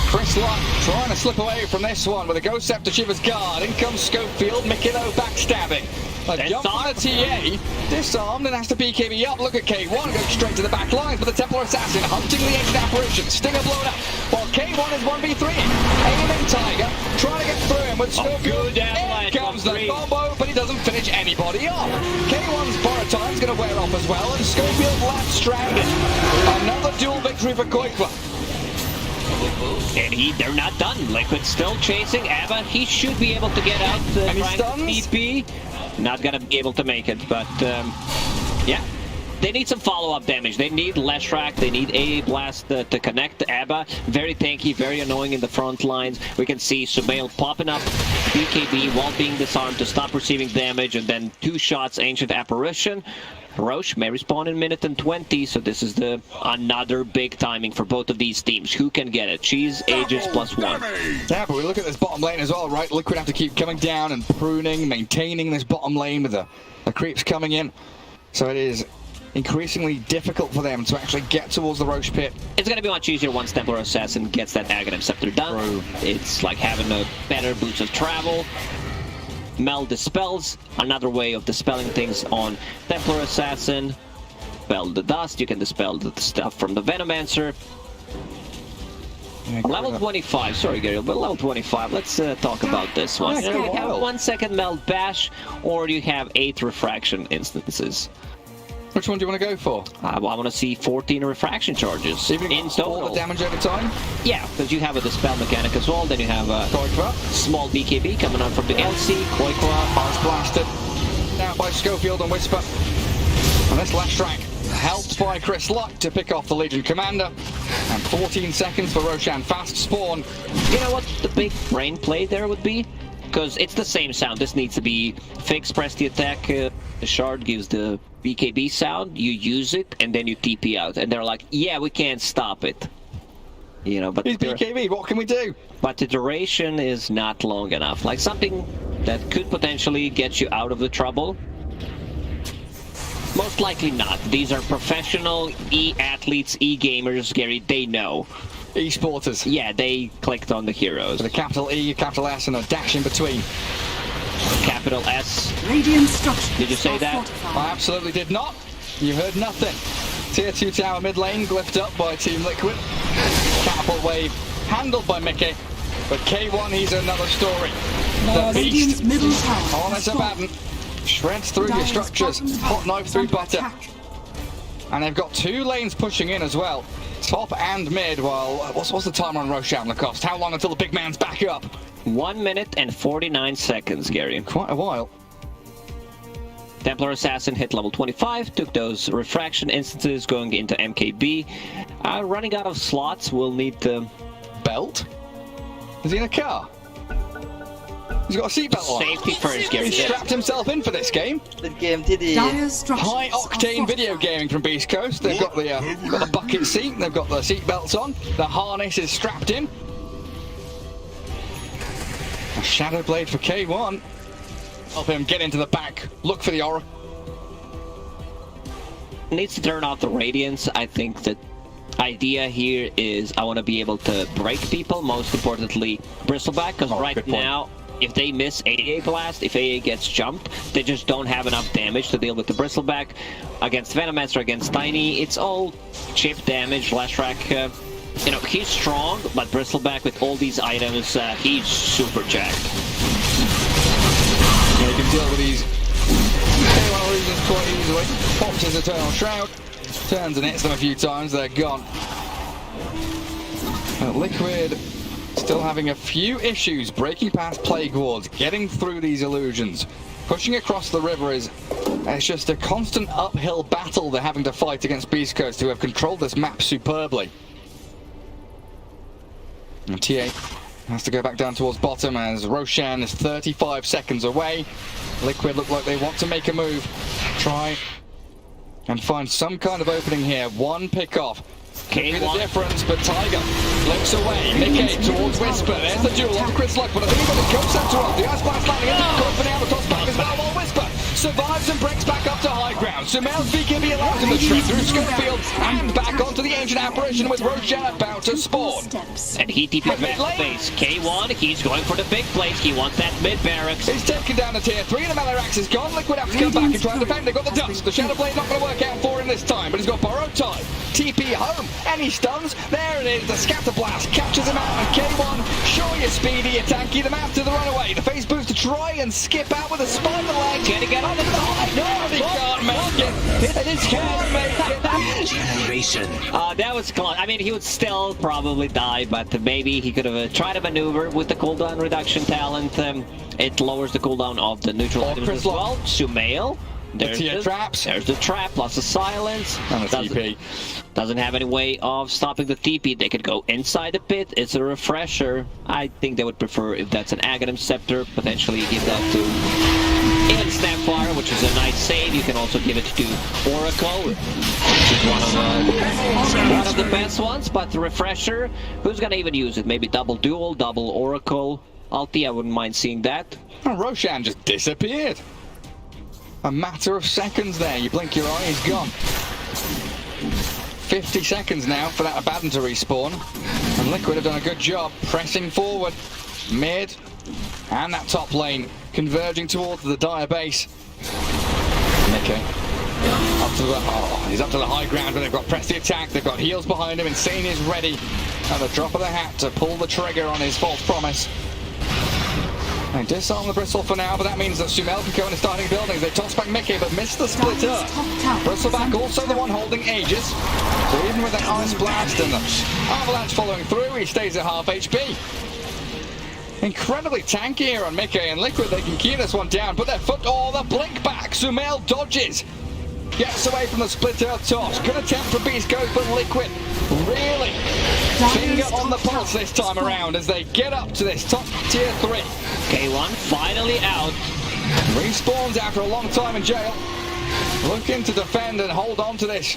S7: Chris Lott trying to slip away from this one with a Ghost Scepter Shiver's Guard. In comes Schofield, Mikilo backstabbing. A jump on the TA, disarmed and has to BKB up. Look at K1 going straight to the back lines, but the Templar Assassin hunting the ancient apparition. Stinger blown up, while K1 is 1v3. Aiming Tiger, trying to get through him with Schofield. Here comes the combo, but he doesn't finish anybody off. K1's borrowed time's going to wear off as well, and Schofield left stranded. Another dual victory for Koikva.
S8: And they're not done. Liquid still chasing Abba. He should be able to get out the TP. Not gonna be able to make it, but yeah. They need some follow-up damage. They need Leshrac, they need AA Blast to connect Abba. Very tanky, very annoying in the front lines. We can see Sumail popping up BKB while being disarmed to stop receiving damage, and then 2 shots Ancient Apparition. Roche may respawn in minute and 20, so this is another big timing for both of these teams. Who can get it? Cheese, Aegis +1.
S7: Yeah, but we look at this bottom lane as well, right? Liquid have to keep coming down and pruning, maintaining this bottom lane with the creeps coming in. So it is increasingly difficult for them to actually get towards the Roche pit.
S8: It's going to be much easier once Templar Assassin gets that Aghanim Scepter done. It's like having a better boots of travel. Mel dispels, another way of dispelling things on Templar Assassin. Dispel the dust, you can dispel the stuff from the Venomancer. Level 25, sorry Gary, but level 25, let's talk about this one. You have 1 second melt bash, or you have 8 refraction instances.
S7: Which one do you want to go for?
S8: I want to see 14 refraction charges in total.
S7: The damage over time?
S8: Yeah, because you have a Dispel mechanic as well. Then you have a small BKB coming out from the LC. Koikwa.
S7: Bars blasted. Now by Schofield and Whisper. And this last track helped by Chris Luck to pick off the Legion Commander. And 14 seconds for Roshan fast spawn.
S8: You know what the big brain play there would be? Because it's the same sound. This needs to be fixed. Press the attack. The shard gives the BKB sound. You use it, and then you TP out. And they're like, yeah, we can't stop it. You know, but
S7: it's BKB. What can we do?
S8: But the duration is not long enough. Like something that could potentially get you out of the trouble. Most likely not. These are professional e-athletes, e-gamers, Gary. They know.
S7: E-sporters.
S8: Yeah, they clicked on the heroes.
S7: With a capital E, capital S, and a dash in between.
S8: Capital S.
S9: Radiant structures.
S8: Did you say that?
S7: I absolutely did not. You heard nothing. Tier 2 tower mid lane glyphed up by Team Liquid. Catapult wave handled by Mickey. But K1, he's another story. The Beast.
S9: Middle tower.
S7: Honest Abaddon. Shreds through your structures. Hot knife through butter. And they've got 2 lanes pushing in as well. Top and mid. Well, what's the timer on Roshan Lacoste? How long until the big man's back up?
S8: 1 minute and 49 seconds, Gary.
S7: Quite a while.
S8: Templar Assassin hit level 25, took those refraction instances going into MKB. Running out of slots, we'll need the
S7: belt. Is he in a car? He's got a seatbelt on.
S8: Safety first, Gary.
S7: He strapped himself in for this game. High octane video gaming from Beastcoast. They've got the bucket seat. They've got the seatbelts on. The harness is strapped in. A Shadow Blade for K1. Help him get into the back. Look for the aura.
S8: Needs to turn off the radiance. I think the idea here is I want to be able to break people. Most importantly, Bristleback, because right now, if they miss AA Blast, if AA gets jumped, they just don't have enough damage to deal with the Bristleback. Against Venomancer, against Tiny, it's all chip damage. Lashrak, you know, he's strong, but Bristleback with all these items, he's super jacked.
S7: Yeah, you can deal with these K1 illusions quite easily. Pops his Eternal Shroud, turns and hits them a few times, they're gone. Liquid still having a few issues breaking past Plague Wards, getting through these illusions. Pushing across the river it's just a constant uphill battle they're having to fight against Beastcoast, who have controlled this map superbly. And TA has to go back down towards bottom as Roshan is 35 seconds away. Liquid look like they want to make a move. Try and find some kind of opening here. One pick off. Could be the difference, but Tiger flips away. Mickey towards Whisper. There's the duel on Chris Luck, but I think he got the Coast Center off. The Ice Blast landing into the corner for now. The toss back as well, while Whisper survives and breaks back up to high ground. Sumail's BKB allowed him to shred through Schofield and back onto the Ancient Apparition with Roshan about to spawn.
S8: And he TP's back to base. K1, he's going for the big place. He wants that mid barracks.
S7: He's taken down to tier 3. The Malarax is gone. Liquid have to come back and try and defend. They've got the dust. The Shadow Blade not going to work out for him this time, but he's got borrowed time. TP home, and he stuns. There it is. The Scatter Blast captures him out, and K1, sure you're speedy, you're tanky. The map to the runaway. The phase boost to try and skip out with a spider leg.
S8: Can he get on the high?
S7: No, he can't make it. He can't make it.
S10: Generation.
S8: That was close. I mean, he would still probably die, but maybe he could have tried a maneuver with the cooldown reduction talent. It lowers the cooldown of the neutral items as well. Sumail. There's the traps. There's the trap plus the silence.
S7: And the TP.
S8: Doesn't have any way of stopping the TP. They could go inside the pit. It's a refresher. I think they would prefer, if that's an Aghanim Scepter, potentially give that to even Snapfire, which is a nice save. You can also give it to Oracle, which is one of the best ones. But the refresher, who's gonna even use it? Maybe double duel, double Oracle. Ulti, I wouldn't mind seeing that.
S7: And Roshan just disappeared. A matter of seconds there. You blink your eye, he's gone. 50 seconds now for that Abaddon to respawn. And Liquid have done a good job pressing forward. Mid and that top lane converging towards the Dire base. Okay. He's up to the high ground, but they've got press the attack. They've got heals behind him. Insane is ready at the drop of the hat to pull the trigger on his false promise. They disarm the Bristle for now, but that means that Sumail can go into starting buildings. They toss back Mickey, but miss the splitter. Bristleback also the one holding Aegis. So even with an Ice Blast and the Avalanche following through, he stays at half HP. Incredibly tanky here on Mickey and Liquid. They can key this one down, but their foot, the blink back. Sumail dodges. Gets away from the splitter toss. Good attempt for Beastcoast, but Liquid really finger on the pulse this time around as they get up to this top tier 3.
S8: K1 finally out.
S7: Respawns after a long time in jail. Looking to defend and hold on to this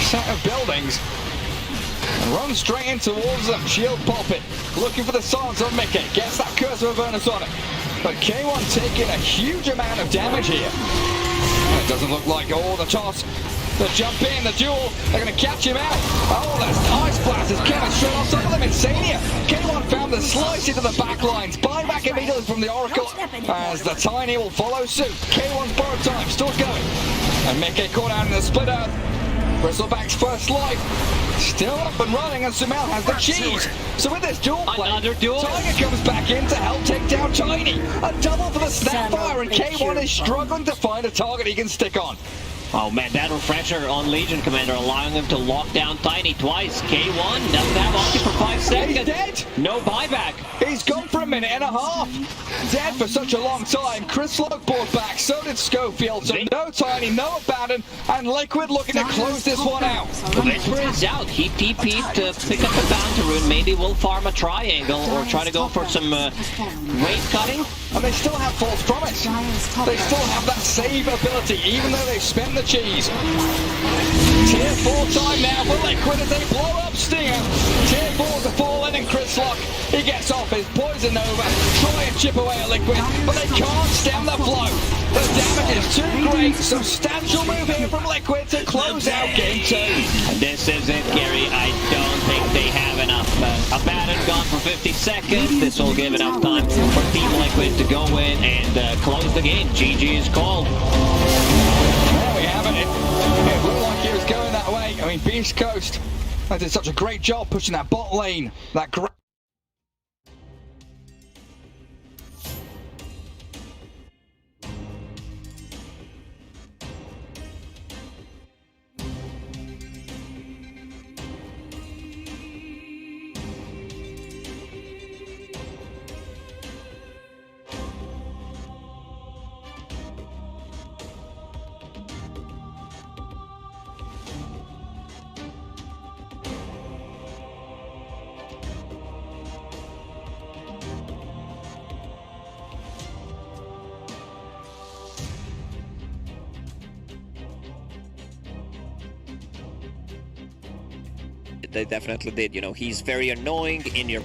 S7: set of buildings. And run straight in towards them. Shield pop it. Looking for the silence on Mickey. Gets that Curse of Avernus on it. But K1 taking a huge amount of damage here. It doesn't look like the toss, the jump in, the duel, they're going to catch him out. Oh, that's Ice Blast is coming straight on top of them. Insania. K1 found the slice into the back lines. Buyback immediately from the Oracle as the Tiny will follow suit. K1's borrowed time, still going. And Mickey caught out in the split earth. Bristleback's first life still up and running, and Sumail has the cheese. So with this duel play, Tiger comes back in to help take down Tiny. A double for the Snapfire, and K1 is struggling to find a target he can stick on.
S8: Oh man, that refresher on Legion Commander allowing him to lock down Tiny twice. K1 doesn't have Octi for 5 seconds.
S7: He's dead.
S8: No buyback.
S7: He's gone for a minute and a half. Dead for such a long time. Chris Loke brought back, so did Schofield. So no Tiny, no Abandon, and Liquid looking to close this one out.
S8: Whisper is out. He TP'd to pick up the Bounty Rune. Maybe we'll farm a triangle or try to go for some weight cutting.
S7: And they still have False Promise. They still have that save ability, even though they've spent the cheese. Tier 4 time now for Liquid as they blow up Stinger. Tier 4 to fall in, and Chris Lock, he gets off his Poison Nova, try and chip away at Liquid, but they can't stem the flow. The damage is too great. Substantial move here from Liquid to close out game 2.
S8: And this is it, Gary. I don't think they have enough. Abandon gone for 50 seconds. This will give enough time for Team Liquid to go in and close the game. GG is called.
S7: There we have it. It looked like he was going that way. I mean, Beastcoast, they did such a great job pushing that bot lane. That great.
S3: They definitely did. You know, he's very annoying in your